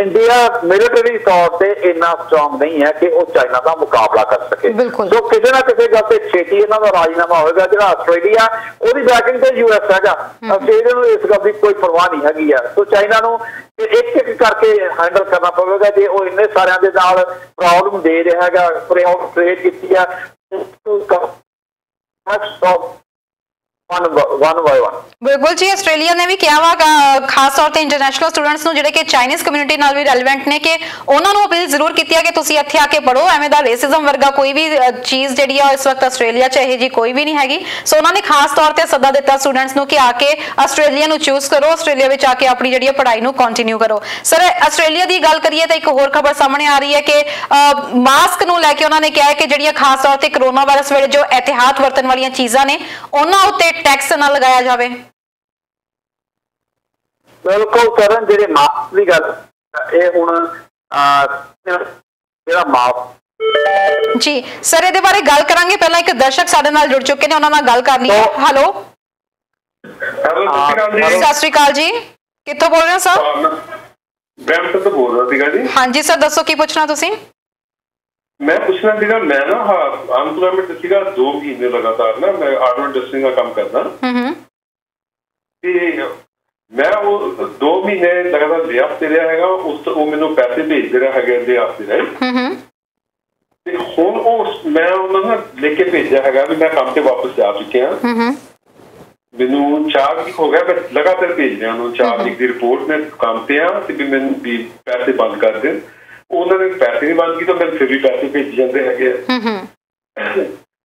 ਇੰਡੀਆ ਮਿਲਟਰੀ ਤੌਰ ਤੇ ਇੰਨਾ ਸਟਰੋਂਗ ਨਹੀਂ ਹੈ ਕਿ ਉਹ ਚਾਈਨਾ ਦਾ ਮੁਕਾਬਲਾ ਕਰ ਸਕੇ। ਸੋ ਕਿਸੇ ਨਾ ਕਿਸੇ ਗੱਲ ਤੇ ਛੇਤੀ ਇਹਨਾਂ ਦਾ ਰਾਜਨਾਮਾ ਹੋਏਗਾ। ਜਿਹੜਾ ਆਸਟ੍ਰੇਲੀਆ ਉਹਦੀ ਬੈਕਿੰਗ ਤੇ ਯੂਐਸ ਹੈਗਾ, ਆਸਟ੍ਰੇਲੀਆ ਨੂੰ ਇਸ ਗੱਲ ਦੀ ਕੋਈ ਪਰਵਾਹ ਨਹੀਂ ਹੈਗੀ ਆ। ਸੋ ਚਾਈਨਾ ਨੂੰ ਇੱਕ ਇੱਕ ਕਰਕੇ ਹੈਂਡਲ ਕਰਨਾ ਪਵੇਗਾ। ਜੇ ਉਹ ਇੰਨੇ ਸਾਰਿਆਂ ਦੇ ਨਾਲ ਪ੍ਰੋਬਲਮ ਦੇ ਰਿਹਾ ਹੈਗਾ, ਪ੍ਰੋਬਲਮ ਕ੍ਰੀਏਟ ਕੀਤੀ ਆ, ਬਿਲਕੁਲ ਜੀ। ਆਸਟ੍ਰੇਲੀਆ ਨੇ ਵੀ ਕਿਹਾ ਵਾ ਖਾਸ ਤੌਰ ਤੇ ਇੰਟਰਨੈਸ਼ਨਲ ਸਟੂਡੈਂਟਸ ਨੂੰ ਜਿਹੜੇ ਕਿ ਚਾਈਨੀਜ਼ ਕਮਿਊਨਿਟੀ ਨਾਲ ਵੀ ਰੈਲੇਵੈਂਟ ਨੇ, ਕਿ ਉਹਨਾਂ ਨੂੰ ਅਪੀਲ ਜ਼ਰੂਰ ਕੀਤੀ ਹੈ ਕਿ ਤੁਸੀਂ ਇੱਥੇ ਆ ਕੇ ਪੜੋ। ਐਵੇਂ ਦਾ ਰੇਸਿਜ਼ਮ ਵਰਗਾ ਕੋਈ ਵੀ ਚੀਜ਼ ਜਿਹੜੀ ਆ ਇਸ ਵਕਤ ਆਸਟ੍ਰੇਲੀਆ 'ਚ ਇਹੋ ਜਿਹੀ ਕੋਈ ਵੀ ਨਹੀਂ ਹੈਗੀ। ਸੋ ਉਹਨਾਂ ਨੇ ਖਾਸ ਤੌਰ ਤੇ ਸੱਦਾ ਦਿੱਤਾ ਸਟੂਡੈਂਟਸ ਨੂੰ ਕਿ ਆ ਕੇ ਆਸਟ੍ਰੇਲੀਆ ਨੂੰ ਚੂਜ਼ ਕਰੋ, ਆਸਟ੍ਰੇਲੀਆ ਵਿੱਚ ਆ ਕੇ ਆਪਣੀ ਜਿਹੜੀ ਪੜ੍ਹਾਈ ਨੂੰ ਕੰਟੀਨਿਊ ਕਰੋ। ਸਰ, ਆਸਟ੍ਰੇਲੀਆ ਦੀ ਗੱਲ ਕਰੀਏ ਤਾਂ ਇੱਕ ਹੋਰ ਖਬਰ ਸਾਹਮਣੇ ਆ ਰਹੀ ਹੈ ਕਿ ਮਾਸਕ ਨੂੰ ਲੈ ਕੇ ਉਹਨਾਂ ਨੇ ਕਿਹਾ ਹੈ ਕਿ ਜਿਹੜੀਆਂ ਖਾਸ ਤੌਰ ਤੇ ਕਰੋਨਾ ਵਾਇਰਸ ਵੇਲੇ ਜੋ ਇਹਤਿਆਤ ਵਰਤਣ ਵਾਲੀਆਂ ਚੀਜ਼ਾਂ ਨੇ ਉਹਨਾਂ ਉੱਤੇ ਟੈਕਸ ਨਾ ਲਗਾਇਆ ਜਾਵੇ। ਬਿਲਕੁਲ ਕਰਨ, ਜਿਹੜੇ ਮਾਸਕ ਦੀ ਗੱਲ ਇਹ ਹੁਣ ਜਿਹੜਾ ਮਾਸਕ ਜੀ ਸਰ, ਇਹਦੇ ਬਾਰੇ ਗੱਲ ਕਰਾਂਗੇ। ਪਹਿਲਾਂ ਇੱਕ ਦਰਸ਼ਕ ਸਾਡੇ ਨਾਲ ਜੁੜ ਚੁੱਕੇ ਨੇ, ਉਹਨਾਂ ਨਾਲ ਗੱਲ ਕਰਨੀ ਹੈ। ਹੈਲੋ, ਸਤਿ ਸ਼੍ਰੀ ਅਕਾਲ ਜੀ, ਕਿੱਥੋਂ ਬੋਲ ਰਹੇ ਹੋ ਸਰ? ਬ੍ਰੈਂਪਟਨ ਤੋਂ ਬੋਲ ਰਿਹਾ ਸੀਗਾ ਜੀ। ਹਾਂਜੀ ਸਰ, ਦੱਸੋ ਕੀ ਪੁੱਛਣਾ ਤੁਸੀਂ? ਮੈਂ ਪੁੱਛਣਾ ਸੀਗਾ, ਮੈਂ ਨਾ ਅਨਪਲੋਇਮੈਂਟ ਸੀਗਾ 2 ਮਹੀਨੇ ਲਗਾਤਾਰ ਨਾ, ਮੈਂ ਆਟੋ ਇੰਡਸਟਰੀ ਦਾ ਕੰਮ ਕਰਦਾ ਤੇ ਮੈਂ ਉਹ 2 ਮਹੀਨੇ ਲਗਾਤਾਰ ਲੇ ਆਫ ਤੇ ਰਿਹਾ ਹੈਗਾ। ਉਹ ਮੈਨੂੰ ਪੈਸੇ ਭੇਜਦੇ ਰਿਹਾ ਹੈਗੇ ਲੇ ਆਫ ਦੇ ਰਾਹੀਂ, ਤੇ ਹੁਣ ਉਹ ਮੈਂ ਉਹਨਾਂ ਨੂੰ ਲਿਖ ਕੇ ਭੇਜਿਆ ਹੈਗਾ ਵੀ ਮੈਂ ਕੰਮ ਤੇ ਵਾਪਸ ਜਾ ਚੁੱਕਿਆ। ਮੈਨੂੰ 4 ਵੀਕ ਹੋ ਗਿਆ, ਮੈਂ ਲਗਾਤਾਰ ਭੇਜ ਰਿਹਾ ਉਹਨੂੰ 4 ਵੀਕ ਦੀ ਰਿਪੋਰਟ, ਮੈਂ ਕੰਮ ਤੇ ਆ ਤੇ ਵੀ ਮੈਨੂੰ ਵੀ ਪੈਸੇ ਬੰਦ ਕਰ ਦੇ। ਉਹਨਾਂ ਨੇ ਪੈਸੇ ਨਹੀਂ ਬੰਦ ਕੀਤੇ, ਮੈਨੂੰ ਫਿਰ ਵੀ ਪੈਸੇ ਭੇਜੀ ਜਾਂਦੇ ਹੈਗੇ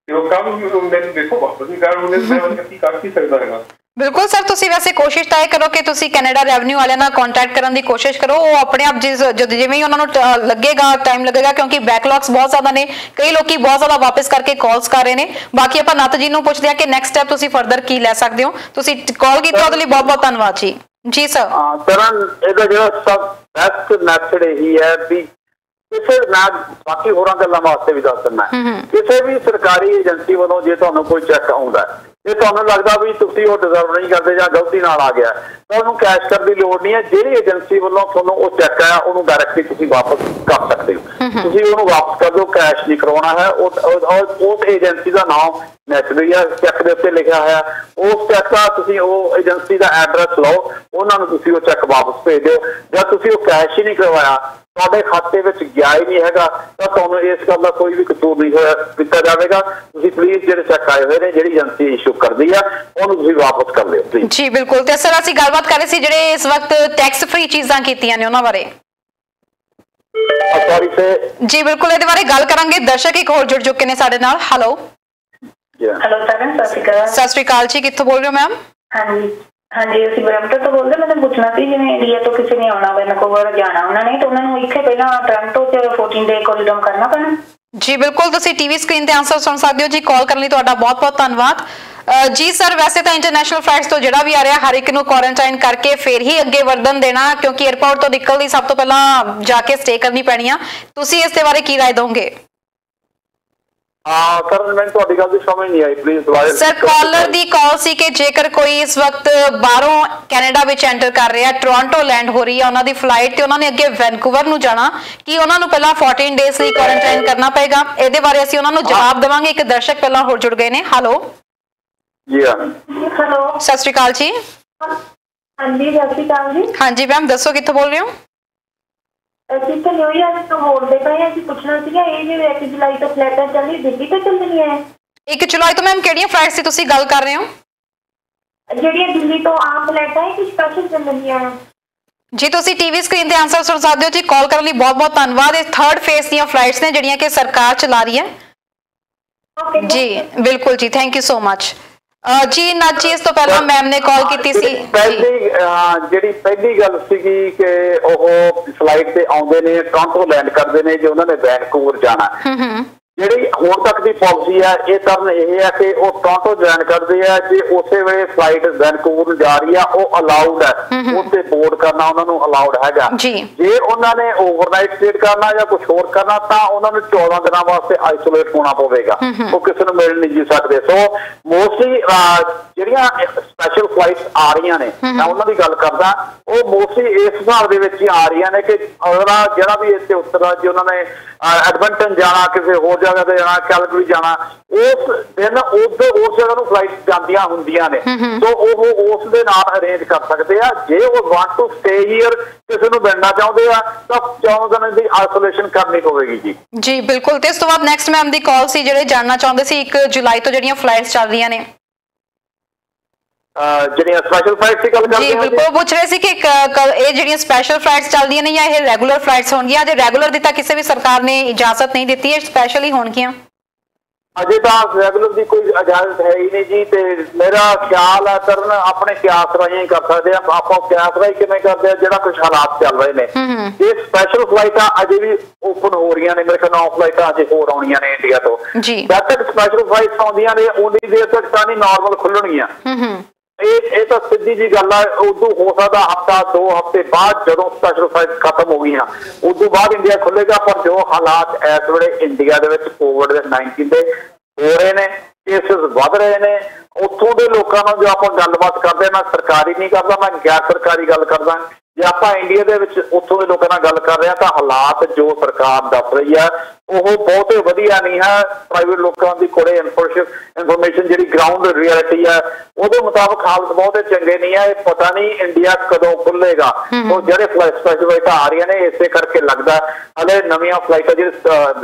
ਤੇ ਉਹ ਕੰਮ ਮੈਨੂੰ ਦੇਖੋ ਵਾਪਸ ਨਹੀਂ ਕਰ ਰਹੇ। ਮੈਂ ਕੀ ਕਰ ਸਕਦਾ ਹੈਗਾ? ਬਿਲਕੁਲ ਸਰ, ਤੁਸੀਂ ਵੈਸੇ ਕੋਸ਼ਿਸ਼ ਤਾਂ ਇਹ ਕਰੋ ਕਿ ਤੁਸੀਂ ਕੈਨੇਡਾ ਰੈਵਨਿਊ ਵਾਲਿਆਂ ਨਾਲ ਕੰਟੈਕਟ ਕਰਨ ਦੀ ਕੋਸ਼ਿਸ਼ ਕਰੋ। ਉਹ ਆਪਣੇ ਆਪ ਜਿਵੇਂ ਹੀ ਉਹਨਾਂ ਨੂੰ ਲੱਗੇਗਾ, ਟਾਈਮ ਲੱਗੇਗਾ, ਕਿਉਂਕਿ ਬੈਕਲੌਗਸ ਬਹੁਤ ਜ਼ਿਆਦਾ ਨੇ, ਕਈ ਲੋਕੀ ਬਹੁਤ ਜ਼ਿਆਦਾ ਵਾਪਸ ਕਰਕੇ ਕਾਲਸ ਕਰ ਰਹੇ ਨੇ। ਬਾਕੀ ਆਪਾਂ ਨੱਤ ਜੀ ਨੂੰ ਪੁੱਛਦੇ ਹਾਂ ਕਿ ਨੈਕਸਟ ਸਟੈਪ ਤੁਸੀਂ ਫਰਦਰ ਕੀ ਲੈ ਸਕਦੇ ਹੋ। ਤੁਸੀਂ ਕਾਲ ਕੀਤਾ ਉਹਦੇ ਲਈ ਬਹੁਤ ਬਹੁਤ ਧੰਨਵਾਦ ਜੀ। ਜੀ ਸਰ। ਕਰਨ, ਇਹਦਾ ਜਿਹੜਾ ਸਭ ਬੈਸਟ ਮੈਥਡ ਇਹੀ ਹੈ ਵੀ ਕਿਸੇ ਨਾ ਬਾਕੀ ਹੋਰਾਂ ਗੱਲਾਂ ਵਾਸਤੇ ਵੀ ਦੱਸ ਦਿੰਦਾ, ਕਿਸੇ ਵੀ ਸਰਕਾਰੀ ਏਜੰਸੀ ਵੱਲੋਂ ਜੇ ਤੁਹਾਨੂੰ ਕੋਈ ਚੈੱਕ ਆਉਂਦਾ, ਜੇ ਤੁਹਾਨੂੰ ਲੱਗਦਾ ਵੀ ਤੁਸੀਂ ਉਹ ਡਿਜ਼ਰਵ ਨਹੀਂ ਕਰਦੇ ਜਾਂ ਗਲਤੀ ਨਾਲ ਆ ਗਿਆ, ਤਾਂ ਉਹਨੂੰ ਕੈਸ਼ ਕਰਨ ਦੀ ਲੋੜ ਨਹੀਂ ਹੈ। ਜਿਹੜੀ ਏਜੰਸੀ ਵੱਲੋਂ ਤੁਹਾਨੂੰ ਉਹ ਚੈੱਕ ਆਇਆ ਉਹਨੂੰ ਡਾਇਰੈਕਟਲੀ ਤੁਸੀਂ ਵਾਪਸ ਕਰ ਸਕਦੇ ਹੋ। ਤੁਸੀਂ ਉਹਨੂੰ ਵਾਪਸ ਕਰ ਦਿਓ, ਕੈਸ਼ ਨਹੀਂ ਕਰਵਾਉਣਾ ਹੈ। ਉਸ ਏਜੰਸੀ ਦਾ ਨਾਮ ਨੈਚੁਰਲੀ ਹੈ, ਚੈੱਕ ਦੇ ਉੱਤੇ ਲਿਖਿਆ ਹੋਇਆ। ਉਸ ਚੈੱਕ ਦਾ ਤੁਸੀਂ ਉਹ ਏਜੰਸੀ ਦਾ ਐਡਰੈਸ ਲਓ, ਉਹਨਾਂ ਨੂੰ ਤੁਸੀਂ ਉਹ ਚੈੱਕ ਵਾਪਸ ਭੇਜ ਦਿਓ। ਜਦ ਤੁਸੀਂ ਉਹ ਕੈਸ਼ ਹੀ ਨਹੀਂ ਕਰਵਾਇਆ, ਤੁਹਾਡੇ ਖਾਤੇ ਵਿੱਚ ਗਿਆ ਹੀ ਨਹੀਂ ਹੈਗਾ, ਤਾਂ ਤੁਹਾਨੂੰ ਇਸ ਗੱਲ ਦਾ ਕੋਈ ਵੀ ਕਸੂਰ ਨਹੀਂ ਹੋਇਆ ਦਿੱਤਾ ਜਾਵੇਗਾ। ਤੁਸੀਂ ਪਲੀਜ਼ ਜਿਹੜੇ ਚੈੱਕ ਆਏ ਹੋਏ ਨੇ, ਜਿਹੜੀ ਏਜੰਸੀ ਇਸ਼ੂ ਕਰਦੀ ਆ, ਉਹਨੂੰ ਤੁਸੀਂ ਵਾਪਸ ਕਰ ਲਿਓ ਪਲੀਜ਼। ਜੀ ਬਿਲਕੁਲ। ਤੇ ਸਰ, ਅਸੀਂ ਗੱਲਬਾਤ ਕਰ ਰਹੇ ਸੀ ਜਿਹੜੇ ਇਸ ਵਕਤ ਟੈਕਸ ਫ੍ਰੀ ਚੀਜ਼ਾਂ ਕੀਤੀਆਂ ਨੇ ਉਹਨਾਂ ਬਾਰੇ। Sorry sir. ਜੀ ਬਿਲਕੁਲ, ਇਹਦੇ ਬਾਰੇ ਗੱਲ ਕਰਾਂਗੇ। ਦਰਸ਼ਕ ਇੱਕ ਹੋਰ ਜੁੜ ਚੁੱਕੇ ਨੇ ਸਾਡੇ ਨਾਲ। ਹੈਲੋ। ਹੈਲੋ ਸਰ, ਸਤਿ ਸ਼੍ਰੀ ਅਕਾਲ। ਸਤਿ ਸ਼੍ਰੀ ਅਕਾਲ ਜੀ, ਕਿੱਥੋਂ ਬੋਲ ਰਹੇ ਹੋ ਮੈਮ? ਹਾਂਜੀ, ਅਸੀਂ ਬ੍ਰੈਂਪਟਨ ਤੋਂ ਬੋਲਦੇ। ਮੈਂ ਪੁੱਛਣਾ ਸੀ, ਜਿਵੇਂ ਇੰਡੀਆ ਤੋਂ ਕਿਸੇ ਨੇ ਆਉਣਾ, ਵੈਨਕੂਵਰ ਜਾਣਾ ਉਹਨਾਂ ਨੇ, ਤਾਂ ਉਹਨਾਂ ਨੂੰ ਇੱਥੇ ਪਹਿਲਾਂ ਟੋਰਾਂਟੋ 'ਚ 14 ਡੇ ਕੋਰੀਡੋਰ ਕਰਨਾ ਪੈਣਾ? ਜੀ ਬਿਲਕੁਲ, ਤੁਸੀਂ ਟੀਵੀ ਸਕਰੀਨ ਤੇ ਆਨਸਰ ਸੁਣ ਸਕਦੇ ਹੋ ਜੀ। ਕਾਲ ਕਰਨ ਲਈ ਤੁਹਾਡਾ ਬਹੁਤ ਬਹੁਤ ਧੰਨਵਾਦ। ਜੀ ਸਰ, ਵੈਸੇ ਤਾਂ ਇੰਟਰਨੈਸ਼ਨਲ ਫਲਾਈਟਸ ਤੋਂ ਜਿਹੜਾ ਵੀ ਆ ਰਿਹਾ, ਹਰ ਇੱਕ ਨੂੰ ਕੁਆਰੰਟਾਈਨ ਕਰਕੇ ਫਿਰ ਹੀ ਅੱਗੇ ਵਧਣ ਦੇਣਾ, ਕਿਉਂਕਿ 에ਅਰਪੋਰਟ ਤੋਂ ਨਿਕਲਦੀ ਸਭ ਤੋਂ ਪਹਿਲਾਂ ਜਾ ਕੇ ਸਟੇ ਕਰਨੀ ਪੈਣੀ ਆ। ਤੁਸੀਂ ਇਸ ਦੇ ਬਾਰੇ ਕੀ ਰਾਏ ਦੋਗੇ? ਸਰ, ਮੈਨੂੰ ਤੁਹਾਡੀ ਗੱਲ ਦੀ ਸਮਝ ਨਹੀਂ ਆਈ, ਪਲੀਜ਼ ਦੁਬਾਰਾ। ਸਰ, ਕਾਲਰ ਦੀ ਕਾਲ ਸੀ ਕਿ ਜੇਕਰ ਕੋਈ ਇਸ ਵਕਤ ਬਾਹਰੋਂ ਕੈਨੇਡਾ ਵਿੱਚ ਐਂਟਰ ਕਰ ਰਿਹਾ, ਟੋਰਾਂਟੋ ਲੈਂਡ ਹੋ ਰਹੀ ਹੈ ਉਹਨਾਂ ਦੀ ਫਲਾਈਟ, ਤੇ ਉਹਨਾਂ ਨੇ ਅੱਗੇ ਵੈਨਕੂਵਰ ਨੂੰ ਜਾਣਾ, ਕਿ ਉਹਨਾਂ ਨੂੰ ਪਹਿਲਾਂ 14 ਡੇਜ਼ ਲਈ ਕੁਆਰੰਟਾਈਨ ਕਰਨਾ ਪਏਗਾ? ਇਹਦੇ ਬਾਰੇ ਅਸੀਂ ਉਹਨਾਂ ਨੂੰ ਜਵਾਬ ਦੇਵਾਂਗੇ। ਇੱਕ ਦਰਸ਼ਕ ਪਹਿਲਾਂ ਹੋਰ ਜੁੜ ਗਏ ਨੇ। ਹੈਲੋ। ਜੀ ਹਾਂ। ਹੈਲੋ, ਸਤਿ ਸ਼੍ਰੀ ਅਕਾਲ ਜੀ। ਹਾਂਜੀ, ਸਤਿ ਸ਼੍ਰੀ ਅਕਾਲ ਜੀ। ਹਾਂਜੀ ਮੈਮ, ਦੱਸੋ ਕਿੱਥੋਂ ਬੋਲ ਰਹੇ ਹੋ? ਅਸੀਂ ਤਾਂ ਨਿਊਯਾਰਕ ਤੋਂ ਬੋਲਦੇ ਪਏ। ਅਸੀਂ ਪੁੱਛਣਾ ਸੀਗਾ, ਇਹ ਜਿਹੜੇ 1 ਜੁਲਾਈ ਤੋਂ ਫਲਾਈਟਾਂ ਚੱਲੀ, ਦਿੱਲੀ ਤੋਂ ਚੱਲਣੀਆਂ ਹੈ? 1 ਜੁਲਾਈ ਤੋਂ ਮੈਮ ਕਿਹੜੀਆਂ ਫਲਾਈਟਸ ਦੀ ਤੁਸੀਂ ਗੱਲ ਕਰ ਰਹੇ ਹੋ? ਜਿਹੜੀਆਂ ਦਿੱਲੀ ਤੋਂ ਆਮ ਫਲਾਈਟਾਂ ਹੈ ਕਿ ਸਪੈਸ਼ਲ ਚੱਲਣੀਆਂ ਹੈ? ਜੀ ਤੁਸੀਂ ਟੀਵੀ ਸਕਰੀਨ ਤੇ ਆਨਸਰ ਸੁਣ ਸਕਦੇ ਹੋ ਜੀ। ਕਾਲ ਕਰਨ ਲਈ ਬਹੁਤ ਬਹੁਤ ਧੰਨਵਾਦ। ਇਹ 3rd ਫੇਜ਼ ਦੀਆਂ ਫਲਾਈਟਸ ਨੇ ਜਿਹੜੀਆਂ ਕਿ ਸਰਕਾਰ ਚਲਾ ਰਹੀ ਹੈ। ਜੀ ਬਿਲਕੁਲ ਜੀ, ਥੈਂਕ ਯੂ ਸੋ ਮਚ। जी नाची इस तो पहला मैम ने कॉल की सी ਜਿਹੜੀ ਪਹਿਲੀ ਗੱਲ ਸੀਗੀ ਕਿ ਉਹ ਫਲਾਈਟ ਤੇ ਆਉਂਦੇ ਨੇ ਟੋਰਾਂਟੋ ਲੈਂਡ ਕਰਦੇ ਨੇ ਜੇ ਉਹਨਾਂ ਨੇ ਵੈਨਕੂਵਰ ਜਾਣਾ ਜਿਹੜੀ ਹੁਣ ਤੱਕ ਦੀ ਪਾਲਿਸੀ ਆ ਇਹ ਕਰਨ ਇਹ ਆ ਕਿ ਉਹ ਟੋਰਾਂਟੋ ਜੁਆਇਨ ਕਰਦੇ ਆ ਜੇ ਉਸੇ ਵੇਲੇ ਫਲਾਈਟ ਵੈਨਕੂਵਰ ਨੂੰ ਜਾ ਰਹੀ ਆ ਉਹ ਅਲਾਉਡ ਹੈ ਉੱਥੇ ਬੋਰਡ ਕਰਨਾ ਉਹਨਾਂ ਨੂੰ ਅਲਾਉਡ ਹੈਗਾ ਜੇ ਉਹਨਾਂ ਨੇ ਓਵਰਨਾਈਟ ਸਟੇ ਕਰਨਾ ਜਾਂ ਕੁਝ ਹੋਰ ਕਰਨਾ ਤਾਂ ਉਹਨਾਂ ਨੂੰ 14 ਦਿਨਾਂ ਵਾਸਤੇ ਆਈਸੋਲੇਟ ਹੋਣਾ ਪਵੇਗਾ ਉਹ ਕਿਸੇ ਨੂੰ ਮਿਲ ਨਹੀਂ ਸਕਦੇ ਸੋ ਮੋਸਟਲੀ ਜਿਹੜੀਆਂ ਸਪੈਸ਼ਲ ਫਲਾਈਟਸ ਆ ਰਹੀਆਂ ਨੇ ਮੈਂ ਉਹਨਾਂ ਦੀ ਗੱਲ ਕਰਦਾ ਉਹ ਮੋਸਟਲੀ ਇਸ ਹਿਸਾਬ ਦੇ ਵਿੱਚ ਹੀ ਆ ਰਹੀਆਂ ਨੇ ਕਿ ਅਗਲਾ ਜਿਹੜਾ ਵੀ ਇੱਥੇ ਉੱਤਰ ਜੇ ਉਹਨਾਂ ਨੇ ਐਡਮੰਟਨ ਜਾਣਾ ਕਿਸੇ ਹੋਰ ਜਗ੍ਹਾ ਤੇ ਜਾਣਾ ਕੈਲਗਰੀ ਜਾਣਾ ਉਸ ਦਿਨ ਉਸ ਜਗ੍ਹਾ ਨੂੰ ਫਲਾਈਟ ਜਾਂਦੀਆਂ ਹੁੰਦੀਆਂ ਨੇ ਸੋ ਉਹ ਉਸ ਦੇ ਨਾਲ ਅਰੇਂਜ ਕਰ ਸਕਦੇ ਆ ਜੇ ਉਹ ਵਾਂਟ ਟੂ ਸਟੇ ਹੀਅਰ ਕਿਸੇ ਨੂੰ ਮਿਲਣਾ ਚਾਹੁੰਦੇ ਆ ਤਾਂ 14 ਦਿਨਾਂ ਦੀ ਆਈਸੋਲੇਸ਼ਨ ਕਰਨੀ ਪਵੇਗੀ ਜੀ ਬਿਲਕੁਲ ਤੇ ਇਸ ਤੋਂ ਬਾਅਦ ਨੈਕਸਟ ਮੈਮ ਦੀ ਕਾਲ ਸੀ ਜਿਹੜੇ ਜਾਣਨਾ ਚਾਹੁੰਦੇ ਸੀ 1 ਜੁਲਾਈ ਤੋਂ ਜਿਹੜੀਆਂ ਫਲਾਈਟਸ ਚੱਲ ਰਹੀਆਂ ਨੇ ਜਿਹੜੀਆਂ ਸਪੈਸ਼ਲ ਫਲਾਈਟਸ ਦੀ ਗੱਲ ਕਰਦੇ ਜੀ ਬਿਲਕੁਲ ਪੁੱਛ ਰਹੇ ਸੀ ਕਿ ਇਹ ਜਿਹੜੀਆਂ ਸਪੈਸ਼ਲ ਫਲਾਈਟਸ ਚੱਲਦੀਆਂ ਨੇ ਜਾਂ ਇਹ ਰੈਗੂਲਰ ਫਲਾਈਟਸ ਹੋਣਗੀਆਂ ਜੇ ਰੈਗੂਲਰ ਦੀ ਤਾਂ ਕਿਸੇ ਵੀ ਸਰਕਾਰ ਨੇ ਇਜਾਜ਼ਤ ਨਹੀਂ ਦਿੱਤੀ ਹੈ ਸਪੈਸ਼ਲ ਹੀ ਹੋਣਗੀਆਂ ਅਜੇ ਤਾਂ ਰੈਗੂਲਰ ਦੀ ਕੋਈ ਇਜਾਜ਼ਤ ਹੈ ਹੀ ਨਹੀਂ ਜੀ ਤੇ ਮੇਰਾ ਖਿਆਲ ਹੈ ਕਰਨ ਆਪਣੇ ਕਿਆਸ ਰਾਹੀਂ ਹੀ ਕਰ ਸਕਦੇ ਆ ਆਪਾਂ ਕਿਆਸ ਰਾਹੀਂ ਕਿਵੇਂ ਕਰਦੇ ਆ ਜਿਹੜਾ ਕੁਝ ਹਾਲਾਤ ਚੱਲ ਰਹੇ ਨੇ ਇਹ ਸਪੈਸ਼ਲ ਫਲਾਈਟਾਂ ਅਜੇ ਵੀ ਓਪਨ ਹੋ ਰਹੀਆਂ ਨੇ ਮੇਰੇ ਖਿਆਲ 9 ਫਲਾਈਟਾਂ ਅਜੇ ਹੋਰ ਆਉਣੀਆਂ ਨੇ ਇੰਡੀਆ ਤੋਂ ਜਦ ਤੱਕ ਸਪੈਸ਼ਲ ਫਲਾਈਟਸ ਆਉਂਦੀਆਂ ਨੇ ਉਨੀ ਦੇਰ ਤੱਕ ਤਾਂ ਨਹੀਂ ਨਾਰਮਲ ਖੁੱਲਣਗੀਆਂ ਇਹ ਤਾਂ ਸਿੱਧੀ ਜੀ ਗੱਲ ਆ ਉਦੋਂ ਹੋ ਸਕਦਾ ਹਫਤਾ 2 ਹਫ਼ਤੇ ਬਾਅਦ ਜਦੋਂ ਸਪੈਸ਼ਲ ਫਲਾਈਟ ਖਤਮ ਹੋ ਗਈਆਂ ਉਦੋਂ ਬਾਅਦ ਇੰਡੀਆ ਖੁੱਲੇਗਾ ਪਰ ਜੋ ਹਾਲਾਤ ਇਸ ਵੇਲੇ ਇੰਡੀਆ ਦੇ ਵਿੱਚ ਕੋਵਿਡ-19 ਦੇ ਹੋ ਰਹੇ ਨੇ ਕੇਸਿਸ ਵੱਧ ਰਹੇ ਨੇ ਉੱਥੋਂ ਦੇ ਲੋਕਾਂ ਨਾਲ ਜੋ ਆਪਾਂ ਗੱਲਬਾਤ ਕਰਦੇ ਮੈਂ ਸਰਕਾਰੀ ਨਹੀਂ ਕਰਦਾ ਮੈਂ ਗੈਰ ਸਰਕਾਰੀ ਗੱਲ ਕਰਦਾ ਜੇ ਆਪਾਂ ਇੰਡੀਆ ਦੇ ਵਿੱਚ ਉੱਥੋਂ ਦੇ ਲੋਕਾਂ ਨਾਲ ਗੱਲ ਕਰ ਰਹੇ ਹਾਂ ਤਾਂ ਹਾਲਾਤ ਜੋ ਸਰਕਾਰ ਦੱਸ ਰਹੀ ਹੈ ਉਹ ਬਹੁਤੇ ਵਧੀਆ ਨਹੀਂ ਹੈ ਪ੍ਰਾਈਵੇਟ ਲੋਕਾਂ ਦੀ ਕੋਲੇ ਇਨਫੋਰਮੇਸ਼ਨ ਜਿਹੜੀ ਗਰਾਊਂਡ ਰਿਐਲਿਟੀ ਹੈ ਉਹਦੇ ਮੁਤਾਬਕ ਹਾਲਤ ਬਹੁਤੇ ਚੰਗੇ ਨਹੀਂ ਹੈ ਇਹ ਪਤਾ ਨਹੀਂ ਇੰਡੀਆ ਕਦੋਂ ਖੁੱਲੇਗਾ ਉਹ ਜਿਹੜੇ ਸਪੈਸ਼ਲ ਫਲਾਈਟਾਂ ਆ ਰਹੀਆਂ ਨੇ ਇਸੇ ਕਰਕੇ ਲੱਗਦਾ ਹਲੇ ਨਵੀਆਂ ਫਲਾਈਟਾਂ ਜਿਹੜੇ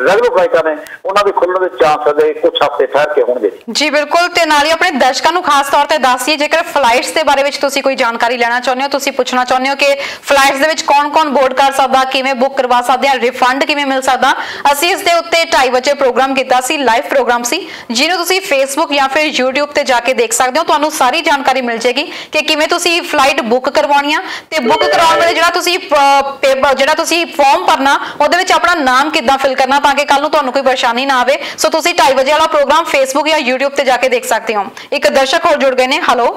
ਰੈਗੂਲਰ ਫਲਾਈਟਾਂ ਨੇ ਉਹਨਾਂ ਦੇ ਖੁੱਲਣ ਦੇ ਚਾਂਸ ਹਲੇ ਕੁਝ ਹਫ਼ਤੇ ਠਹਿਰ ਕੇ ਹੋਣਗੇ ਜੀ ਬਿਲਕੁਲ ਤੇ ਨਾਲ ਹੀ ਆਪਣੇ ਦਰਸ਼ਕਾਂ ਨੂੰ ਖਾਸ ਤੌਰ ਤੇ ਦੱਸਿਏ ਜੇਕਰ ਫਲਾਈਟਸ ਦੇ ਬਾਰੇ ਵਿੱਚ ਤੁਸੀਂ ਕੋਈ ਜਾਣਕਾਰੀ ਲੈਣਾ ਚਾਹੁੰਦੇ ਹੋ ਤੁਸੀਂ ਪੁੱਛਣਾ ਚਾਹੁੰਦੇ ਹੋ ਕਿ ਫਲਾਈਟਸ ਦੇ ਵਿੱਚ ਕੌਣ-ਕੌਣ ਬੋਰਡ ਕਰ ਸਕਦਾ ਕਿਵੇਂ ਬੁੱਕ ਕਰਵਾ ਸਕਦੇ ਆ ਰਿਫੰਡ ਕਿਵੇਂ ਮਿਲ ਸਕਦਾ ਅਸੀਂ ਇਸ ਦੇ ਉੱਤੇ 2:30 ਵਜੇ ਪ੍ਰੋਗਰਾਮ ਕੀਤਾ ਸੀ ਲਾਈਵ ਪ੍ਰੋਗਰਾਮ ਸੀ ਜਿਹਨੂੰ ਤੁਸੀਂ ਫੇਸਬੁੱਕ ਜਾਂ ਫਿਰ YouTube ਤੇ ਜਾ ਕੇ ਦੇਖ ਸਕਦੇ ਹੋ ਤੁਹਾਨੂੰ ਸਾਰੀ ਜਾਣਕਾਰੀ ਮਿਲ ਜੇਗੀ ਕਿ ਕਿਵੇਂ ਤੁਸੀਂ ਫਲਾਈਟ ਬੁੱਕ ਕਰਵਾਉਣੀ ਆ ਤੇ ਬੁੱਕ ਕਰਾਉਣ ਵੇਲੇ ਜਿਹੜਾ ਤੁਸੀਂ ਫਾਰਮ ਭਰਨਾ ਉਹਦੇ ਵਿੱਚ ਆਪਣਾ ਨਾਮ ਕਿੱਦਾਂ ਫਿਲ ਕਰਨਾ ਤਾਂ ਕਿ ਕੱਲ ਨੂੰ ਤੁਹਾਨੂੰ ਕੋਈ ਪਰੇਸ਼ਾਨੀ ਨਾ ਆਵੇ ਸੋ ਤੁਸੀਂ 2:30 ਵਜੇ ਵਾਲਾ ਪ੍ਰੋਗਰਾਮ ਫੇਸਬੁੱਕ ਜਾਂ YouTube ਤੇ ਜਾ ਕੇ ਦੇਖ ਸਕਦੇ ਹੋ ਇੱਕ ਦਰਸ਼ਕ ਹੋਰ ਜੁੜ ਗਏ ਨੇ ਹੈਲੋ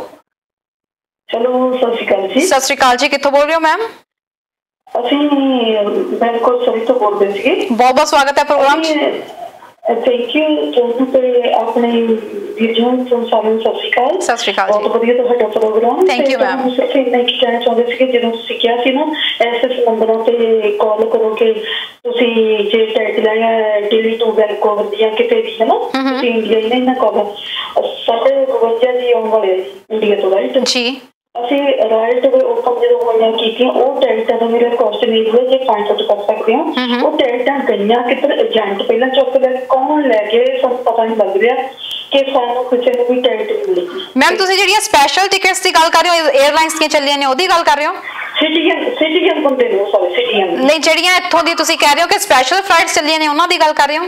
ਸਤਿ ਸ਼੍ਰੀ ਅਕਾਲ ਜੀ ਸਤਿ ਸ਼੍ਰੀ ਅਕਾਲ ਜੀ ਕਿੱਥੋਂ ਬੋਲ ਰਹੇ ਹੋ ਮੈਮ ਅਸੀਂ ਬੈਂਕੋਕ ਸਰੀ ਤੋਂ ਬੋਲਦੇ ਸੀਗੇ ਬਹੁਤ ਬਹੁਤ ਸਵਾਗਤ ਹੈ ਪ੍ਰੋਗਰਾਮ 'ਚ ਥੈਂਕ ਯੂ ਤੁਹਾਨੂੰ ਤੇ ਆਪਣੇ ਵੀਰ ਜੀ ਨੂੰ ਸਾਰਿਆਂ ਨੂੰ ਸਤਿ ਸ਼੍ਰੀ ਅਕਾਲ ਬਹੁਤ ਵਧੀਆ ਤੁਹਾਡਾ ਪ੍ਰੋਗਰਾਮ ਥੈਂਕ ਯੂ ਮੈਮ ਸਿਰਫ ਇੰਨਾ ਹੀ ਕਹਿਣਾ ਚਾਹੁੰਦੇ ਸੀਗੇ ਜਦੋਂ ਤੁਸੀਂ ਕਿਹਾ ਸੀ ਨਾ ਐਸੇ ਨੰਬਰਾਂ ਤੇ ਕਾਲ ਕਰੋ ਕਿ ਤੁਸੀਂ ਜੇ ਟਿਕਟ ਲੈਣਾ ਦਿੱਲੀ ਤੋਂ ਬੈਂਕੋਕ ਦੀਆਂ ਕਿਤੇ ਵੀ ਹੈ ਨਾ ਤੁਸੀਂ ਇੰਡੀਆ ਹੀ ਨਹੀਂ ਨਾ ਕਾਲ 52 ਦੀ ਆਉਣ ਵਾਲੇ ਇੰਡੀਆ ਤੋਂ ਰਾਈਟ ਜੀ ਅਸੀਂ ਰਾਈਟ ਓਪਨ ਜਦੋਂ ਹੋਈਆਂ ਕੀਤੀਆਂ ਉਹ ਟਿਕਟਾਂ ਦਾ ਮੇਰਾ ਕੋਸਟ ਨਹੀਂ ਹੋਇਆ ਜੇ ਫਾਈਂਡ ਆਊਟ ਕਰ ਸਕਦੇ ਹੋ ਉਹ ਟਿਕਟਾਂ ਗਈਆਂ ਕਿੱਧਰ ਏਜੰਟ ਪਹਿਲਾਂ ਚੁੱਕ ਲੈ ਕੌਣ ਲੈ ਗਏ ਸਾਨੂੰ ਪਤਾ ਨਹੀਂ ਲੱਗ ਰਿਹਾ ਕਿ ਸਾਨੂੰ ਕਿਸੇ ਨੂੰ ਵੀ ਟਿਕਟ ਨਹੀਂ ਮਿਲੀ ਮੈਮ ਤੁਸੀਂ ਜਿਹੜੀਆਂ ਸਪੈਸ਼ਲ ਟਿਕਟਸ ਦੀ ਗੱਲ ਕਰ ਰਹੇ ਹੋ 에ਅਰਲਾਈਨਸ ਦੀਆਂ ਚੱਲੀਆਂ ਨੇ ਉਹਦੀ ਗੱਲ ਕਰ ਰਹੇ ਹੋ ਸਿਟੀਜ਼ਨ ਬੰਦੇ ਨੇ ਸਾਰੇ ਸਿਟੀਜ਼ਨ ਨਹੀਂ ਜਿਹੜੀਆਂ ਇੱਥੋਂ ਦੀ ਤੁਸੀਂ ਕਹਿ ਰਹੇ ਹੋ ਕਿ ਸਪੈਸ਼ਲ ਫਲਾਈਟਸ ਚੱਲੀਆਂ ਨੇ ਉਹਨਾਂ ਦੀ ਗੱਲ ਕਰ ਰਹੇ ਹੋ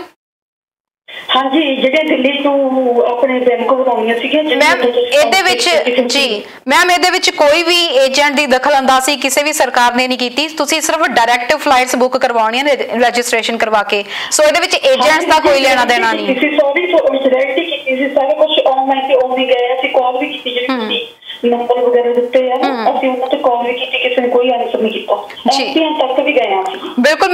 ਹਾਂਜੀ ਜਿਹੜੇ ਦਿੱਲੀ ਤੋਂ ਆਪਣੇ ਬੈਂਕੋਕ ਆਉਣੀਆਂ ਸੀਗੀਆਂ ਮੈਮ ਇਹਦੇ ਵਿੱਚ ਜੀ ਮੈਮ ਇਹਦੇ ਵਿੱਚ ਕੋਈ ਵੀ ਏਜੰਟ ਦੀ ਦਖਲਅੰਦਾਜ਼ੀ ਕਿਸੇ ਵੀ ਸਰਕਾਰ ਨੇ ਨਹੀਂ ਕੀਤੀ ਤੁਸੀਂ ਸਿਰਫ ਡਾਇਰੈਕਟ ਫਲਾਈਟਸ ਬੁੱਕ ਕਰਵਾਉਣੀਆਂ ਨੇ ਰਜਿਸਟ੍ਰੇਸ਼ਨ ਕਰਵਾ ਕੇ ਸੋ ਇਹਦੇ ਵਿੱਚ ਏਜੰਟਸ ਦਾ ਕੋਈ ਲੈਣਾ ਦੇਣਾ ਨਹੀਂ ਤੁਸੀਂ ਸੌਰੀ ਡਾਇਰੈਕਟ ਹੀ ਕੀਤੀ ਸੀ ਸਾਰਾ ਕੁਝ ਆਨਲਾਈਨ ਤੇ ਆਉਣੀ ਗਏ ਅਸੀਂ ਕਾਲ ਵੀ ਕੀਤੀ ਜਿਹੜੀ ਨੰਬਰ ਵਗੈਰਾ ਦਿੱਤੇ ਆ ਅਸੀਂ ਉਹਨਾਂ ਤੇ ਕਾਲ ਵੀ ਕੀਤੀ ਕਿਸੇ ਨੇ ਕੋਈ ਆਨਸਰ ਨਹੀਂ ਕੀਤਾ ਐਮਪੀਆਂ ਤੱਕ ਵੀ ਗਏ ਆ ਬਿਲਕੁਲ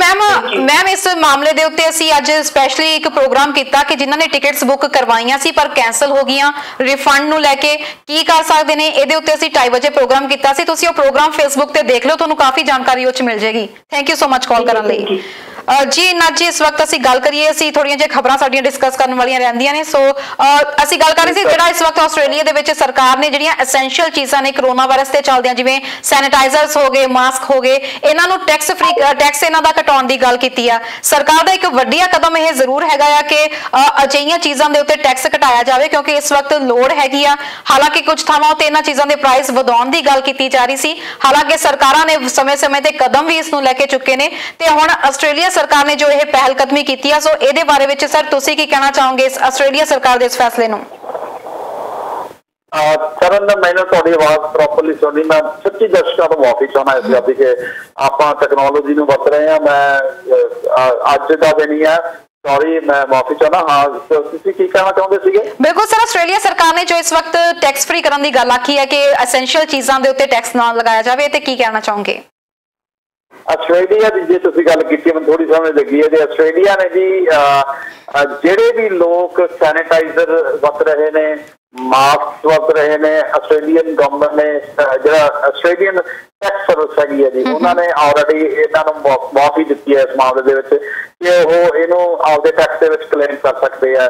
ਮੈਮ ਇਸ ਮਾਮਲੇ ਦੇ ਉੱਤੇ ਅਸੀਂ ਅੱਜ ਸਪੈਸ਼ਲੀ ਇੱਕ ਪ੍ਰੋਗਰਾਮ ਕੀਤਾ ਕਿ ਜਿਨ੍ਹਾਂ ਨੇ ਟਿਕਟਸ ਬੁੱਕ ਕਰਵਾਈਆਂ ਸੀ ਪਰ ਕੈਂਸਲ ਹੋ ਗਈਆਂ ਰਿਫੰਡ ਨੂੰ ਲੈ ਕੇ ਕੀ ਕਰ ਸਕਦੇ ਨੇ ਇਹਦੇ ਉੱਤੇ ਅਸੀਂ 2:30 ਵਜੇ ਪ੍ਰੋਗਰਾਮ ਕੀਤਾ ਸੀ ਤੁਸੀਂ ਉਹ ਪ੍ਰੋਗਰਾਮ ਫੇਸਬੁੱਕ ਤੇ ਦੇਖ ਲਿਓ ਤੁਹਾਨੂੰ ਕਾਫੀ ਜਾਣਕਾਰੀ ਉਹ 'ਚ ਮਿਲ ਜੇਗੀ ਥੈਂਕ ਯੂ ਸੋ ਮਚ ਕਾਲ ਕਰਨ ਲਈ ਜੀ ਨਾ ਜੀ ਇਸ ਵਕਤ ਅਸੀਂ ਗੱਲ ਕਰੀਏ ਅਸੀਂ ਥੋੜੀਆਂ ਜਿਹੀਆਂ ਖਬਰਾਂ ਸਾਡੀਆਂ ਡਿਸਕਸ ਕਰਨ ਵਾਲੀਆਂ ਰਹਿੰਦੀਆਂ ਨੇ ਸੋ ਅਸੀਂ ਗੱਲ ਕਰ ਰਹੇ ਸੀ ਜਿਹੜਾ ਇਸ ਵਕਤ ਆਸਟ੍ਰੇਲੀਆ ਦੇ ਵਿੱਚ ਸਰਕਾਰ ਨੇ ਜਿਹੜੀਆਂ ਐਸੈਂਸ਼ੀਅਲ ਚੀਜ਼ਾਂ ਨੇ ਕਰੋਨਾ ਵਾਇਰਸ ਤੇ ਚੱਲਦਿਆਂ ਜਿਵੇਂ ਸੈਨੀਟਾਈਜ਼ਰਸ ਹੋ ਗਏ ਮਾਸਕ ਹੋ ਗਏ ਇਹਨਾਂ ਨੂੰ ਟੈਕਸ ਇਹਨਾਂ ਦਾ ਘਟਾਉਣ ਦੀ ਗੱਲ ਕੀਤੀ ਆ ਸਰਕਾਰ ਦਾ ਇੱਕ ਵੱਡਾ ਕਦਮ ਇਹ ਜ਼ਰੂਰ ਹੈਗਾ ਆ ਕਿ ਅਜਿਹੀਆਂ ਚੀਜ਼ਾਂ ਦੇ ਉੱਤੇ ਟੈਕਸ ਘਟਾਇਆ ਜਾਵੇ ਕਿਉਂਕਿ ਇਸ ਵਕਤ ਲੋੜ ਹੈਗੀ ਆ ਹਾਲਾਂਕਿ ਕੁਝ ਥਾਵਾਂ ਉੱਤੇ ਇਹਨਾਂ ਚੀਜ਼ਾਂ ਦੇ ਪ੍ਰਾਈਸ ਵਧਾਉਣ ਦੀ ਗੱਲ ਕੀਤੀ ਜਾ ਰਹੀ ਸੀ ਹਾਲਾਂਕਿ ਸਰਕਾਰਾਂ ਨੇ ਸਮੇਂ-ਸਮੇਂ ਤੇ ਕਦਮ ਵੀ ਇਸ ਨੂੰ ਲੈ ਕੇ ਚੁੱਕੇ ਨੇ ਤੇ ਹੁਣ ਆਸਟ੍ਰੇਲੀਆ ਸਰਕਾਰ ਨੇ ਜੋ ਇਹ ਪਹਿਲ ਕਦਮੀ ਕੀਤੀ ਆ ਸੋ ਇਹਦੇ ਬਾਰੇ ਵਿੱਚ ਸਰ ਤੁਸੀਂ ਕੀ ਕਹਿਣਾ ਚਾਹੋਗੇ ਇਸ ਆਸਟ੍ਰੇਲੀਆ ਸਰਕਾਰ ਦੇ ਇਸ ਫੈਸਲੇ ਨੂੰ ਕਰਨ ਮੈਨੂੰ ਤੁਹਾਡੀ ਆਵਾਜ਼ ਪ੍ਰੋਪਰਲੀ ਸੁਣੀ। ਮੈਂ ਸੱਚੀ ਦਰਸ਼ਕਾਂ ਤੋਂ ਮਾਫੀ ਚਾਹੁੰਦਾ ਇਸ ਗੱਲ ਦੀ ਕਿ ਆਪਾਂ ਟੈਕਨੋਲੋਜੀ ਨੂੰ ਵਰਤ ਰਹੇ ਹਾਂ। ਮੈਂ ਅੱਜ ਦਾ ਦਿਨ ਹੀ ਹੈ, ਸੌਰੀ, ਮੈਂ ਮਾਫੀ ਚਾਹੁੰਦਾ। ਹਾਂ, ਤੁਸੀਂ ਕੀ ਕਹਿਣਾ ਚਾਹੁੰਦੇ ਸੀਗੇ? ਬਿਲਕੁਲ ਸਰ, ਆਸਟ੍ਰੇਲੀਆ ਸਰਕਾਰ ਨੇ ਜੋ ਇਸ ਵਕਤ ਟੈਕਸ ਫ੍ਰੀ ਕਰਨ ਦੀ ਗੱਲ ਆਖੀ ਹੈ ਕਿ ਐਸੈਂਸ਼ੀਅਲ ਚੀਜ਼ਾਂ ਦੇ ਉੱਤੇ ਟੈਕਸ ਨਾ ਲਗਾਇਆ ਜਾਵੇ, ਤੇ ਕੀ ਕਹਿਣਾ ਚਾਹੋਗੇ? ਆਸਟ੍ਰੇਲੀਆ ਦੀ ਜੇ ਤੁਸੀਂ ਗੱਲ ਕੀਤੀ, ਮੈਨੂੰ ਥੋੜੀ ਸਮਝ ਲੱਗੀ ਹੈ ਜੀ। ਆਸਟ੍ਰੇਲੀਆ ਨੇ ਜੀ ਜਿਹੜੇ ਵੀ ਲੋਕ ਸੈਨੀਟਾਈਜ਼ਰ ਵਰਤ ਰਹੇ ਨੇ, ਮਾਸਕ ਵਰਤ ਰਹੇ ਨੇ, ਆਸਟ੍ਰੇਲੀਅਨ ਗਵਰਨਮੈਂਟ ਨੇ ਜਿਹੜਾ ਆਸਟ੍ਰੇਲੀਅਨ ਟੈਕਸ ਸਰਵਿਸ ਹੈਗੀ ਹੈ ਜੀ, ਉਹਨਾਂ ਨੇ ਆਲਰੇਡੀ ਇਹਨਾਂ ਨੂੰ ਮਾਫੀ ਦਿੱਤੀ ਹੈ ਇਸ ਮਾਮਲੇ ਦੇ ਵਿੱਚ ਕਿ ਉਹ ਇਹਨੂੰ ਆਪਦੇ ਟੈਕਸ ਦੇ ਵਿੱਚ ਕਲੇਮ ਕਰ ਸਕਦੇ ਆ।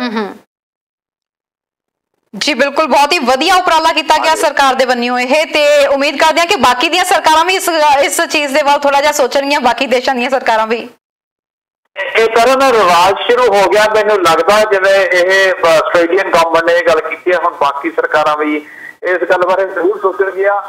ਜੀ ਬਿਲਕੁਲ, ਬਹੁਤ ਹੀ ਵਧੀਆ ਉਪਰਾਲਾ ਕੀਤਾ ਗਿਆ ਸਰਕਾਰ ਦੇ ਵੱਲੋਂ ਇਹ, ਤੇ ਉਮੀਦ ਕਰਦੇ ਹਾਂ ਕਿ ਬਾਕੀ ਦੀਆਂ ਸਰਕਾਰਾਂ ਵੀ ਇਸ ਚੀਜ਼ ਦੇ ਵੱਲ ਥੋੜਾ ਜਿਹਾ ਸੋਚਣਗੀਆਂ, ਬਾਕੀ ਦੇਸ਼ਾਂ ਦੀਆਂ ਸਰਕਾਰਾਂ ਵੀ। ਇਹ ਕਰਨ ਦਾ ਰਿਵਾਜ ਸ਼ੁਰੂ ਹੋ ਗਿਆ। ਮੈਨੂੰ ਲੱਗਦਾ ਜਿਵੇਂ ਇਹ ਆਸਟ੍ਰੇਲੀਅਨ ਗਵਰਨਮੈਂਟ ਨੇ ਇਹ ਗੱਲ ਕੀਤੀ ਹੈ, ਹੁਣ ਬਾਕੀ ਸਰਕਾਰਾਂ ਵੀ ਇਸ ਗੱਲ ਬਾਰੇ ਜ਼ਰੂਰ ਸੋਚਣਗੀਆਂ।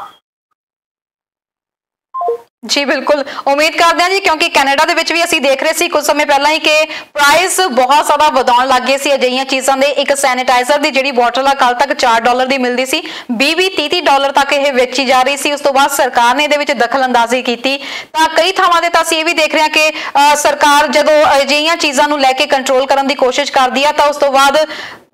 ਜੀ ਬਿਲਕੁਲ, ਉਮੀਦ ਕਰਦੇ ਹਾਂ ਜੀ, ਕਿਉਂਕਿ ਕੈਨੇਡਾ ਦੇ ਵਿੱਚ ਵੀ ਅਸੀਂ ਦੇਖ ਰਹੇ ਸੀ ਕੁਝ ਸਮੇਂ ਪਹਿਲਾਂ ਹੀ ਕਿ ਪ੍ਰਾਈਸ ਬਹੁਤ ਜ਼ਿਆਦਾ ਵਧਾਉਣ ਲੱਗ ਗਏ ਸੀ ਅਜਿਹੀਆਂ ਚੀਜ਼ਾਂ ਦੇ। ਇੱਕ ਸੈਨੀਟਾਈਜ਼ਰ ਦੀ ਜਿਹੜੀ ਬੋਟਲ ਆ ਕੱਲ ਤੱਕ $4 ਦੀ ਮਿਲਦੀ ਸੀ, 20-30 ਤੱਕ ਇਹ ਵੇਚੀ ਜਾ ਰਹੀ ਸੀ। ਉਸ ਤੋਂ ਬਾਅਦ ਸਰਕਾਰ ਨੇ ਇਹਦੇ ਵਿੱਚ ਦਖਲ ਅੰਦਾਜ਼ੀ ਕੀਤੀ, ਤਾਂ ਕਈ ਥਾਵਾਂ ਤੇ ਤਾਂ ਅਸੀਂ ਇਹ ਵੀ ਦੇਖ ਰਹੇ ਹਾਂ ਕਿ ਸਰਕਾਰ ਜਦੋਂ ਅਜਿਹੀਆਂ ਚੀਜ਼ਾਂ ਨੂੰ ਲੈ ਕੇ ਕੰਟਰੋਲ ਕਰਨ ਦੀ ਕੋਸ਼ਿਸ਼ ਕਰਦੀ ਆ ਤਾਂ ਉਸ ਤੋਂ ਬਾਅਦ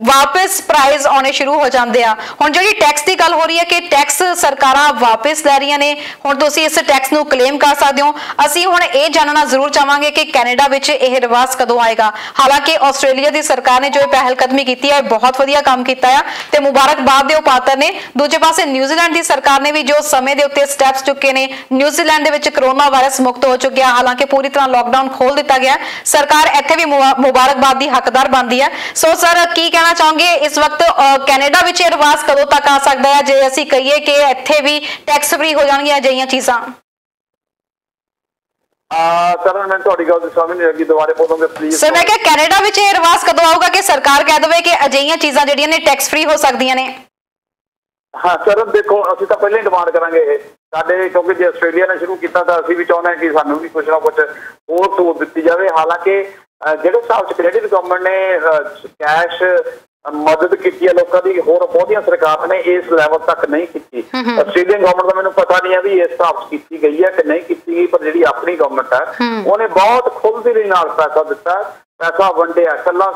ਵਾਪਸ ਪ੍ਰਾਈਜ਼ ਆਉਣੇ ਸ਼ੁਰੂ ਹੋ ਜਾਂਦੇ ਆ। ਹੁਣ ਜਿਹੜੀ ਟੈਕਸ ਦੀ ਗੱਲ ਹੋ ਰਹੀ ਹੈ ਕਿ ਟੈਕਸ ਸਰਕਾਰਾਂ ਵਾਪਸ ਲੈ ਰਹੀਆਂ ਨੇ, ਹੁਣ ਤੁਸੀਂ ਇਸ ਟੈਕਸ ਨੂੰ ਕਲੇਮ ਕਰ ਸਕਦੇ ਹੋ। ਅਸੀਂ ਹੁਣ ਇਹ ਜਾਣਨਾ ਜ਼ਰੂਰ ਚਾਹਾਂਗੇ ਕਿ ਕੈਨੇਡਾ ਵਿੱਚ ਇਹ ਰਿਵਾਜ ਕਦੋਂ ਆਏਗਾ। ਹਾਲਾਂਕਿ ਆਸਟ੍ਰੇਲੀਆ ਦੀ ਸਰਕਾਰ ਨੇ ਜੋ ਇਹ ਪਹਿਲ ਕਦਮੀ ਕੀਤੀ ਹੈ, ਬਹੁਤ ਵਧੀਆ ਕੰਮ ਕੀਤਾ ਹੈ ਤੇ ਮੁਬਾਰਕਬਾਦ ਦੇ ਉਹ ਪਾਤਰ ਨੇ। ਦੂਜੇ ਪਾਸੇ ਨਿਊਜ਼ੀਲੈਂਡ ਦੀ ਸਰਕਾਰ ਨੇ ਵੀ ਜੋ ਸਮੇਂ ਦੇ ਉੱਤੇ ਸਟੈਪਸ ਚੁੱਕੇ ਨੇ, ਨਿਊਜ਼ੀਲੈਂਡ ਦੇ ਵਿੱਚ ਕਰੋਨਾ ਵਾਇਰਸ ਮੁਕਤ ਹੋ ਚੁੱਕਿਆ, ਹਾਲਾਂਕਿ ਪੂਰੀ ਤਰ੍ਹਾਂ ਲਾਕਡਾਊਨ ਖੋਲ ਦਿੱਤਾ ਗਿਆ। ਸਰਕਾਰ ਇੱਥੇ ਵੀ ਮੁਬਾਰਕਬਾਦ ਦੀ ਹੱਕਦਾਰ ਬਣਦੀ ਹੈ। ਸੋ ਸਰ, ਕੀ ਕਹਿਣਾ ਚਾਹੋਗੇ ਇਸ ਵਕਤ ਕੈਨੇਡਾ ਵਿੱਚ ਇਹ ਰਿਵਾਜ ਕਦੋਂ ਤੱਕ ਆ ਸਕਦਾ ਹੈ, ਜੇ ਅਸੀਂ ਕਹੀਏ ਕਿ ਇੱਥੇ ਵੀ ਟੈਕਸ ਫ੍ਰੀ ਹੋ ਜਾਣਗੀਆਂ ਅਜਿਹੀਆਂ ਚੀਜ਼ਾਂ? ਕਰਨ ਮੈਂ ਤੁਹਾਡੀ ਗੱਲ ਸਮਝ ਨਹੀਂ ਲੱਗੀ, ਦੁਬਾਰੇ ਬੋਲੋਗੇ ਪਲੀਜ਼? ਸਰ, ਮੈਂ ਕਿਹਾ ਕੈਨੇਡਾ ਵਿੱਚ ਇਹ ਰਿਵਾਜ ਕਦੋਂ ਆਊਗਾ ਕਿ ਸਰਕਾਰ ਕਹਿ ਦੇਵੇ ਕਿ ਅਜਿਹੀਆਂ ਚੀਜ਼ਾਂ ਜਿਹੜੀਆਂ ਨੇ ਟੈਕਸ ਫ੍ਰੀ ਹੋ ਸਕਦੀਆਂ ਨੇ? ਹਾਂ ਸਰ, ਦੇਖੋ ਅਸੀਂ ਤਾਂ ਪਹਿਲਾਂ ਹੀ ਡਿਮਾਂਡ ਕਰਾਂਗੇ ਇਹ ਸਾਡੇ, ਕਿਉਂਕਿ ਜੇ ਆਸਟ੍ਰੇਲੀਆ ਨੇ ਸ਼ੁਰੂ ਕੀਤਾ ਤਾਂ ਅਸੀਂ ਵੀ ਚਾਹੁੰਦੇ ਹਾਂ ਕਿ ਸਾਨੂੰ ਵੀ ਕੁਛ ਨਾ ਕੁਛ ਹੋਰ ਸਹੂਲਤ ਦਿੱਤੀ ਜਾਵੇ। ਹਾਲਾਂਕਿ ਜਿਹੜੇ ਹਿਸਾਬ 'ਚ ਕੈਨੇਡੀਅਨ ਗਵਰਨਮੈਂਟ ਨੇ ਕੈਸ਼ ਮਦਦ ਕੀਤੀ ਹੈ ਲੋਕਾਂ ਦੀ, ਹੋਰ ਬਹੁਤੀਆਂ ਸਰਕਾਰਾਂ ਨੇ ਇਸ ਲੈਵਲ ਤੱਕ ਨਹੀਂ ਕੀਤੀ। ਆਸਟ੍ਰੇਲੀਅਨ ਗਵਰਨਮੈਂਟ ਦਾ ਮੈਨੂੰ ਪਤਾ ਨਹੀਂ ਹੈ ਵੀ ਇਸ ਹਿਸਾਬ 'ਚ ਕੀਤੀ ਗਈ ਹੈ ਕਿ ਨਹੀਂ ਕੀਤੀ ਗਈ, ਪਰ ਜਿਹੜੀ ਆਪਣੀ ਗਵਰਨਮੈਂਟ ਹੈ ਉਹਨੇ ਬਹੁਤ ਖੁੱਲ੍ਹਦਿਲੀ ਨਾਲ ਪੈਸਾ ਦਿੱਤਾ, ਪੈਸਾ ਵੰਡਿਆ, ਇਕੱਲਾ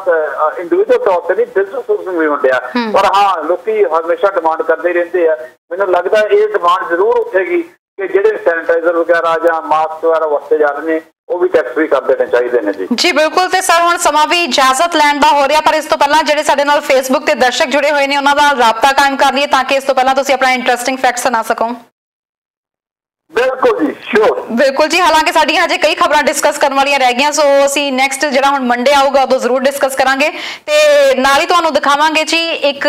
ਇੰਡੀਵਿਜੂਅਲ ਤੌਰ ਤੇ ਨਹੀਂ, ਬਿਜ਼ਨਸ ਨੂੰ ਵੀ ਵੰਡਿਆ। ਪਰ ਹਾਂ, ਲੋਕੀ ਹਮੇਸ਼ਾ ਡਿਮਾਂਡ ਕਰਦੇ ਰਹਿੰਦੇ ਆ। ਮੈਨੂੰ ਲੱਗਦਾ ਇਹ ਡਿਮਾਂਡ ਜ਼ਰੂਰ ਉੱਠੇਗੀ ਕਿ ਜਿਹੜੇ ਸੈਨੀਟਾਈਜ਼ਰ ਵਗੈਰਾ ਜਾਂ ਮਾਸਕ ਵਗੈਰਾ ਵਰਤੇ ਜਾ ਰਹੇ ਨੇ ਉਹ ਵੀ ਟੈਕਸ ਫ੍ਰੀ ਕਰ ਦੇਣੇ ਚਾਹੀਦੇ ਨੇ ਜੀ। ਜੀ ਬਿਲਕੁਲ, ਤੇ ਸਰ ਹੁਣ ਸਮਾਂ ਵੀ ਇਜਾਜ਼ਤ ਲੈਣ ਦਾ ਹੋ ਰਿਹਾ, ਪਰ ਇਸ ਤੋਂ ਪਹਿਲਾਂ ਜਿਹੜੇ ਸਾਡੇ ਨਾਲ ਫੇਸਬੁੱਕ ਤੇ ਦਰਸ਼ਕ ਜੁੜੇ ਹੋਏ ਨੇ ਉਹਨਾਂ ਦਾ ਰਾਬਤਾ ਕਾਇਮ ਕਰ ਲਈਏ ਤਾਂ ਕਿ ਇਸ ਤੋਂ ਪਹਿਲਾਂ ਤੁਸੀਂ ਆਪਣਾ ਇੰਟਰਸਟਿੰਗ ਫੈਕਟ ਸੁਣਾ ਸਕੋ। ਬਿਲਕੁਲ ਜੀ, ਸ਼ੋਰ। ਬਿਲਕੁਲ ਜੀ, ਹਾਲਾਂਕਿ ਸਾਡੀਆਂ ਹਜੇ ਕਈ ਖਬਰਾਂ ਡਿਸਕਸ ਕਰਨ ਵਾਲੀਆਂ ਰਹਿ ਗਈਆਂ, ਸੋ ਅਸੀਂ ਨੈਕਸਟ ਜਿਹੜਾ ਹੁਣ ਮੰਡੇ ਆਊਗਾ ਉਦੋਂ ਜ਼ਰੂਰ ਡਿਸਕਸ ਕਰਾਂਗੇ ਤੇ ਨਾਲ ਹੀ ਤੁਹਾਨੂੰ ਦਿਖਾਵਾਂਗੇ ਜੀ ਇੱਕ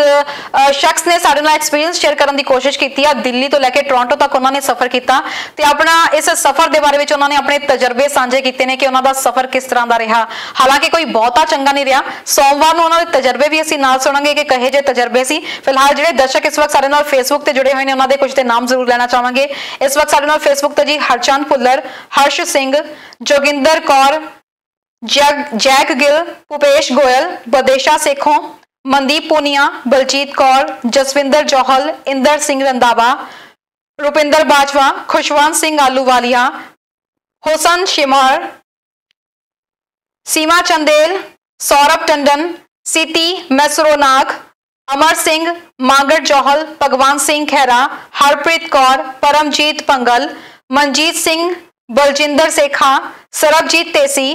ਸ਼ਖਸ ਨੇ ਸਾਡੇ ਨਾਲ ਐਕਸਪੀਰੀਅੰਸ ਸ਼ੇਅਰ ਕਰਨ ਦੀ ਕੋਸ਼ਿਸ਼ ਕੀਤੀ ਆ। ਦਿੱਲੀ ਤੋਂ ਲੈ ਕੇ ਟੋਰਾਂਟੋ ਤੱਕ ਉਹਨਾਂ ਨੇ ਸਫ਼ਰ ਕੀਤਾ ਤੇ ਆਪਣਾ ਇਸ ਸਫ਼ਰ ਦੇ ਬਾਰੇ ਵਿੱਚ ਉਹਨਾਂ ਨੇ ਆਪਣੇ ਤਜਰਬੇ ਸਾਂਝੇ ਕੀਤੇ ਨੇ ਕਿ ਉਹਨਾਂ ਦਾ ਸਫ਼ਰ ਕਿਸ ਤਰ੍ਹਾਂ ਦਾ ਰਿਹਾ। ਹਾਲਾਂਕਿ ਕੋਈ ਬਹੁਤਾ ਚੰਗਾ ਨਹੀਂ ਰਿਹਾ। ਸੋਮਵਾਰ ਨੂੰ ਉਹਨਾਂ ਦੇ ਤਜਰਬੇ ਵੀ ਅਸੀਂ ਨਾਲ ਸੁਣਾਂਗੇ ਕਿ ਕਹੇ ਜਿਹੇ ਤਜਰਬੇ ਸੀ। ਫਿਲਹਾਲ ਜਿਹੜੇ ਦਰਸ਼ਕ ਇਸ ਵਕਤ ਸਾਡੇ ਨਾਲ ਫੇਸਬੁੱਕ ਤੇ ਜੁੜੇ ਹੋਏ ਨੇ ਉਹਨਾਂ ਦੇ ਕੁਝ ਦੇ ਨਾਮ ਜ਼ਰੂਰ ਲੈਣਾ ਚਾਹਾਂਗੇ। ਇਸ ਵਕਤ ਸਾਡੇ ਨਾਲ ਫੇਸਬੁੱਕ ਤੇ ਜੀ ਹਰਚੰਦ ਭੁੱਲਰ, ਹਰਸ਼ ਸਿੰਘ, ਜੋਗਿੰਦਰ ਕੌਰ, ਜੈਕ ਗਿੱਲ, ਭੁਪੇਸ਼ ਗੋਇਲ, ਬਦੇਸ਼ਾ ਸੇਖੋਂ, ਮਨਦੀਪ ਪੂਨੀਆ, ਬਲਜੀਤ ਕੌਰ, ਜਸਵਿੰਦਰ ਜੋਹਲ, ਇੰਦਰ ਸਿੰਘ ਰੰਦਾਵਾ, ਰੁਪਿੰਦਰ ਬਾਜਵਾ, ਖੁਸ਼ਵੰਤ ਸਿੰਘ ਆਲੂਵਾਲੀਆ, ਹੁਸਨ शिमार, सीमा चंदेल, सौरभ टंडन, सीती मैसरोनाग, अमर सिंह, मांगड़ जौहल, भगवान सिंह खैरा, हरप्रीत कौर, परमजीत पंगल, मनजीत सिंह, बलजिंदर सेखा, सरबजीत तेसी,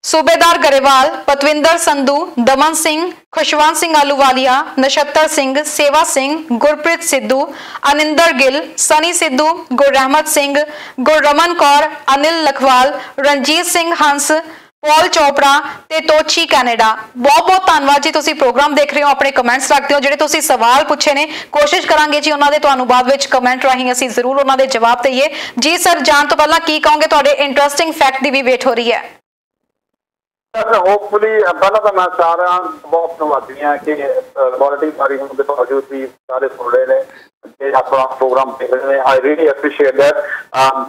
सूबेदार गरेवाल, पतविंदर संधू, दमन सिंह, खुशवंत सिंह आलूवालिया, नक्षत्र सिंह, सेवा सिंह, गुरप्रीत सिद्धू, अनिंदर गिल, सनी सिद्धू, गुररहमत सिंह, गुररमन कौर, अनिल लखवाल, रणजीत सिंह हंस, पॉल चोपड़ा ते तोची कैनेडा। बहुत बहुत धन्यवाद जी, तुसी प्रोग्राम देख रहे हो, अपने कमेंट्स रखते हो, ਜਿਹੜੇ ਤੁਸੀਂ ਸਵਾਲ ਪੁੱਛੇ ਨੇ ਕੋਸ਼ਿਸ਼ ਕਰਾਂਗੇ ਜੀ ਉਹਨਾਂ ਦੇ ਤੁਹਾਨੂੰ ਬਾਅਦ ਵਿੱਚ ਕਮੈਂਟ ਰਾਹੀਂ ਅਸੀਂ ਜ਼ਰੂਰ ਉਹਨਾਂ ਦੇ ਜਵਾਬ ਦਈਏ। ਜੀ ਸਰ, ਜਾਣ ਤੋਂ ਪਹਿਲਾਂ ਕੀ ਕਹੋਗੇ, ਤੁਹਾਡੇ ਇੰਟਰਸਟਿੰਗ ਫੈਕਟ ਦੀ ਵੀ ਵੇਟ ਹੋ ਰਹੀ ਹੈ। ਹੋਪਫੁਲੀ ਪਹਿਲਾਂ ਤਾਂ ਮੈਂ ਸਾਰਿਆਂ ਬਹੁਤ ਧੰਨਵਾਦੀ ਹਾਂ ਕਿ ਕੁਆਲਿਟੀ ਸਾਰੀ ਹੋਣ ਦੇ ਬਾਵਜੂਦ ਵੀ ਸਾਰੇ ਸੁਣ ਰਹੇ ਨੇ ਤੇ ਆਪਣਾ ਪ੍ਰੋਗਰਾਮ ਦੇਖ ਰਹੇ ਨੇ। I really appreciate that.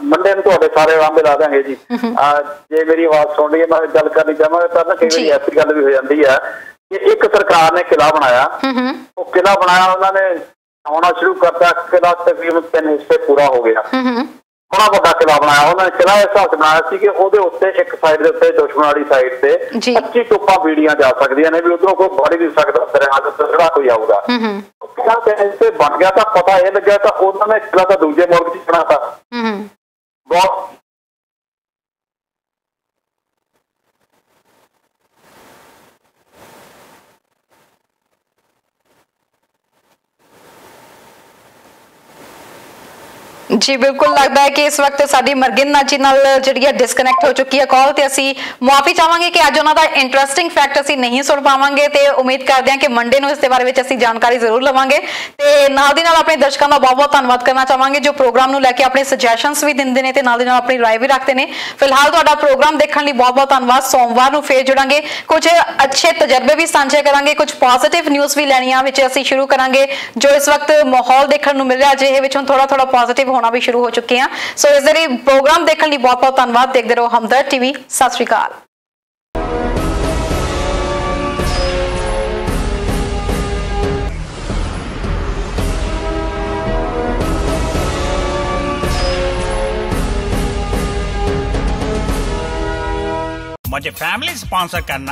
Monday ਨੂੰ ਤੁਹਾਡੇ ਸਾਰੇ ਆਰਾਮ ਲਾ ਦਾਂਗੇ ਜੀ। ਜੇ ਮੇਰੀ ਆਵਾਜ਼ ਸੁਣ ਰਹੀ ਹੈ, ਮੈਂ ਗੱਲ ਕਰਨੀ ਚਾਹਾਂਗਾ। ਪਹਿਲਾਂ ਕਈ ਵਾਰੀ ਐਸੀ ਗੱਲ ਵੀ ਹੋ ਜਾਂਦੀ ਹੈ कि एक सरकार ने किला बनाया, वो किला बनाया उन्होंने आना शुरू करता, किला तकरीबन 3 हिस्से पूरा हो गया, बड़ा बड़ा किला बनाया उन्होंने। किला इस हिसाब से बनाया ਸੀ कि ਉਹਦੇ ਉੱਤੇ ਇੱਕ ਸਾਈਡ ਦੇ ਉੱਤੇ ਦੁਸ਼ਮਣ ਵਾਲੀ ਸਾਈਡ ਤੇ 25 ਤੋਪਾਂ ਬੀੜੀਆਂ ਜਾ ਸਕਦੀਆਂ ਨੇ, ਵੀ ਉਧਰੋਂ ਕੋਈ ਵੜ ਨਹੀਂ ਸਕਦਾ, ਦਰਿਆ ਦੇ ਉੱਤੇ ਜਿਹੜਾ ਕੋਈ ਆਊਗਾ। ਕਿਲਾ ਤੇ ਬਣ ਗਿਆ ਤਾਂ ਪਤਾ ਇਹ ਲੱਗਿਆ ਤਾਂ ਉਹਨਾਂ ਨੇ ਕਿਲਾ ਤਾਂ ਦੂਜੇ ਮੁਲਕ 'ਚ ਬਣਾਤਾ। ਬਹੁਤ जी बिल्कुल लगता है कि इस वक्त साडी मरगिंदर जी नाल जिहड़ी डिसकनैक्ट हो चुकी है कॉल, ते असीं मुआफी चाहांगे कि अज उन्हां दा इंटरस्टिंग फैक्ट असीं नहीं सुन पावांगे, ते उम्मीद करते हैं कि मंडे नूं इस दे बारे विच असीं जानकारी जरूर लवांगे। ते नाल दी नाल अपने दर्शकां दा बहुत बहुत धन्नवाद करना चाहांगे जो प्रोग्राम नूं लैके अपने सजैशनस भी दिंदे ने ते नाल दी नाल अपनी राय भी रखते ने। फिलहाल तुहाडा प्रोग्राम देखण लई बहुत बहुत धन्नवाद। सोमवार नूं फेर जुड़ांगे, कुछ अच्छे तजर्बे भी साझे करांगे, कुछ पॉजिटिव न्यूज़ भी लैणियां विच असीं शुरू करांगे। जो इस वक्त माहौल देखण नूं मिल रहा जे विच हुण थोड़ा थोड़ा पॉजिटिव होना भी शुरू हो चुके हैं। सो इस दे प्रोग्राम देखने लिए बहुत बहुत धन्यवाद। देखते रहो हमदर्द टीवी। सत श्री अकाल। मुझे फैमिली स्पॉन्सर करना